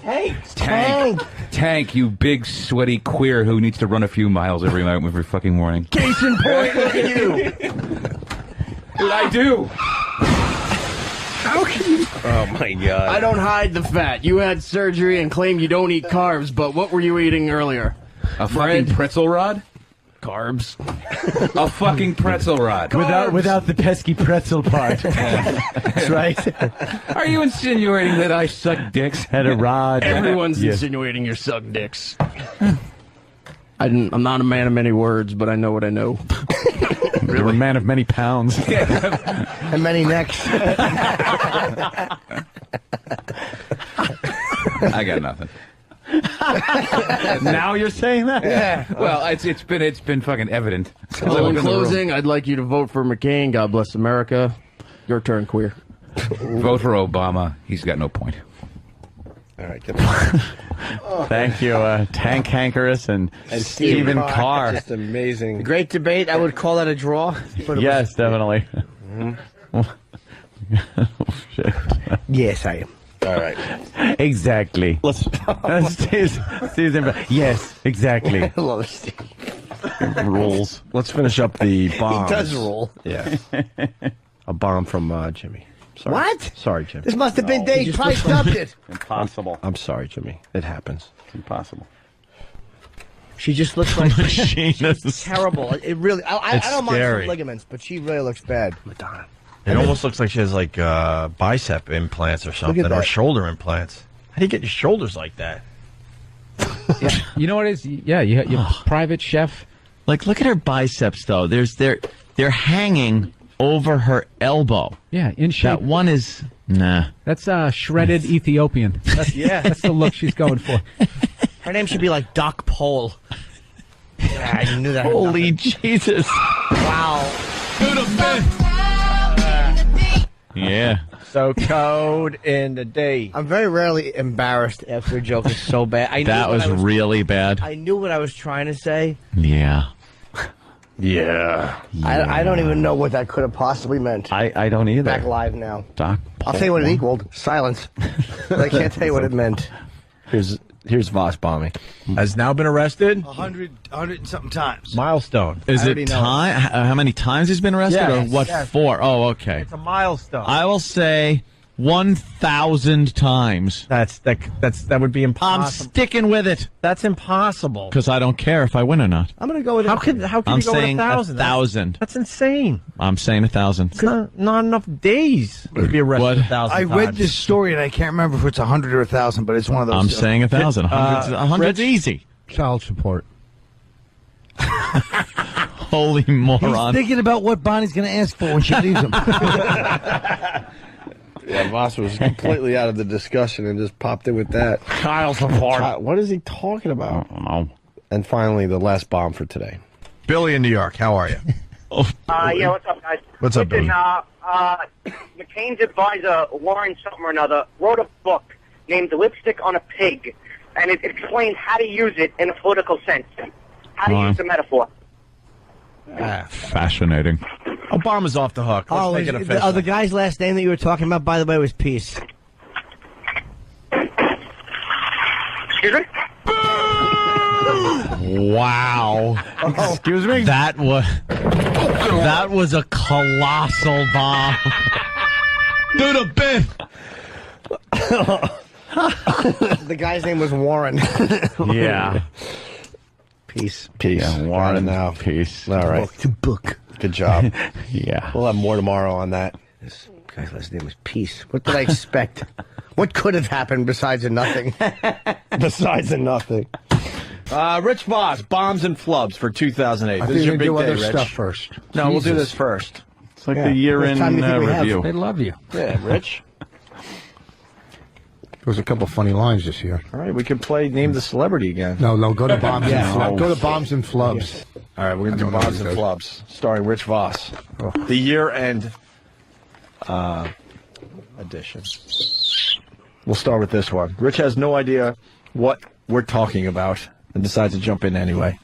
Tank. Tank, you big sweaty queer who needs to run a few miles every fucking morning. Case in point, look at you. Dude, I do. How can you? Oh my God! I don't hide the fat. You had surgery and claim you don't eat carbs, but what were you eating earlier? A fucking pretzel rod? Carbs. A fucking pretzel rod. Without the pesky pretzel part. That's right. Are you insinuating that I suck dicks? Had a rod. Everyone's insinuating you suck dicks. I'm not a man of many words, but I know what I know. You're a man of many pounds. And many necks. I got nothing. Now you're saying that? Yeah. Well, it's been fucking evident. Well, in closing, I'd like you to vote for McCain. God bless America. Your turn, queer. Vote for Obama. He's got no point. All right, get Thank you, Tank Hankerus and Stephen Carr. Just amazing. Great debate. I would call that a draw. But Yes, definitely. Shit. Yes, I am. All right. Exactly. Let's. Yes, exactly. I love Steve. Rules. Let's finish up the bombs. He does roll. Yeah. A bomb from Jimmy. Sorry. What? Sorry, Jimmy. This must have been Dave. Probably stubbed it. Impossible. I'm sorry, Jimmy. It happens. It's impossible. She just looks like Machinist. terrible. It really. I don't mind scary. some ligaments, but she really looks bad. Madonna. It almost looks like she has like bicep implants or something, or that. shoulder implants. How do you get your shoulders like that? Yeah. You know what it is? Yeah, you private chef. Like, look at her biceps, though. They're hanging over her elbow. Yeah, in shape. That one is nah. That's shredded Ethiopian. That's the look she's going for. Her name should be like Doc Pole. Yeah, I knew that. Holy Jesus! Wow. Yeah. So code in the day. I'm very rarely embarrassed after a joke is so bad. I knew That was really bad. I knew what I was trying to say. Yeah. Yeah. I don't even know what that could have possibly meant. I don't either. Back live now. Doc. I'll tell you what it equaled. Silence. But I can't tell you what it meant. Here's Voss bombing. Has now been arrested. 100 and something times. Milestone. Is it time? How many times he's been arrested, Yes, or what yes. for? Oh, okay. It's a milestone. I will say 1,000 times. That would be impossible. I'm sticking with it That's impossible. because I don't care if I win or not. I'm going to go with How can I'm you go with saying 1,000? 1,000. That's insane. I'm saying 1,000. It's not enough days to be arrested. What? 1,000 I read times. this story and I can't remember if it's 100 or 1,000, but it's one of those. I'm saying 1,000. 100's easy. Child support. Holy He's moron. thinking about what Bonnie's going to ask for when she leaves him. Yeah, Voss was completely out of the discussion and just popped in with that. Child support. What is he talking about? I don't know. And finally, the last bomb for today. Billy in New York. How are you? Yeah, what's up, guys? What's up, Listen, Billy? McCain's advisor, Warren something or another, wrote a book named Lipstick on a Pig, and it explains how to use it in a political sense. How to use the metaphor. Fascinating. Obama's off the hook. Let's make it official. The guy's last name that you were talking about, by the way, was Peace. Excuse me? Wow. Excuse me? That was a colossal bomb. Do the Biff. The guy's name was Warren. Yeah. Peace. Yeah, Warren now. Peace. All right. Book. Good job. Yeah. We'll have more tomorrow on that. This guy's last name was Peace. What did I expect? What could have happened besides a nothing? Besides a nothing. Rich Voss, bombs and flubs for 2008. I This think is your we big do day, other Rich. stuff first. No, we'll do this first. It's like the year-end review. They love you. Yeah, Rich. There was a couple funny lines this year. All right, we can play Name the Celebrity again. No, go to Bombs and Yeah. Flubs. Go to Bombs and Flubs. All right, we're going to do Bombs and Flubs, starring Rich Voss. The year-end edition. We'll start with this one. Rich has no idea what we're talking about and decides to jump in anyway.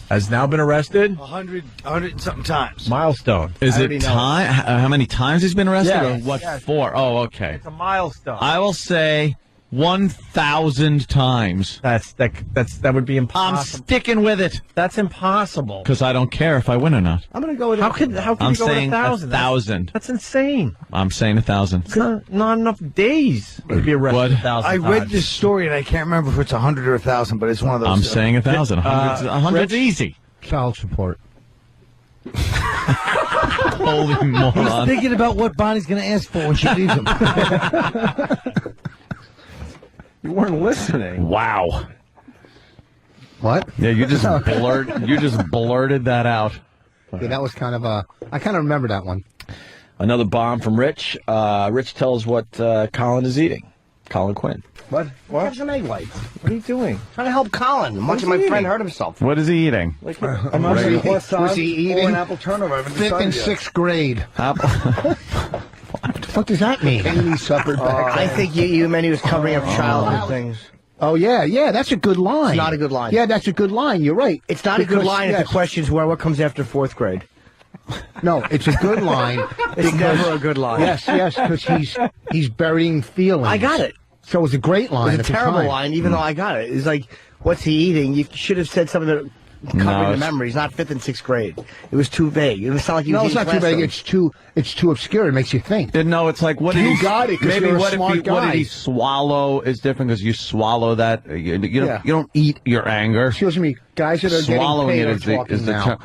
Has now been arrested. 100 and something times. Milestone. Is it time? How many times he's been arrested, Yes, or what yes. for? Oh, okay. It's a milestone. I will say 1,000 times. That would be I'm impossible. sticking with it That's impossible. because I don't care if I win or not. I'm going to go with How can I'm you go with saying 1,000? 1,000. That's insane. I'm saying 1,000. It's not enough days to be arrested. What? 1,000 I read times. this story and I can't remember if it's 100 or 1,000, but it's one of those. I'm saying 1,000. 100's easy. Child support. Holy He's moron. thinking about what Bonnie's going to ask for when she leaves him. You weren't listening. Wow. What? Yeah, you just blurted that out. Yeah, that was kind of a. I kind of remember that one. Another bomb from Rich. Rich tells what Colin is eating. Colin Quinn. What? Have some egg whites. What are you doing? Trying to help Colin. I'm watching my friend hurt himself. What is he eating? I'm not sure what Was he eating? apple turnover. Fifth and sixth grade. Apple. fuck does that mean? Haley suffered back. I think you meant he was covering up childhood things. Oh, yeah, that's a good line. It's not a good line. Yeah, that's a good line. You're right. It's not a good line if the question's what comes after 4th grade. No, it's a good line. It's never a good line. Yes, because he's burying feelings. I got it. So it was a great line. It's a terrible line, even though I got it. It's like, what's he eating? You should have said something that covering the memories, not 5th and 6th grade. It was too vague. It was sound like you. No, it's not too vague. It's too obscure. It makes you think. No, it's like what did you got it? Maybe you're what a smart guy. What did he swallow is different because you swallow that. You don't eat your anger. Excuse me, guys that are swallowing getting paid it is the now.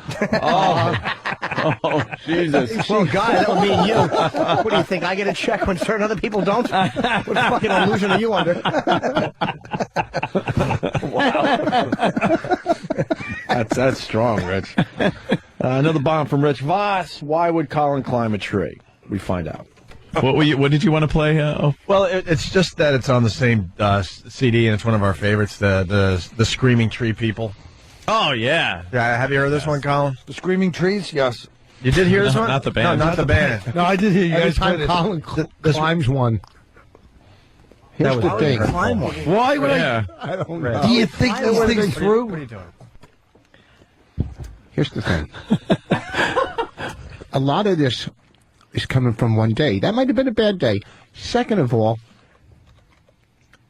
Oh, Jesus! Well, God, that would mean you. What do you think? I get a check when certain other people don't? What fucking illusion are you under? That's strong, Rich. Another bomb from Rich Voss. Why would Colin climb a tree? We find out. What did you want to play? Well, it's just that it's on the same CD, and it's one of our favorites. The Screaming Tree People. Oh yeah. Yeah. Have you heard this one, Colin? The Screaming Trees. Yes. You did hear this one? Not the band. No, not the band. No, I did hear you Every guys. time Colin climbs one. Here's the thing. Why would I don't know. Do you think this thing's through? What are you doing? Here's the thing. A lot of this is coming from one day. That might have been a bad day. Second of all,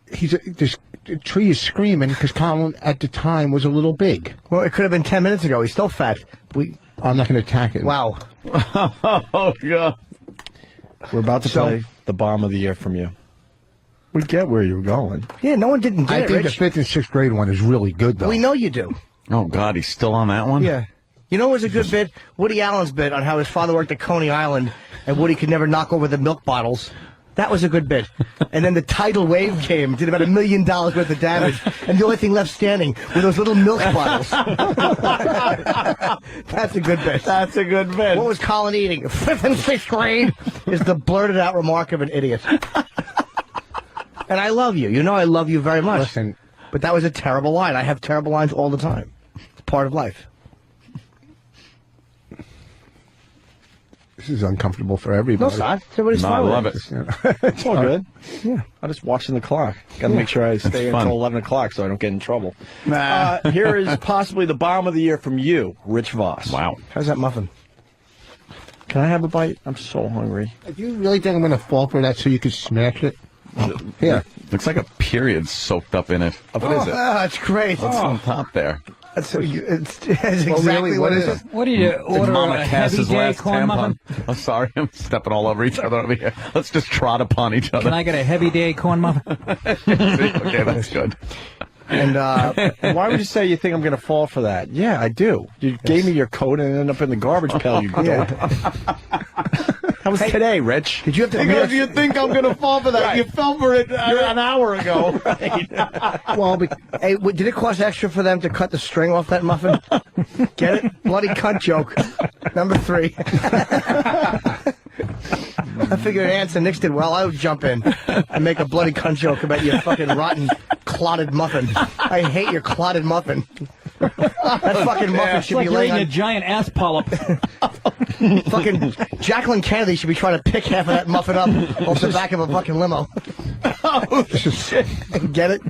this tree is screaming because Colin at the time was a little big. Well, it could have been 10 minutes ago. He's still fat. I'm not going to attack it. Wow. Oh, God. We're about to play the bomb of the year from you. We get where you're going. Yeah, no one didn't get I it, think Rich. the 5th and 6th grade one is really good, though. We know you do. Oh, God, he's still on that one? Yeah. You know what was a good bit? Woody Allen's bit on how his father worked at Coney Island and Woody could never knock over the milk bottles. That was a good bit. And then the tidal wave came, did about $1 million worth of damage, and the only thing left standing were those little milk bottles. That's a good bit. That's a good bit. What was Colin eating? 5th and 6th grade is the blurted out remark of an idiot. And I love you. You know I love you very much. Listen. But that was a terrible line. I have terrible lines all the time. It's part of life. This is uncomfortable for everybody. No, it's not. Everybody's fine. I love with it. It's all good. Yeah. I'm just watching the clock. Got to make sure I stay fun. until 11 o'clock so I don't get in trouble. Here is possibly the bomb of the year from you, Rich Voss. Wow. How's that muffin? Can I have a bite? I'm so hungry. Do you really think I'm going to fall for that so you could smash it? Here. Looks like a period soaked up in it. What is it? That's great. What's on top there? It's exactly what it is. What do you order? Mama A Cass's heavy day last corn tampon. muffin? Oh, sorry, I'm stepping all over each other over here. Let's just trot upon each other. Can I get a heavy day corn muffin? Okay, that's good. And why would you say you think I'm going to fall for that? Yeah, I do. You gave me your coat and it ended up in the garbage pail, you dope. That was today, Rich. Did you have to? Because you think I'm going to fall for that. Right. You fell for it an hour ago. Right. Well, hey, did it cost extra for them to cut the string off that muffin? Get it? Bloody cunt joke. Number 3. I figured Anson Nix did well. I would jump in and make a bloody cunt joke about your fucking rotten, clotted muffin. I hate your clotted muffin. That fucking muffin should be laying on a giant ass polyp. Fucking Jacqueline Kennedy should be trying to pick half of that muffin up off the back of a fucking limo. Oh, shit. Get it?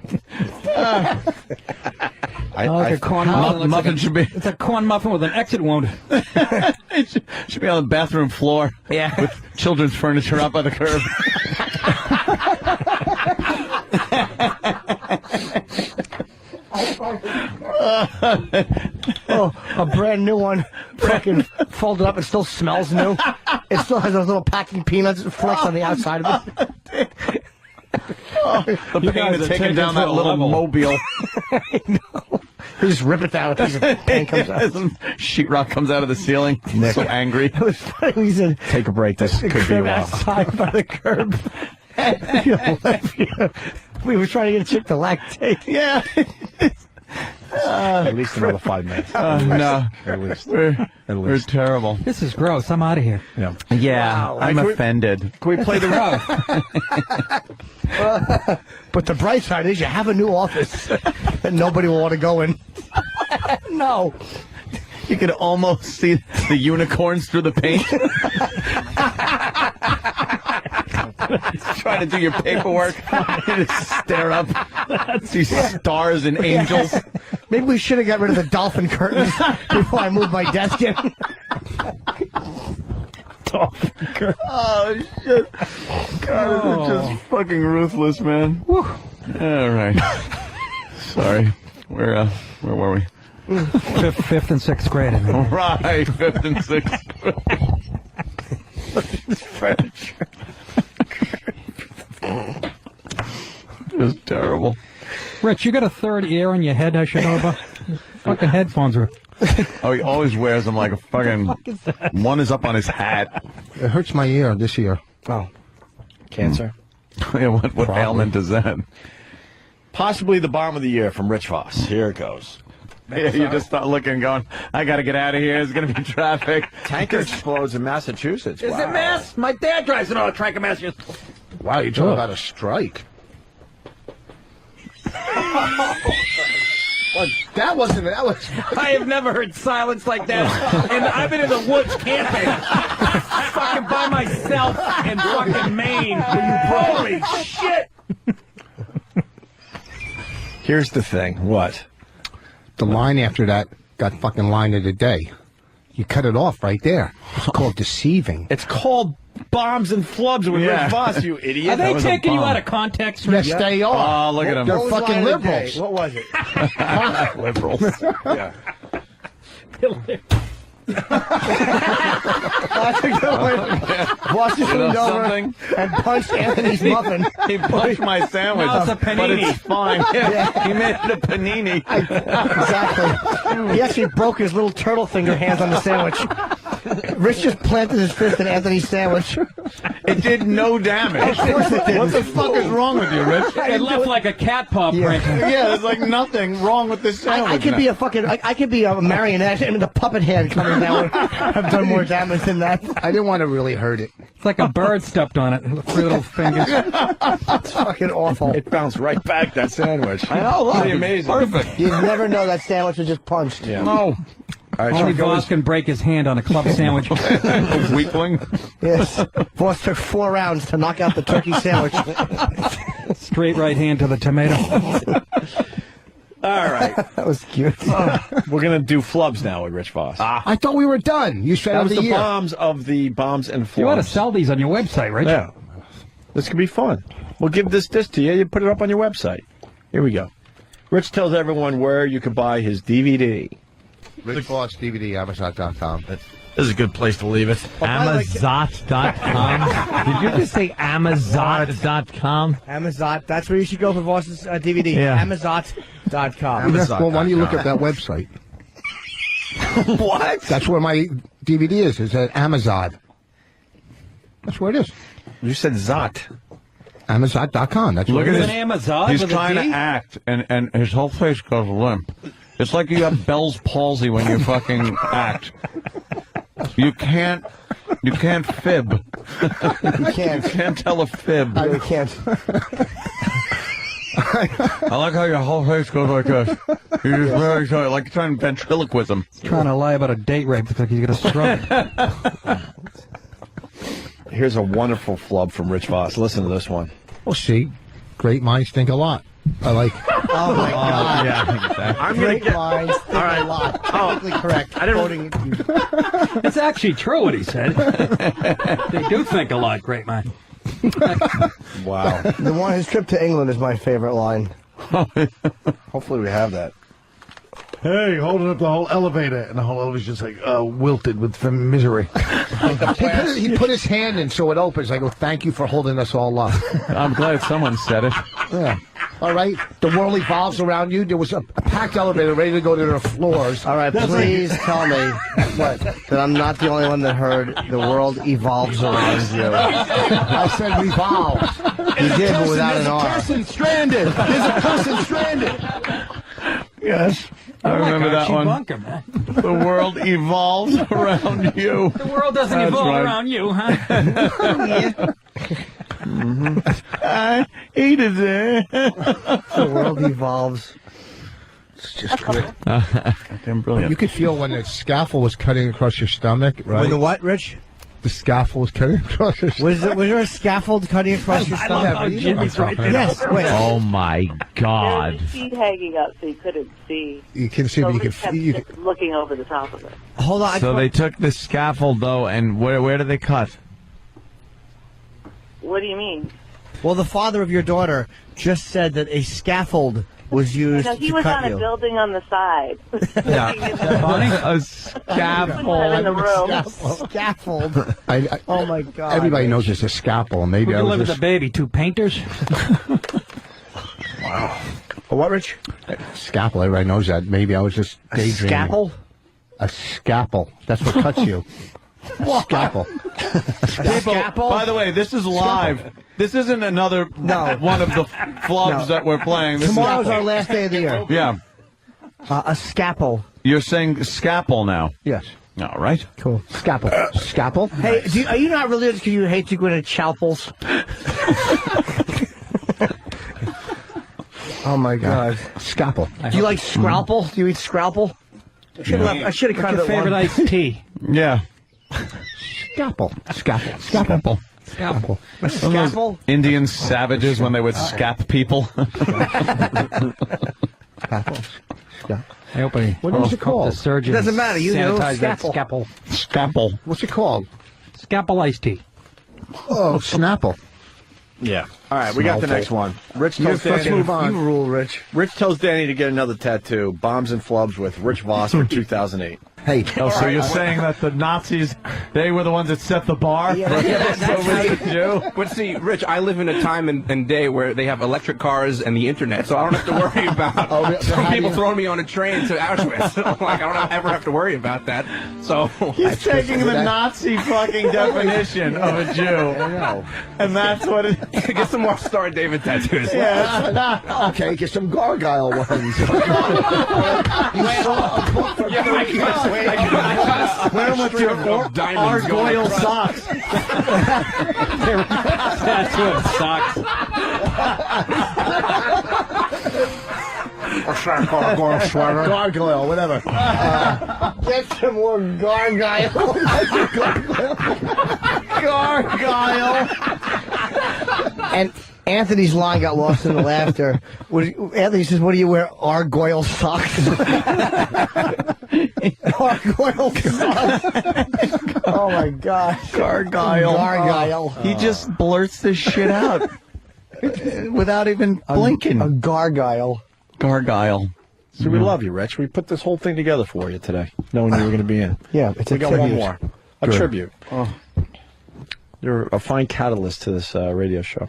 Like a corn muffin. Muffin should be. It's a corn muffin with an exit wound. It should be on the bathroom floor. Yeah. With children's furniture out by the curb. Oh, a brand new one, fucking folded up and still smells new. It still has those little packing peanuts flecks on the outside of it. The pain of taking down that little mobile. I know. You just rip it down. A piece of paint comes out. Sheetrock comes out of the ceiling. Nick. So angry. It was funny. He said, "Take a break. This could be a while." Outside by the curb. We were trying to get a chick to lactate. Yeah. At least another 5 minutes. No. At least. We're terrible. This is gross. I'm out of here. Yeah. Yeah. Wow. I'm offended. Can we play the rough? But the bright side is you have a new office that nobody will want to go in. No. You could almost see the unicorns through the paint. Trying to do your paperwork. You just stare up, see stars and angels. Maybe we should have got rid of the dolphin curtains before I moved my desk in. Oh, shit. God, this is just fucking ruthless, man. Woo. All right. Sorry. Where were we? Fifth and sixth grade. Right, fifth and sixth grade. Just terrible. Rich, you got a third ear in your head I should know about? Fucking headphones are... Oh, he always wears them like a fucking... One is up on his hat. It hurts my ear this year. Oh. Cancer? Yeah, what ailment is that? Possibly the bomb of the year from Rich Voss. Here it goes. Yeah, you just start looking and going, I gotta get out of here, there's gonna be traffic. Tanker explodes in Massachusetts. Is it Mass? My dad drives an auto truck in Massachusetts. Wow, you're talking about a strike. Well, that was... I have never heard silence like that. And I've been in the woods camping. Fucking by myself in fucking Maine. Holy shit. Here's the thing. What? The line after that got fucking line of the day. You cut it off right there. It's called deceiving. It's called Bombs and Flubs with Rich Voss, you idiot. Are they taking you out of context? Yes, they are. Oh, look at them. They're fucking liberals. What was it? Liberals. Yeah. Washington leaned over and punched Anthony's muffin. He punched my sandwich, Now it's a panini. but it's fine. Yeah. He made it a panini. Exactly. He actually broke his little turtle finger hands on the sandwich. Rich just planted his fist in Anthony's sandwich. It did no damage. Of course it did. What the fuck is wrong with you, Rich? It left like a cat paw print. Yeah, there's like nothing wrong with this sandwich. I could be a fucking... I could be a marionette and the puppet hand coming down. I've done more damage than that. I didn't want to really hurt it. It's like a bird stepped on it. Three little fingers. It's fucking awful. It bounced right back, that sandwich. I know. Look. Pretty amazing. Perfect. You never know that sandwich was just punched. Yeah. No. All right, Only Voss can break his hand on a club sandwich. Weakling. Yes. Voss took 4 rounds to knock out the turkey sandwich. Straight right hand to the tomato. All right. That was cute. We're going to do Flubs now with Rich Voss. I thought we were done. You said That of was the the year. bombs of the Bombs and Flubs. You ought to sell these on your website, Rich. Yeah. This could be fun. We'll give this to you. You put it up on your website. Here we go. Rich tells everyone where you can buy his DVD. Rich Voss DVD, Amazon.com. This is a good place to leave it. Amazon.com. Did you just say Amazon.com? Amazon. That's where you should go for Voss's DVD. Yeah. Amazon.com. Well, why don't you look at that website? What? That's where my DVD is. It's at Amazon. That's where it is. You said Zot. Amazon.com. That's Look where at it his is. Amazon He's with a trying D? to act, and his whole face goes limp. It's like you have Bell's palsy when you fucking act. You can't fib. You can't. You can't tell a fib. You can't. I like how your whole face goes like this. You're just very excited, like you're trying ventriloquism. Trying to lie about a date rape. Looks like he's got a stroke. Here's a wonderful flub from Rich Voss. Listen to this one. Well, see, great minds think a lot. I like. Oh my God! Yeah, I'm gonna Great minds think a lot. Technically correct. I didn't. It's actually true what he said. They do think a lot, great man. Wow. The one, his trip to England is my favorite line. Hopefully we have that. Hey, holding up the whole elevator, and the whole elevator's just like wilted with misery. He put his hand in so it opens. I go, thank you for holding us all up. I'm glad someone said it. Yeah. All right. The world evolves around you. There was a packed elevator ready to go to the floors. All right, please tell me that I'm not the only one that heard the world evolves around you. I said revolves. You did, but without an R. There's a person stranded. There's a person stranded. Yes. I remember that one. Bunker, man. The world evolves around you. The world doesn't That's evolve right. around you, huh? I hated it. The world evolves. It's just great. Damn brilliant. You could feel when the scaffold was cutting across your stomach, right? When the what, Rich? The scaffold was cutting across your stomach. Was there a scaffold cutting across your stomach? Jimmy's right there. Yes, wait. Oh my God. There was a sheet hanging up so you couldn't see. You can see, but you can kept feel. just looking over the top of it. Hold on. So they took the scaffold though, and where did they cut? What do you mean? Well, the father of your daughter just said that a scaffold was used No, he to was cut on you. a building on the side. A scaffold. In the room. Scaffold. Oh my God. Everybody knows it's a scalpel. Maybe Who I can was live with just... a baby? 2 painters? Wow. What, Rich? Scalpel. Everybody knows that. Maybe I was just daydreaming. Scalpel? A scalpel. That's what cuts you. Scalpel. People, by the way, this is live. This isn't another one of the flubs that we're playing. This Tomorrow's our last day of the year. Yeah. A scalpel. You're saying scalpel now? Yes. All right. Cool. Scalpel. Scalpel? Hey, are you not religious because you hate to go to chapels? Oh my God. Scalpel. Do you like scrapple? Do you eat scrapple? I should have cut it. Favorite iced tea? Yeah. Scalpel. Scalpel. Scalpel. Scalpel. A scalpel? Indian savages when they would scalp people. Scalpel. I hope I. What is it called? The surgeon. Doesn't matter. You know, sanitize that scalpel. Scalpel. What's it called? Scalpel iced tea. Oh, Snapple. Yeah. All right, we got the next one. Rich tells Let's Danny. move on. You rule, Rich. Rich tells Danny to get another tattoo. Bombs and Flubs with Rich Voss for 2008. Hey. Oh, so you're saying that the Nazis, they were the ones that set the bar? But see, Rich, I live in a time and day where they have electric cars and the internet, so I don't have to worry about some people throwing me on a train to Auschwitz. Like, I don't ever have to worry about that. So He's taking the Nazi fucking definition of a Jew. I know. And that's what it is. Get some more Star David tattoos. Yeah. Okay, get some gargoyle ones. Wear them with your gargoyle socks. Tattoo of socks. Gargoyle sweater. Gargoyle, whatever. Get some more gargoyle. Gargoyle. And Anthony's line got lost in the laughter. Anthony says, "What do you wear? Gargoyle socks." Gargoyle socks. Oh my God. Gargoyle. Gargoyle. He just blurts this shit out without even blinking. A gargoyle. Gargoyle. So we love you, Rich. We put this whole thing together for you today, knowing you were going to be in. Yeah, it's we a got tribute. one more. A Good. tribute. Oh. You're a fine catalyst to this radio show.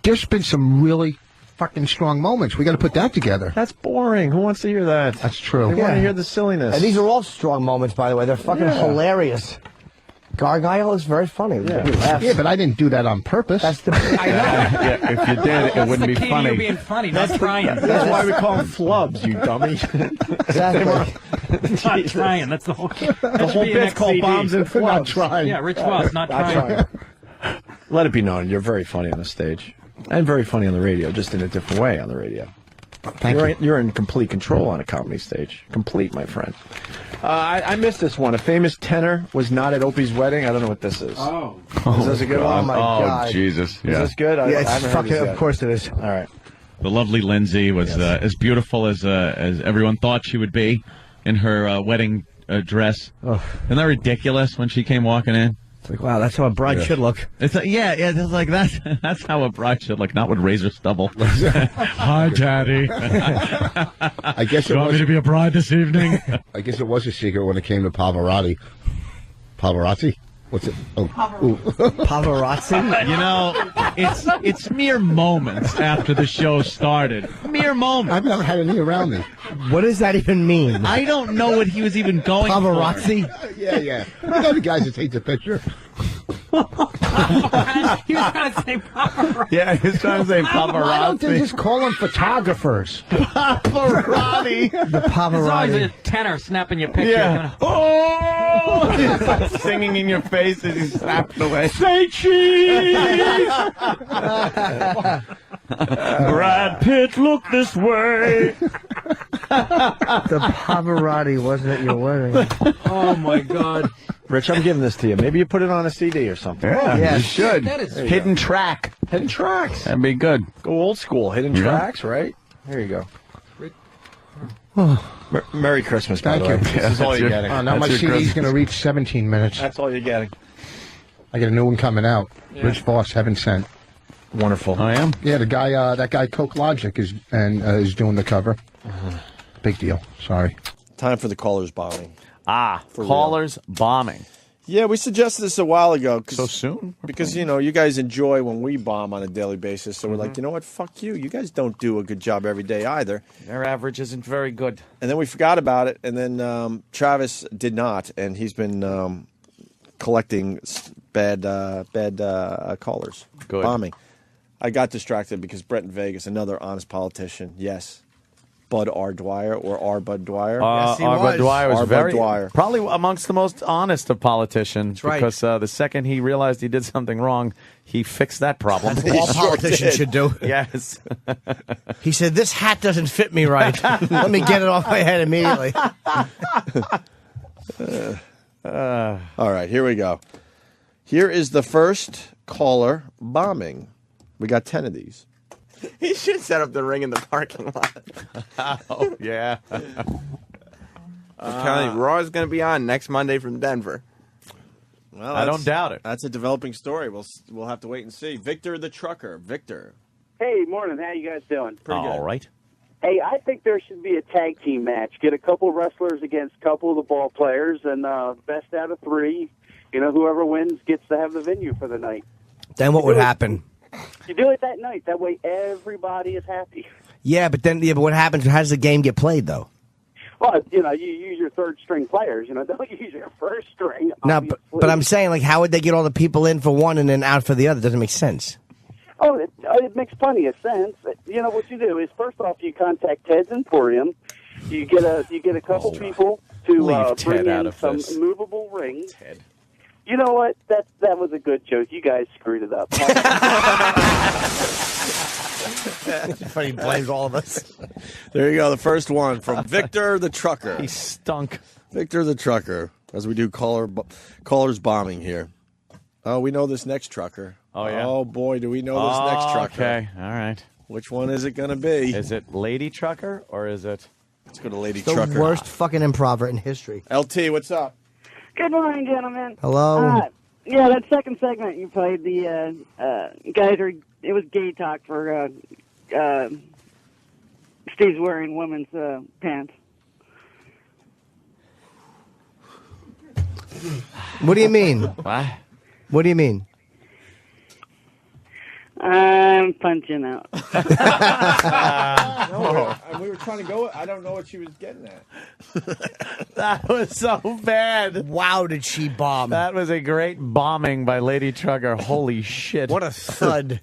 There's been some really fucking strong moments. We got to put that together. That's boring. Who wants to hear that? That's true. They want to hear the silliness. And these are all strong moments, by the way. They're fucking hilarious. Gargoyle is very funny. Yeah, but I didn't do that on purpose. That's the. I know. Yeah, if you did, it wouldn't be Key to funny. you being funny, not trying. That's why we call them flubs, you dummy. Exactly. Not trying. That's the whole. The whole bit's called Bombs and Flubs. Not trying. Yeah, Rich was not trying. Let it be known, you're very funny on the stage. And very funny on the radio, just in a different way on the radio. Thank you. You're in complete control on a comedy stage. Complete, my friend. I missed this one. A famous tenor was not at Opie's wedding. I don't know what this is. Oh. Is this a good one? Oh, my God. Jesus. Is Yeah. this good? I Yeah, it's haven't heard fucking. this yet. Of course it is. All right. The lovely Lindsay was as beautiful as everyone thought she would be in her wedding dress. Oh. Isn't that ridiculous when she came walking in? It's like, wow, that's how a bride should look. It's like, it's like that's how a bride should look, not with razor stubble. Hi, Daddy. I guess it You want me was. to be a bride this evening? I guess it was a secret when it came to Pavarotti. Pavarotti? What's it? Oh, ooh. Paparazzi? You know, it's mere moments after the show started. Mere moments. I've never had any around me. What does that even mean? I don't know what he was even going for. Paparazzi? Yeah. You know the guys that take the picture. He was trying to say paparazzi. Yeah, he was trying to say Why don't they paparazzi. just call them photographers? Paparazzi. The There's always a paparazzi. tenor snapping your picture. Yeah. Oh! Singing in your face as he snapped away. Say cheese! Brad Pitt, look this way. The paparazzi wasn't at your wedding. Oh my God. Rich, I'm giving this to you. Maybe you put it on a CD or something. Yeah, you should. Hidden track. Hidden tracks. That'd be good. Go old school. Hidden Yeah. tracks, right? There you go. Merry Christmas, by Thank the you. way. This is all you're getting. Oh, now my CD's going to reach 17 minutes. That's all you're getting. I got a new one coming out. Yeah. Rich Voss, Heaven Sent. Wonderful. I am. Yeah, the guy, that guy Coke Logic is doing the cover. Big deal. Sorry. Time for the callers bombing. Callers bombing. Yeah, we suggested this a while ago. So soon? Because, you guys enjoy when we bomb on a daily basis. So we're like, you know what? Fuck you. You guys don't do a good job every day either. Their average isn't very good. And then we forgot about it. And then Travis did not. And he's been collecting bad callers. Good. Bombing. I got distracted because Brett in Vegas, another honest politician. Yes. Bud R. Dwyer or R. Bud Dwyer. Yes, Bud Dwyer was R. very, Bud Dwyer. probably amongst the most honest of politicians. right. Because the second he realized he did something wrong, he fixed that problem. That's all politicians should do. Yes. He said, "This hat doesn't fit me right. Let me get it off my head immediately." All right, here we go. Here is the first caller bombing. We got 10 of these. He should set up the ring in the parking lot. Oh, yeah. Raw is going to be on next Monday from Denver. Well, I don't doubt it. That's a developing story. We'll have to wait and see. Victor the Trucker. Victor. Hey, morning. How you guys doing? Pretty good. All right. Hey, I think there should be a tag team match. Get a couple wrestlers against a couple of the ball players, and best out of three. Whoever wins gets to have the venue for the night. Then what would happen? You do it that night. That way everybody is happy. Yeah, but what happens? How does the game get played, though? Well, you use your third string players. Don't use your first string. No, but I'm saying, like, how would they get all the people in for one and then out for the other? Doesn't make sense. Oh, it makes plenty of sense. What you do is, first off, you contact Ted's Emporium. You get a couple people to bring in some movable rings. Ted. You know what? That was a good joke. You guys screwed it up. Funny, blames all of us. There you go. The first one from Victor the Trucker. He stunk. Victor the Trucker. As we do callers bombing here. Oh, we know this next trucker. Oh, yeah? Oh, boy, do we know this next trucker. Okay, all right. Which one is it going to be? Is it Lady Trucker or is it... Let's go to Lady The Trucker. worst fucking improver in history. LT, what's up? Good morning, gentlemen. Hello. Yeah, that second segment you played, the guys are. It was gay talk for Steve's wearing women's pants. What do you mean? What? What do you mean? I'm punching out. We were trying to go. I don't know what she was getting at. That was so bad. Wow, did she bomb? That was a great bombing by Lady Trucker. Holy shit. What a thud.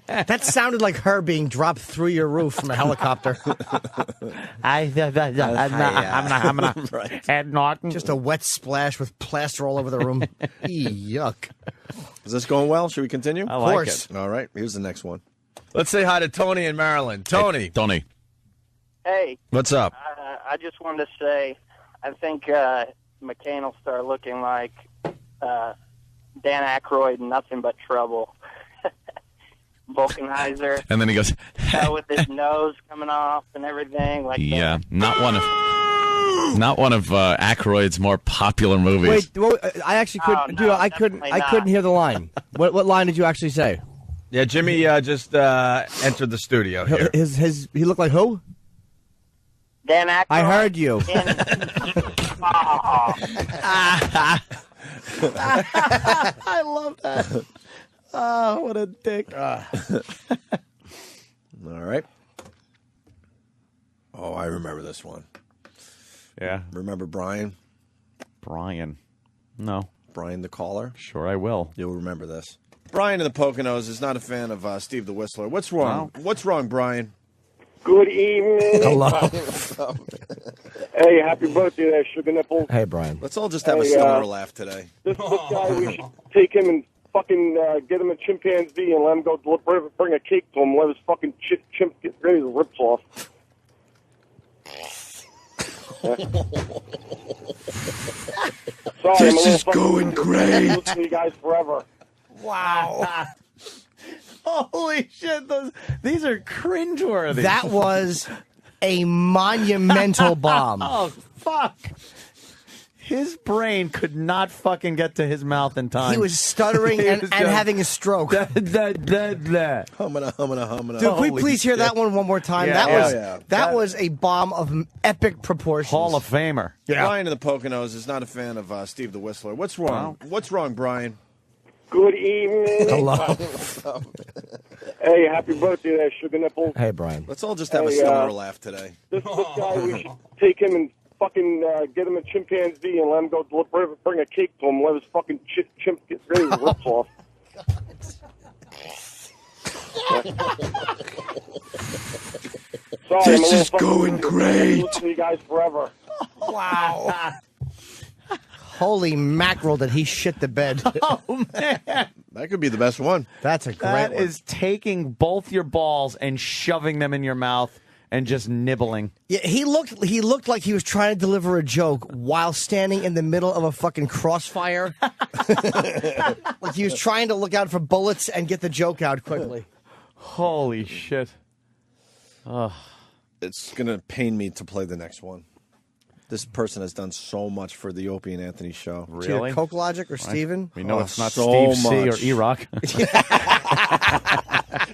That sounded like her being dropped through your roof from a helicopter. I'm not. Right. Ed Norton. Just a wet splash with plaster all over the room. Yuck. Is this going well? Should we continue? I like it. All right, here's the next one. Let's say hi to Tony in Maryland. Tony. Hey, Tony. Hey. What's up? I just wanted to say, I think McCain will start looking like Dan Aykroyd in Nothing But Trouble. Vulcanizer. And then he goes, with his nose coming off and everything. Like yeah, not one of Aykroyd's more popular movies. Wait, I actually couldn't. no, I couldn't not. hear the line. What line did you actually say? Yeah, Jimmy just entered the studio here. He looked like who? Dan Aykroyd. I heard you. I love that. Oh, what a dick. All right. Oh, I remember this one. Yeah. Remember Brian? Brian. No. Brian the caller? Sure I will. You'll remember this. Brian in the Poconos is not a fan of Steve the Whistler. What's wrong? Wow. What's wrong, Brian? Good evening. Hello. Hey, happy birthday there, Sugar Nipples. Hey, Brian. Let's all just have a stoner laugh today. This is the guy, we should take him and fucking get him a chimpanzee and let him go bring a cake to him, let his fucking chimp get his rips off. Sorry, This is going great. Listen to you guys forever. Wow. Holy shit, these are cringeworthy. That was a monumental bomb. Oh, fuck. His brain could not fucking get to his mouth in time. He was stuttering and having a stroke. Humming. Dude, can we please hear that one more time? Yeah, that was a bomb of epic proportions. Hall of Famer. Yeah. Brian of the Poconos is not a fan of Steve the Whistler. What's wrong? What's wrong, Brian? Good evening. Hello. Hey, happy birthday there, Sugar Nipple. Hey, Brian. Let's all just have a stoner laugh today. This guy, we should take him and fucking get him a chimpanzee and let him go bring a cake to him. Let his fucking chimp get rid of his lips off. Sorry, This is going great. Listen to you guys forever. Wow. Holy mackerel, did he shit the bed. Oh, man. That could be the best one. That's a great That one. is taking both your balls and shoving them in your mouth and just nibbling. Yeah, he looked like he was trying to deliver a joke while standing in the middle of a fucking crossfire. Like he was trying to look out for bullets and get the joke out quickly. Holy shit. Ugh. It's going to pain me to play the next one. This person has done so much for the Opie and Anthony show. Really? Coke Logic or Steven? We know it's not so Steve C. or much. E-Rock.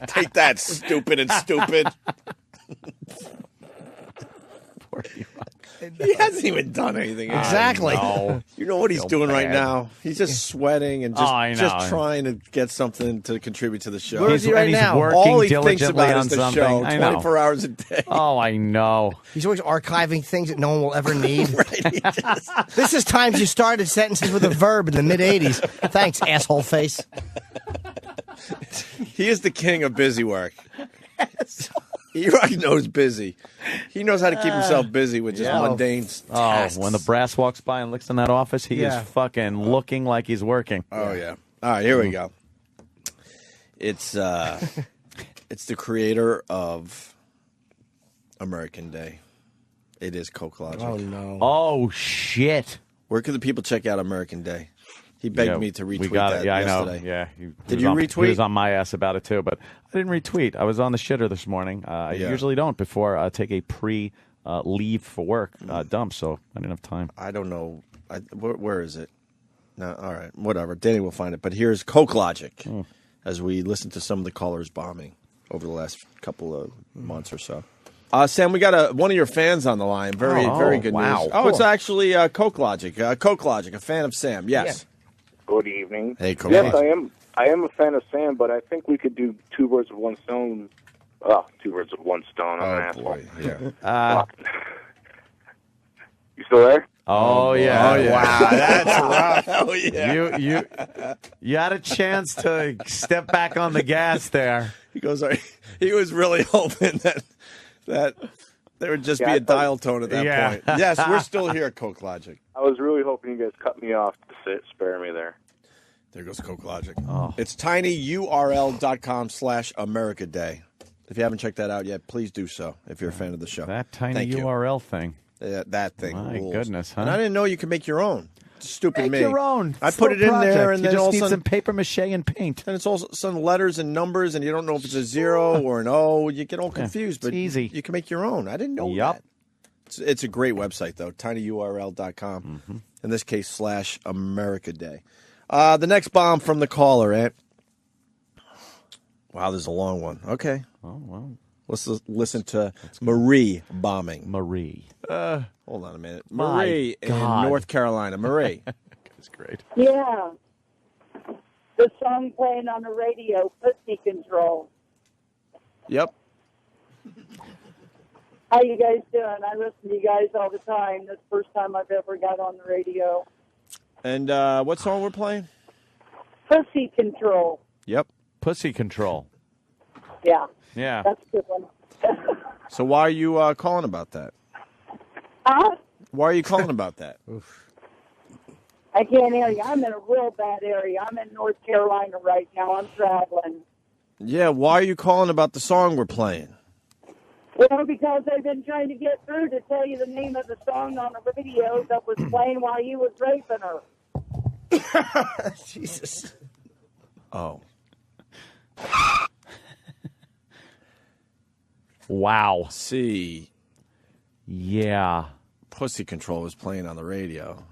Take that, stupid and stupid. Poor E-Rock. He hasn't even done anything. Exactly. You know what he's Feel doing right bad. now? He's just sweating and I know. just trying to get something to contribute to the show. Where is he right and he's now? working All he thinks diligently about on is the something. show I know. 24 hours a day. Oh, I know. He's always archiving things that no one will ever need. This is times you started sentences with a verb in the mid-'80s. Thanks, asshole face. He is the king of busy work. E-Rock knows busy. He knows how to keep himself busy with just mundane tasks. When the brass walks by and looks in that office, he is fucking looking like he's working. Oh, yeah. All right, here we go. It's it's the creator of American Day. It is Coke Logic. Oh, no. Oh, shit. Where can the people check out American Day? He begged me to retweet we got that it. Yeah, yesterday. I know. Yeah. Did you retweet? He was on my ass about it, too, but I didn't retweet. I was on the shitter this morning. I usually don't before I take a leave for work dump, so I didn't have time. I don't know. Where is it? No, all right. Whatever. Danny will find it. But here's Coke Logic as we listen to some of the callers bombing over the last couple of months or so. Sam, we got one of your fans on the line. Very good wow. news. Oh, it's actually Coke Logic. Coke Logic, a fan of Sam. Yes. Yeah. Good evening. Hey, Coke Yes, Logic. I am a fan of Sam, but I think we could do two birds with one stone. Two birds with one stone. I'm an asshole. Boy. Yeah. You still there? Oh, yeah. Oh, yeah. Wow, that's rough. Oh, yeah. You had a chance to step back on the gas there. He goes, he was really hoping that there would just be a dial tone at that point. Yes, we're still here, Coke Logic. I was really hoping you guys cut me off to spare me there. There goes Coke Logic. Oh. It's tinyurl.com/America Day. If you haven't checked that out yet, please do so if you're a fan of the show. That tiny Thank you. URL thing. That thing. My rules. goodness, huh? And I didn't know you could make your own. Stupid Make me. your own. I It's put a it in there, project. and you then just all of a need sudden, some paper mache and paint. and it's all some letters and numbers, and you don't know if it's a 0 or an O. You get all confused. But easy. You can make your own. I didn't know that. It's a great website though. tinyurl.com. In this case, /America Day. The next bomb from the caller, Ant. Wow, there's a long one. Okay. Oh, wow. Let's listen to Marie bombing. Marie. Hold on a minute. My Marie in God. North Carolina. Marie. That's great. Yeah. The song playing on the radio, Pussy Control. Yep. How you guys doing? I listen to you guys all the time. That's the first time I've ever got on the radio. And what song we're playing? Pussy Control. Yep. Pussy Control. Yeah. Yeah. That's a good one. So why are you calling about that? Why are you calling about that? I can't hear you. I'm in a real bad area. I'm in North Carolina right now. I'm traveling. Yeah, why are you calling about the song we're playing? Well, because I've been trying to get through to tell you the name of the song on the radio that was playing while you was raping her. Jesus. Oh. Wow. See. Yeah. Pussy Control was playing on the radio.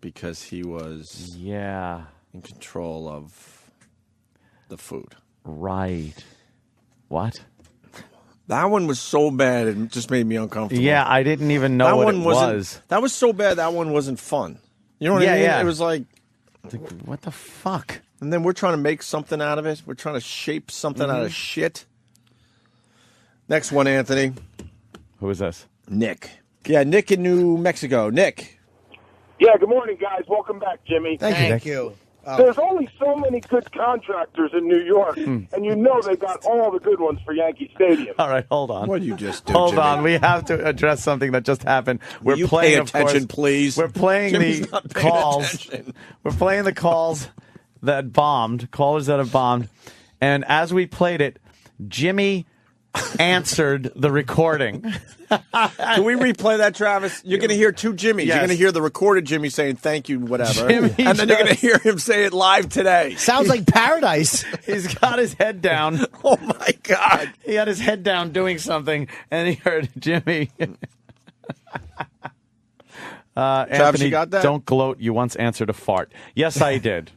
Because he was in control of the food. Right. What? That one was so bad it just made me uncomfortable. Yeah, I didn't even know what it was. That was so bad that one wasn't fun. You know what I mean? Yeah. It was like, what the fuck? And then we're trying to make something out of it. We're trying to shape something out of shit. Next one, Anthony. Who is this? Nick. Yeah, Nick in New Mexico. Nick. Yeah, good morning, guys. Welcome back, Jimmy. Thank you. There's only so many good contractors in New York, and you know they got all the good ones for Yankee Stadium. All right, hold on. What did you just do, Hold Jimmy? on. We have to address something that just happened. Will you pay attention, please? We're playing Jimmy's the not paying calls. attention. We're playing the calls that bombed, callers that have bombed. And as we played it, Jimmy answered the recording. Can we replay that, Travis? You're going to hear two Jimmys. Yes. You're going to hear the recorded Jimmy saying thank you, whatever. Jimmy and then you're going to hear him say it live today. Sounds like paradise. He's got his head down. Oh, my God. He had his head down doing something, and he heard Jimmy. Travis, Anthony, you got that? don't gloat. You once answered a fart. Yes, I did.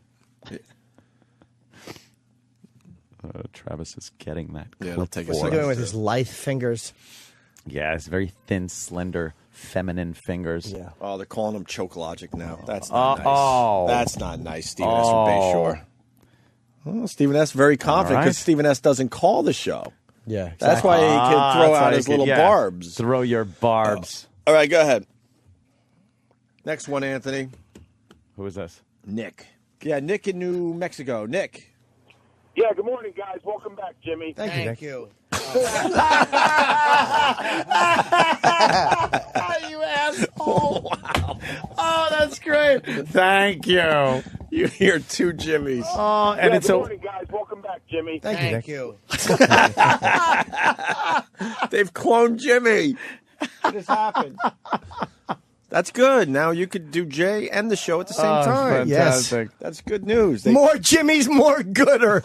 Travis is getting that. Yeah, it'll take a What's he second. doing with his lithe fingers? Yeah, it's very thin, slender, feminine fingers. Yeah. Oh, they're calling him Choke Logic now. That's not nice. Oh. That's not nice, Stephen S. from Bayshore. Well, Stephen S. very confident because Stephen S. doesn't call the show. Yeah, exactly. That's why he can throw that's out why his he little can- barbs. Throw your barbs. All right, go ahead. Next one, Anthony. Who is this? Nick. Yeah, Nick in New Mexico. Nick. Yeah, good morning, guys. Welcome back, Jimmy. Thank you. You asshole. Wow. Oh, that's great. Thank you. You hear two Jimmys. Oh, and Yeah, it's good a morning, guys. Welcome back, Jimmy. Thank you. They've cloned Jimmy. What has happened? That's good. Now you could do Jay and the show at the same time. Fantastic. Yes. That's good news. More Jimmy's, more gooder.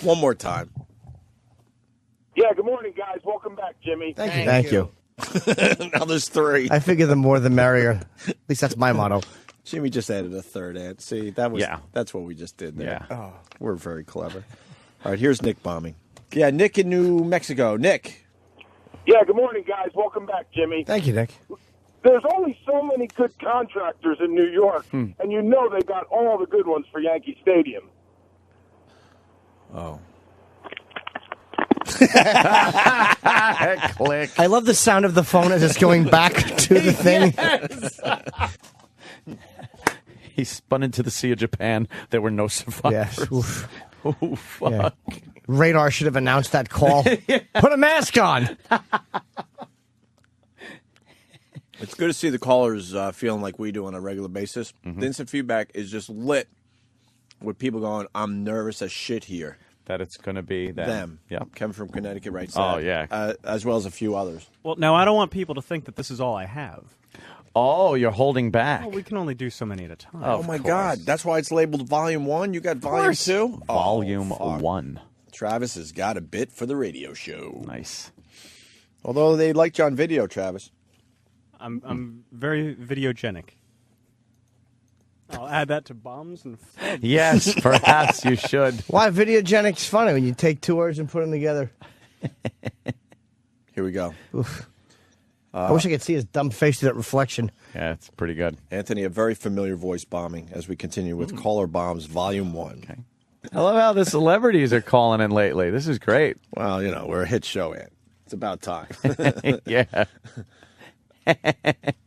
One more time. Yeah, good morning, guys. Welcome back, Jimmy. Thank you. Now there's three. I figure the more the merrier. At least that's my motto. Jimmy just added a third ad. See, that's what we just did there. Yeah. Oh, we're very clever. All right, here's Nick bombing. Yeah, Nick in New Mexico. Nick. Yeah, good morning, guys. Welcome back, Jimmy. Thank you, Nick. There's only so many good contractors in New York, and you know they got all the good ones for Yankee Stadium. Oh. click. I love the sound of the phone as it's going back to the thing. Yes. He spun into the Sea of Japan. There were no survivors. Yes. Oof. Oh, fuck. Yeah. Radar should have announced that call. Put a mask on. It's good to see the callers feeling like we do on a regular basis. The instant feedback is just lit with people going, I'm nervous as shit here. That it's going to be them. Yeah. Kevin from Connecticut writes Oh, that. yeah. As well as a few others. Well, now, I don't want people to think that this is all I have. Oh, you're holding back. Well, we can only do so many at a time. Oh, my God. That's why it's labeled Volume 1. You got Volume 2? Volume 1. Travis has got a bit for the radio show. Nice. Although they liked you on video, Travis. I'm very videogenic. I'll add that to bombs and flubs. Yes, perhaps you should. Why videogenic's funny when you take two words and put them together. Here we go. Oof. I wish I could see his dumb face through that reflection. Yeah, it's pretty good. Anthony, a very familiar voice bombing as we continue with Caller Bombs Volume 1. Okay. I love how the celebrities are calling in lately. This is great. Well, you know, we're a hit show, Ant. It's about time. Yeah.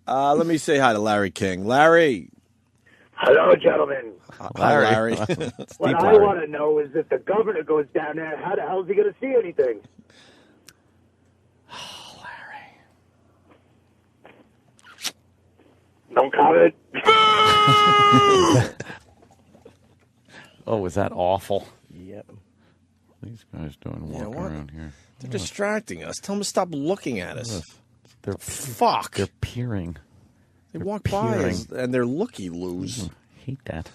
Let me say hi to Larry King. Larry. Hello, gentlemen. Hi, Larry. What I want to know is if the governor goes down there, how the hell is he going to see anything? Oh, Larry. No comment. Oh, was that awful? Yep. These guys doing walking what? around here. They're distracting us. Tell them to stop looking at us. They're Fuck. They're peering. They walk by us and they're looky-loos. Hate that.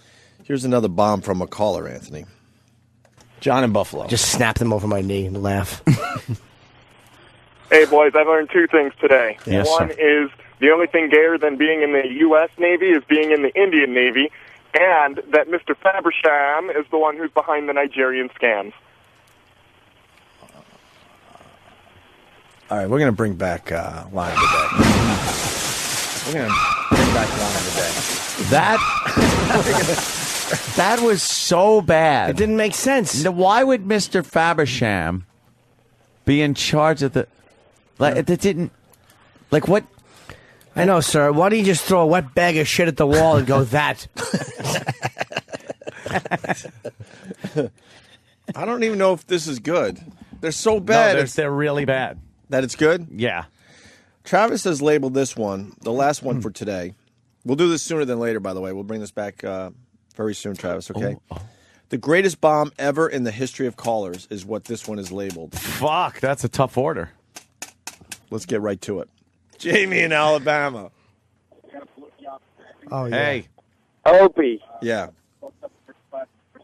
Here's another bomb from a caller, Anthony. John in Buffalo. Just snap them over my knee and laugh. Hey, boys, I've learned two things today. Yes, One sir. is the only thing gayer than being in the U.S. Navy is being in the Indian Navy, and that Mr. Fabersham is the one who's behind the Nigerian scams. All right, we're going to bring back Line of the Day. We're going to bring back Line of the Day. That was so bad. It didn't make sense. Now, why would Mr. Fabersham be in charge of the... Like, it didn't... Like, what... I know, sir. Why don't you just throw a wet bag of shit at the wall and go, that? I don't even know if this is good. They're so bad. No, they're really bad. That it's good? Yeah. Travis has labeled this one, the last one for today. We'll do this sooner than later, by the way. We'll bring this back very soon, Travis, okay? The greatest bomb ever in the history of callers is what this one is labeled. Fuck, that's a tough order. Let's get right to it. Jamie in Alabama. Oh, yeah. Hey. Opie. Yeah.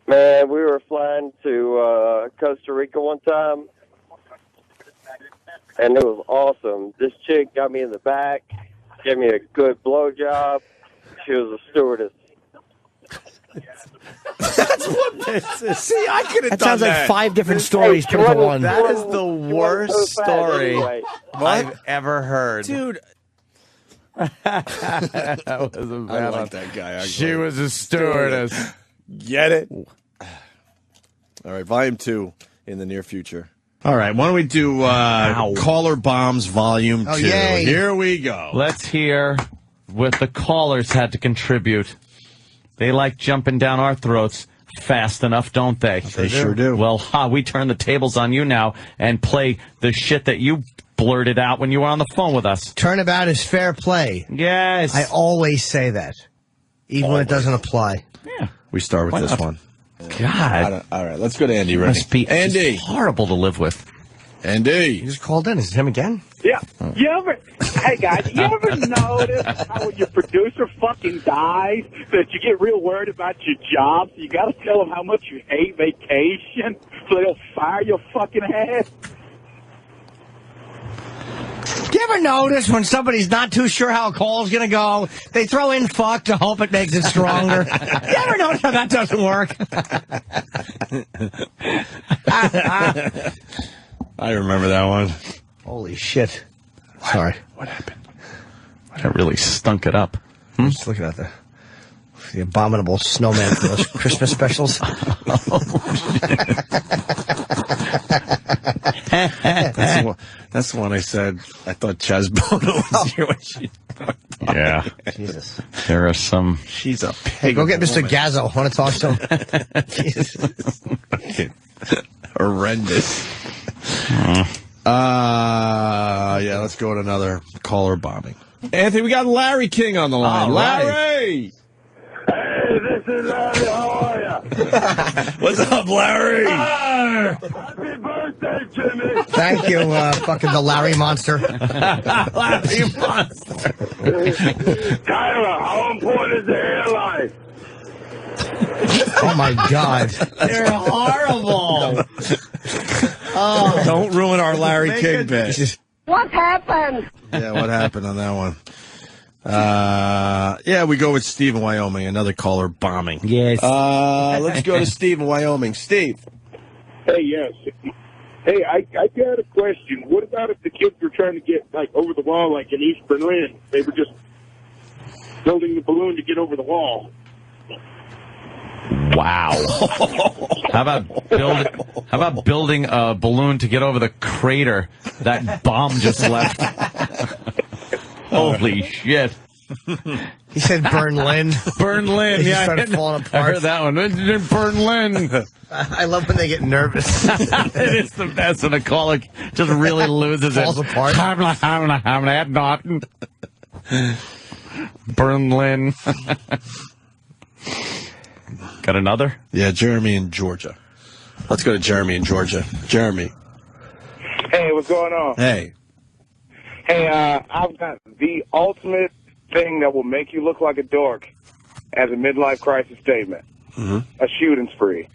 Man, we were flying to Costa Rica one time, and it was awesome. This chick got me in the back, gave me a good blowjob. She was a stewardess. That's what this is. See, I could have done that. That sounds like 5 different stories put into one. That is the worst story I've ever heard. Dude. That was a bad I one. like that guy. Actually. She was a stewardess. Get it? All right, volume 2 in the near future. All right, why don't we do Caller Bombs Volume 2? Yay. Here we go. Let's hear what the callers had to contribute. They like jumping down our throats fast enough, don't they? They sure do. Well, we turn the tables on you now and play the shit that you blurted out when you were on the phone with us. Turnabout is fair play. Yes. I always say that, even when it doesn't apply. Yeah. We start with this one. God. All right, let's go to Andy. Ready? Must be Andy. horrible to live with. Andy. You just called in. Is it him again? Yeah. You ever, hey guys, you ever notice how when your producer fucking dies that you get real worried about your job? So you got to tell them how much you hate vacation so they don't fire your fucking ass? Do you ever notice when somebody's not too sure how a call's going to go, they throw in fuck to hope it makes it stronger? You ever notice how that doesn't work? I remember that one. Holy shit. Sorry. What happened? That really stunk it up. Just looking at the abominable snowman for those Christmas specials. That's the one I said. I thought Chaz Bono was here when she. Yeah. Jesus. There are some. She's a pig. Hey, go get Mr. Gazzo. I want to talk to him. Horrendous. Yeah, let's go with another caller bombing. Anthony, we got Larry King on the line. All right. Larry! Hey, this is Larry. How are ya? What's up, Larry? Happy birthday, Jimmy. Thank you, fucking the Larry monster. Larry Monster. Tyler, how important is the airline? Oh, my God. They're horrible. Oh, don't ruin our Larry King bit. What happened? Yeah, what happened on that one? Yeah, we go with Steve in Wyoming, another caller bombing. Yes. Let's go to Steve in Wyoming. Steve. Hey, yes. Hey, I got a question. What about if the kids were trying to get, like, over the wall, like in East Berlin? They were just building the balloon to get over the wall. Wow. How about building a balloon to get over the crater that bomb just left? Holy shit. He said Bernlin. Bernlin, They just yeah. started falling apart. I heard that one. Bernlin. I love when they get nervous. It is the best when a caller just really loses it. Falls apart. Bernlin. Got another? Yeah, Jeremy in Georgia. Let's go to Jeremy in Georgia. Jeremy. Hey, what's going on? Hey. Hey, I've got the ultimate thing that will make you look like a dork as a midlife crisis statement. A shooting spree.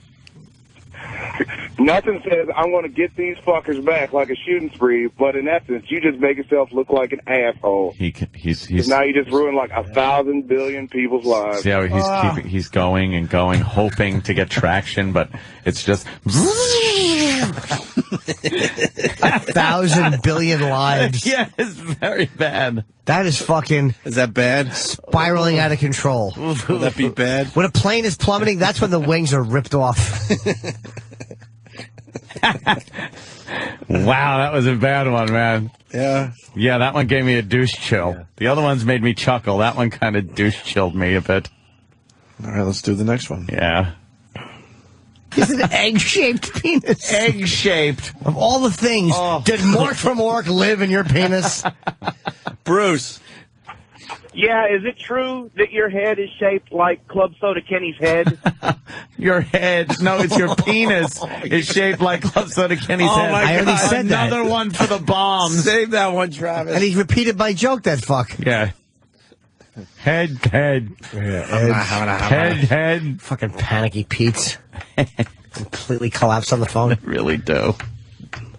Nothing says I'm going to get these fuckers back like a shooting spree, but in essence, you just make yourself look like an asshole. He's now you just ruined like 1,000 billion people's lives. See how he's going and going, hoping to get traction, but it's just 1,000 billion lives. Yeah, it's very bad. That is fucking... Is that bad? Spiraling out of control. Would that be bad? When a plane is plummeting, that's when the wings are ripped off. Wow, that was a bad one, man. Yeah. Yeah, that one gave me a douche chill. Yeah. The other ones made me chuckle. That one kind of douche chilled me a bit. All right, let's do the next one. Yeah. It's an egg-shaped penis. Egg-shaped. Of all the things, did Mork from Ork live in your penis? Bruce. Yeah, is it true that your head is shaped like Club Soda Kenny's head? Your head. No, it's your penis is shaped like Club Soda Kenny's head. I already said that. Another one for the bombs. Save that one, Travis. And he repeated my joke, that fuck. Yeah. Head. Head. Fucking panicky Pete's. Completely collapsed on the phone. Really do. All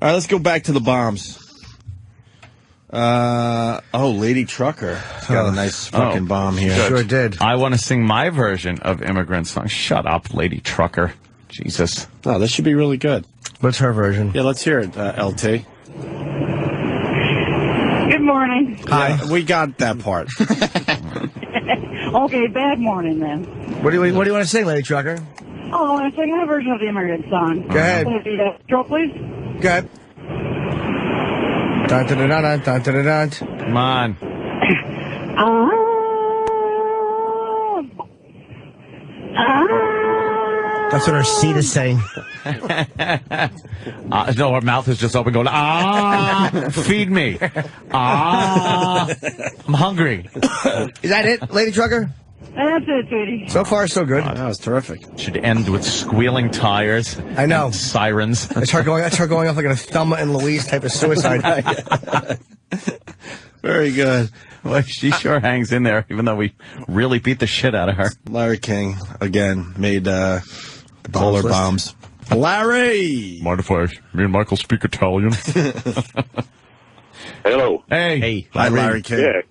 right, let's go back to the bombs. Lady Trucker. She's got a nice fucking bomb here. Sure did. I want to sing my version of Immigrant Song. Shut up, Lady Trucker. Jesus. Oh, this should be really good. What's her version? Yeah, let's hear it, LT. Good morning. Hi. Yeah, we got that part. Okay, bad morning then. What do you want to sing, Lady Trucker? Oh, I want to sing my version of the Immigrant Song. Go ahead. Want to do that intro, please? Go ahead. Dun, dun, dun, dun, dun, dun, dun. Come on. That's what her seat is saying. No, her mouth is just open going, feed me. I'm hungry. Is that it, Lady Trucker? That's it, sweetie. So far, so good. Oh, that was terrific. Should end with squealing tires. I know. And sirens. That's her going off like a Thelma and Louise type of suicide. Very good. Well, she sure hangs in there, even though we really beat the shit out of her. Larry King, again, made the polar bombs. Larry! Mind if me and Michael speak Italian? Hello. Hey. Hi, Larry King. Yeah.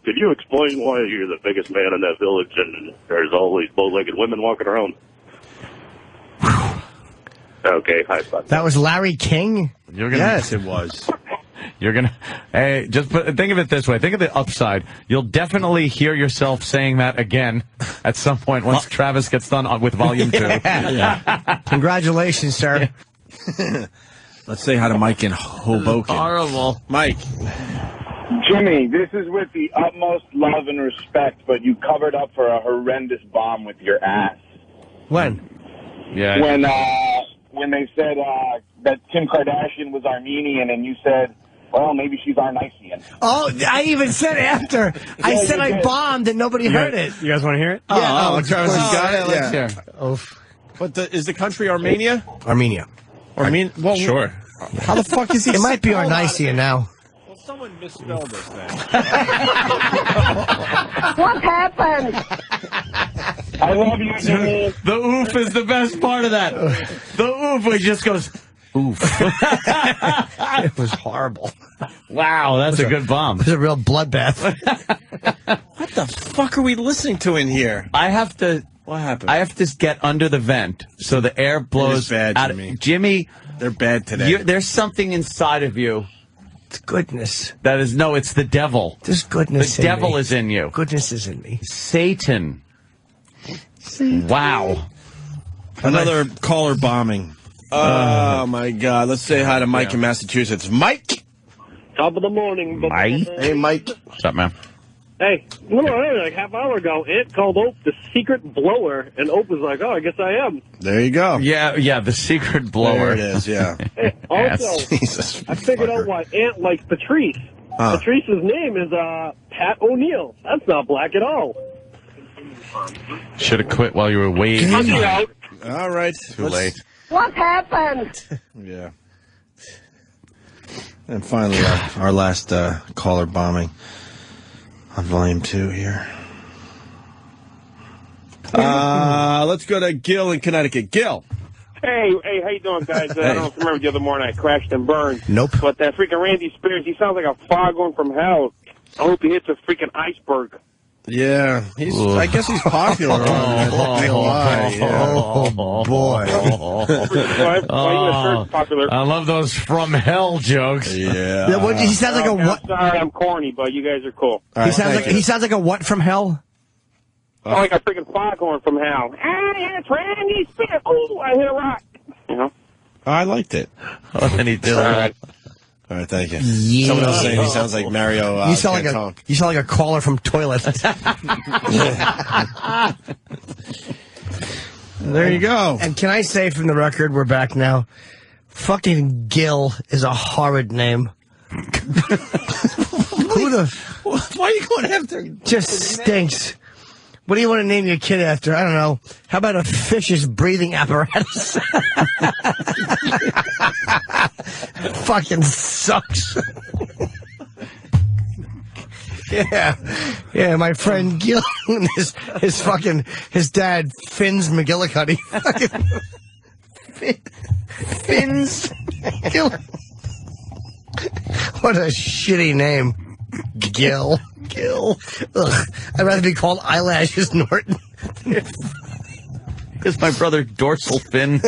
Could you explain why you're the biggest man in that village and there's all these bow-legged women walking around? Okay, hi, bud. That was Larry King? Yes, it was. You're going to... Hey, think of it this way. Think of the upside. You'll definitely hear yourself saying that again at some point once Travis gets done with Volume 2. Yeah. Congratulations, sir. Let's say hi to Mike in Hoboken. Horrible. Mike. Jimmy, this is with the utmost love and respect, but you covered up for a horrendous bomb with your ass. When? Yeah. When they said that Kim Kardashian was Armenian, and you said, well, maybe she's Arnician. Oh, I even said after. I said I bombed and nobody heard it. You guys want to hear it? Yeah. Travis has got it. Let's hear. But is the country Armenia? Armenia. Well, sure. How the fuck is he? It might be Arnician now. Well, someone misspelled this thing. What happened? I love you, Jimmy. The oof is the best part of that. The oof, he just goes, oof. It was horrible. Wow, that's a good bomb. It was a real bloodbath. What the fuck are we listening to in here? I have to... What happened? I have to get under the vent so the air blows bad, out. Jimmy. Jimmy, they're bad today. There's something inside of you. It's goodness. That is, no, it's the devil. There's goodness The in devil me. is in you. Goodness is in me. Satan. Wow. Another caller bombing. Oh, my God. Let's say hi to Mike in Massachusetts. Mike! Top of the morning. Mike? Hey, Mike. What's up, man? Hey, like half hour ago, Ant called Ope the secret blower, and Ope was like, oh, I guess I am. There you go. Yeah, the secret blower. There it is, yeah. Hey, also, Jesus, I figured out why Ant likes Patrice. Patrice's name is Pat O'Neill. That's not black at all. Should have quit while you were waiting. All right. Too late. What happened? Yeah. And finally, our last caller bombing on volume 2 here. Let's go to Gil in Connecticut. Gil. Hey, how you doing, guys? I don't know if you remember the other morning I crashed and burned. Nope. But that freaking Randy Spears, he sounds like a fog going from hell. I hope he hits a freaking iceberg. Yeah, I guess he's popular. Oh, boy. I love those from hell jokes. Yeah. What, he sounds like a what? I'm sorry, I'm corny, but you guys are cool. He sounds like a what from hell? Like a freaking foghorn from hell. Hey, it's Randy Spears. Oh, I hit a rock. You know? I liked it. And he did it. All right, thank you. Yeah. Someone else saying he sounds like Mario. You sound like a caller from Toilet. There you go. And can I say from the record, we're back now. Fucking Gil is a horrid name. Why are you going after? Just stinks. What do you want to name your kid after? I don't know. How about a fish's breathing apparatus? Fucking sucks. Yeah, my friend Gil and his dad, Finn's McGillicuddy. Finn's McGillicuddy. What a shitty name. Gil. Ugh. I'd rather be called Eyelashes Norton. It's my brother Dorsal Fin.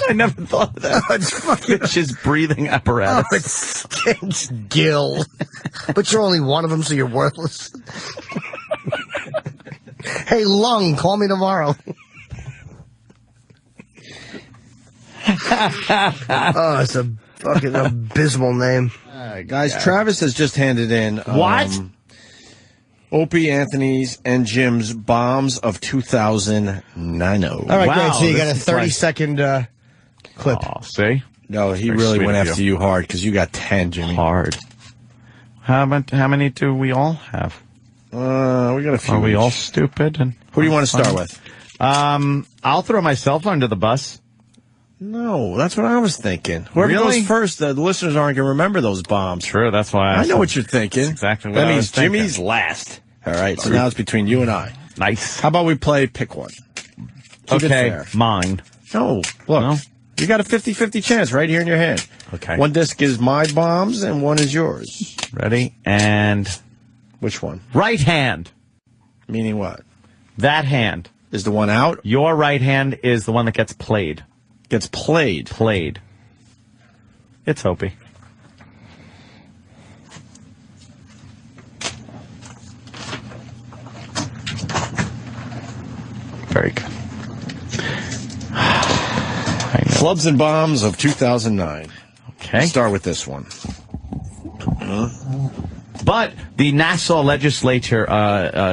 I never thought of that. It's fucking Fish's breathing apparatus. Oh, it stinks, Gil. But you're only one of them, so you're worthless. Hey, Lung, call me tomorrow. Oh, it's a fucking abysmal name. All right, guys, Travis has just handed in what? Opie, Anthony's, and Jim's bombs of 2009. All right, great. So you got a 30-second clip. Oh, see? No, he really went after you hard because you got 10, Jimmy. Hard. How many do we all have? We got a few. Are we all stupid? And who do you want to start with? I'll throw myself under the bus. No, that's what I was thinking. Whoever Really? goes first, the listeners aren't going to remember those bombs. True, that's why I know what you're thinking. That's exactly what that I means was thinking. Jimmy's last. All right, so now it's between you and I. Nice. How about we play pick one? Keep it Okay, fair. mine. No, look, No? you got a 50-50 chance right here in your hand. Okay. One disc is my bombs and one is yours. Ready? And Which one? right hand. Meaning what? That hand. Is the one out? Your right hand is the one that gets played. Gets played. Played. It's Opie. Very good. Flubs and bombs of 2009. Okay. Start with this one. But the Nassau legislature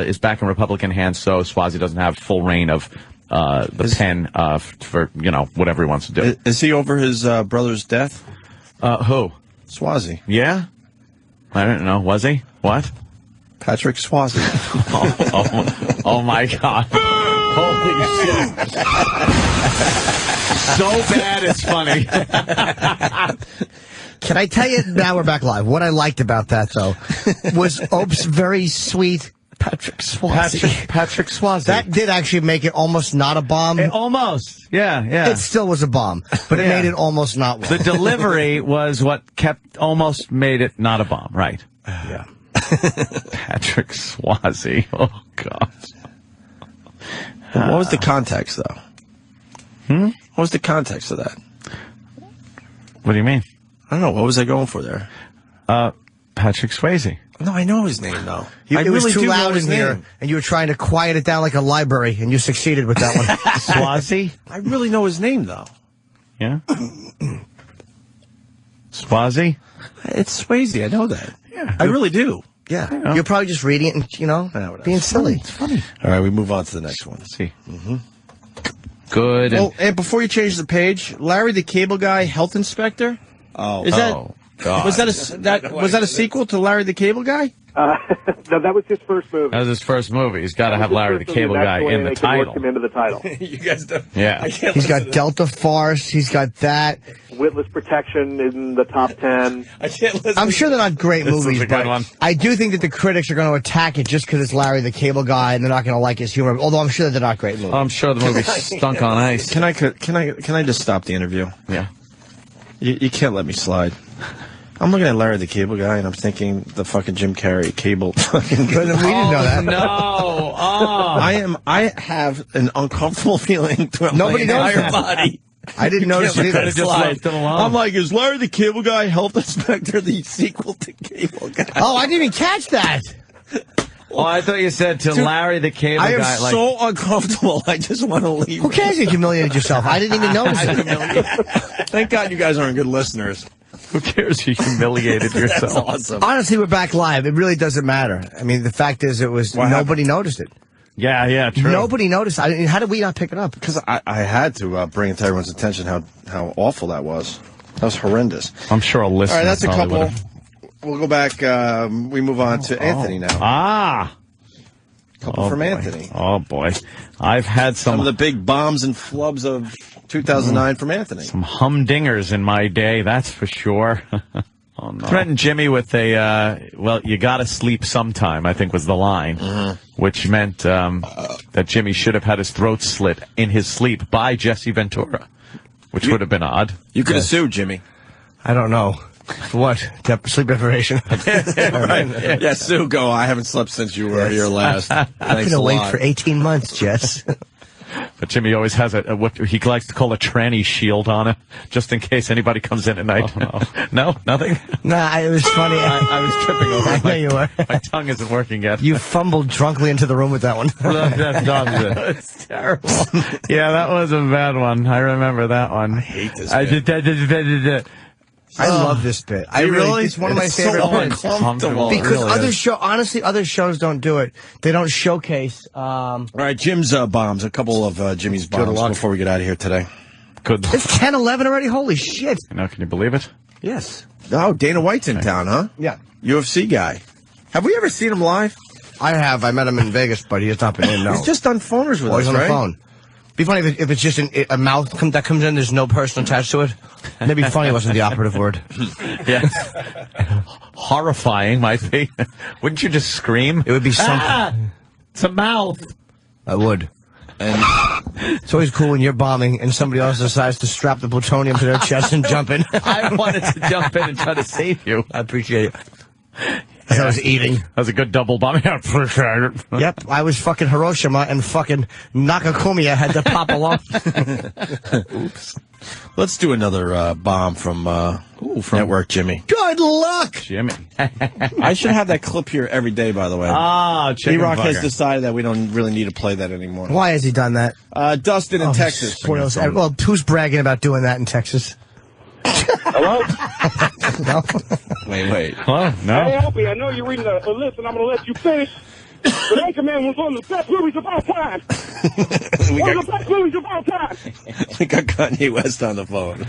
is back in Republican hands, so Swazi doesn't have full reign of the pen for, whatever he wants to do. Is he over his brother's death? Who? Swazi. Yeah? I don't know. Was he? What? Patrick Swazi. oh my God. Holy shit. So bad it's funny. Can I tell you, now we're back live, what I liked about that, though, was Ope's very sweet Patrick Swazi. Patrick Swazi. That did actually make it almost not a bomb. Almost. Yeah. It still was a bomb, but it made it almost not one. The delivery was what almost made it not a bomb, right? Yeah. Patrick Swazi. Oh, God. What was the context, though? What was the context of that? What do you mean? I don't know. What was I going for there? Patrick Swayze. No, I know his name, though. It was too loud in here, and you were trying to quiet it down like a library, and you succeeded with that one. Swazi? I really know his name, though. Yeah? Swazi? It's Swayze. I know that. Yeah. I really do. Yeah. You're probably just reading it and, being silly. It's funny. All right, we move on to the next one. Let's see. Good. Well, and before you change the page, Larry the Cable Guy, health inspector. Oh. Is that God. Was that a sequel to Larry the Cable Guy? No, that was his first movie. That was his first movie. He's got to have Larry the Cable Guy in the title. Him into the title. You guys don't. Yeah. He's got Delta Force. He's got that. Witless Protection in the top 10. I can't listen. I'm sure they're not great This movies, is a good but one. I do think that the critics are going to attack it just because it's Larry the Cable Guy, and they're not going to like his humor. Although I'm sure that they're not great movies. I'm sure the movie stunk on ice. Can I just stop the interview? Yeah. You can't let me slide. I'm looking at Larry the Cable Guy, and I'm thinking the fucking Jim Carrey cable fucking. We didn't know that. No. Oh. I have an uncomfortable feeling throughout Nobody my knows entire that. body. I didn't notice it either. I'm like, is Larry the Cable Guy Health Inspector the sequel to Cable Guy? Oh, I didn't even catch that. Oh, I thought you said to Dude, Larry the Cable I am Guy. Like, so uncomfortable. I just want to leave. Who cares? You humiliated yourself. I didn't even notice it. Thank God you guys aren't good listeners. who cares? You humiliated yourself. That's awesome. Honestly, we're back live. It really doesn't matter. I mean, the fact is, it was nobody noticed it. Yeah, true. Nobody noticed. I mean, how did we not pick it up? Because I had to bring it to everyone's attention how awful that was. That was horrendous. I'm sure a listener. All right, that's a probably couple. would've- We'll go back. We move on to Anthony now. Couple from boy. Anthony. Oh boy, I've had Some some of the big bombs and flubs of 2009 from Anthony. some humdingers in my day, that's for sure. Oh no! Threatened Jimmy with a well, you got to sleep sometime, I think was the line, which meant that Jimmy should have had his throat slit in his sleep by Jesse Ventura, which would have been odd. You could have sued Jimmy. I don't know. For what? Sleep deprivation. Right. Yeah, Sue, go. I haven't slept since you were here last. I'm going to wait for 18 months, Jess. But Jimmy always has what he likes to call a tranny shield on him, just in case anybody comes in at night. Oh, no. No, nothing? Nah, it was funny. I was tripping over. I know you were. My tongue isn't working yet. You fumbled drunkenly into the room with that one. That's terrible. Yeah, that was a bad one. I remember that one. I hate this bit. I love this bit. I really, it's one of my favorite bits. Because other shows don't do it. They don't showcase. All right, Jim's bombs. A couple of Jimmy's bombs before we get out of here today. Good. It's 10:11 already. Holy shit! Can you believe it? Yes. Oh, Dana White's in town, huh? Yeah. UFC guy. Have we ever seen him live? I have. I met him in Vegas, but he has not been in. No. He's just done phoners with us, Always on right? the phone. Be funny if it's just a mouth that comes in. There's no person attached to it. That'd be funny. Wasn't the operative word? Yeah. Horrifying might be. Wouldn't you just scream? It would be something. It's a mouth. I would. And it's always cool when you're bombing and somebody else decides to strap the plutonium to their chest and jump in. I wanted to jump in and try to save you. I appreciate it. As I was eating. That was a good double bomb. I appreciate it. Yep, I was fucking Hiroshima and fucking Nakakumiya had to pop along. Oops. Let's do another bomb from Network Jimmy. Good luck, Jimmy. I should have that clip here every day, by the way. E-Rock has decided that we don't really need to play that anymore. Why has he done that? Dustin in Texas. Spoils. Well, who's bragging about doing that in Texas? Hello? No. Wait. Hello? No. Hey, Opie, I know you're reading the list, and I'm going to let you finish. But Anchorman was one of the best movies of all time. One of the best movies of all time. We got Kanye West on the phone.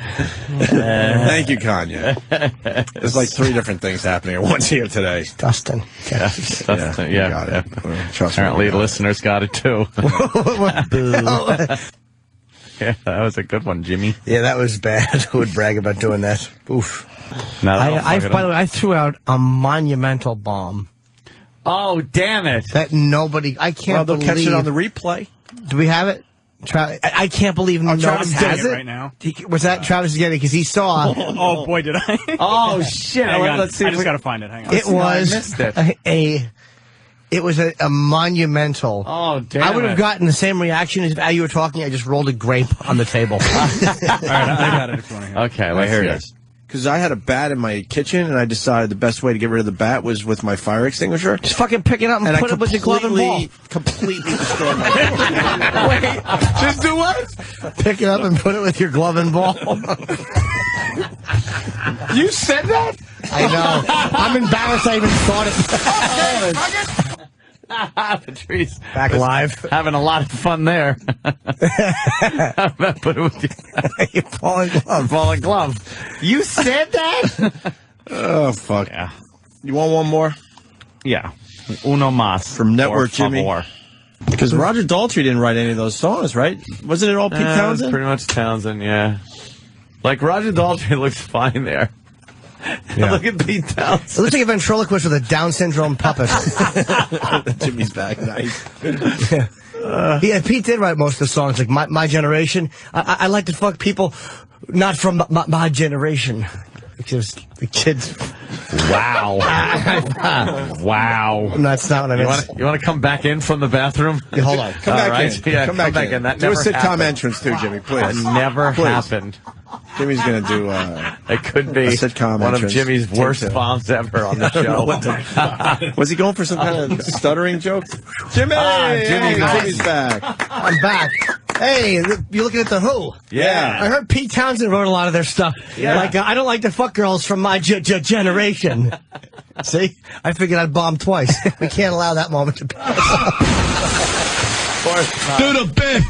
Thank you, Kanye. There's like 3 different things happening at once here today. Dustin. Yeah. Apparently the listeners got it too. Yeah, that was a good one, Jimmy. Yeah, that was bad. Who would brag about doing that? Oof. By the way, I threw out a monumental bomb. Oh, damn it. That nobody, I can't they'll believe. catch it on the replay. Do we have it? I can't believe no one has it right now. Was that Travis is getting it because he saw? Oh boy, did I! Oh shit! Let's see. I just gotta find it. Hang on. It was I missed it. It was a monumental. Oh damn! I would have gotten the same reaction as you were talking. I just rolled a grape on the table. All right, I got it. If you want to hear. Okay, let's hear it. Because I had a bat in my kitchen, and I decided the best way to get rid of the bat was with my fire extinguisher. Just fucking pick it up and put it with your glove and ball. Completely destroyed my Wait, just do what? Pick it up and put it with your glove and ball. You said that? I know. I'm embarrassed I even thought it. Patrice. Back live. Having a lot of fun there. Put it with you. Falling glove. Falling glove. You said that? Oh, fuck. Yeah. You want one more? Yeah. Uno mas. From Network por Jimmy. favor. Because Roger Daltrey didn't write any of those songs, right? Wasn't it all Pete Townsend? Pretty much Townsend, yeah. Like, Roger Daltrey looks fine there. Yeah. Look at Pete Townsend. It looks like a ventriloquist with a Down syndrome puppet. Jimmy's back. Nice. Yeah, Pete did write most of the songs, like My Generation. I like to fuck people not from my generation. Because the kids. Wow. Wow. No, that's not what I meant. You want to come back in from the bathroom? Yeah, hold on. Come back in. Yeah, come back in. That do a never sitcom happened. entrance too, Jimmy, please. That never happened. Jimmy's going to do it could be a sitcom one entrance. of Jimmy's worst bombs ever on the show. Was he going for some kind of stuttering joke? Jimmy's back. I'm back. Hey, you're looking at the Who. Yeah. I heard Pete Townsend wrote a lot of their stuff. Yeah. Like, I don't like to fuck girls from my generation. See? I figured I'd bomb twice. We can't allow that moment to pass. Do the bit.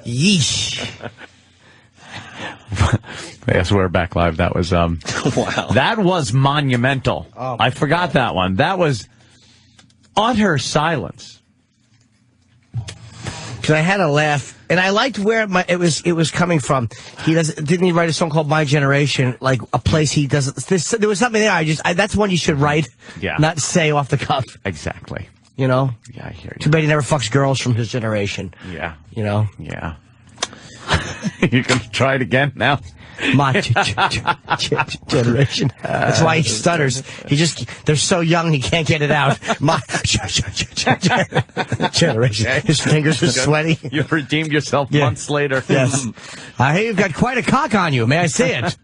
Yeesh. Yes, we're back live. That was wow. That was monumental. Oh. I forgot that one. That was utter silence. Because I had a laugh, and I liked where it was coming from. Didn't he write a song called My Generation, like a place he doesn't. There was something there. That's one you should write, not say off the cuff. Exactly. You know? Yeah, I hear you. Too bad he never fucks girls from his generation. Yeah. You know? Yeah. You can try it again now. My generation. That's why he stutters. They're so young he can't get it out. My generation. His fingers are sweaty. You've redeemed yourself months later. Yes. I hear you've got quite a cock on you. May I see it?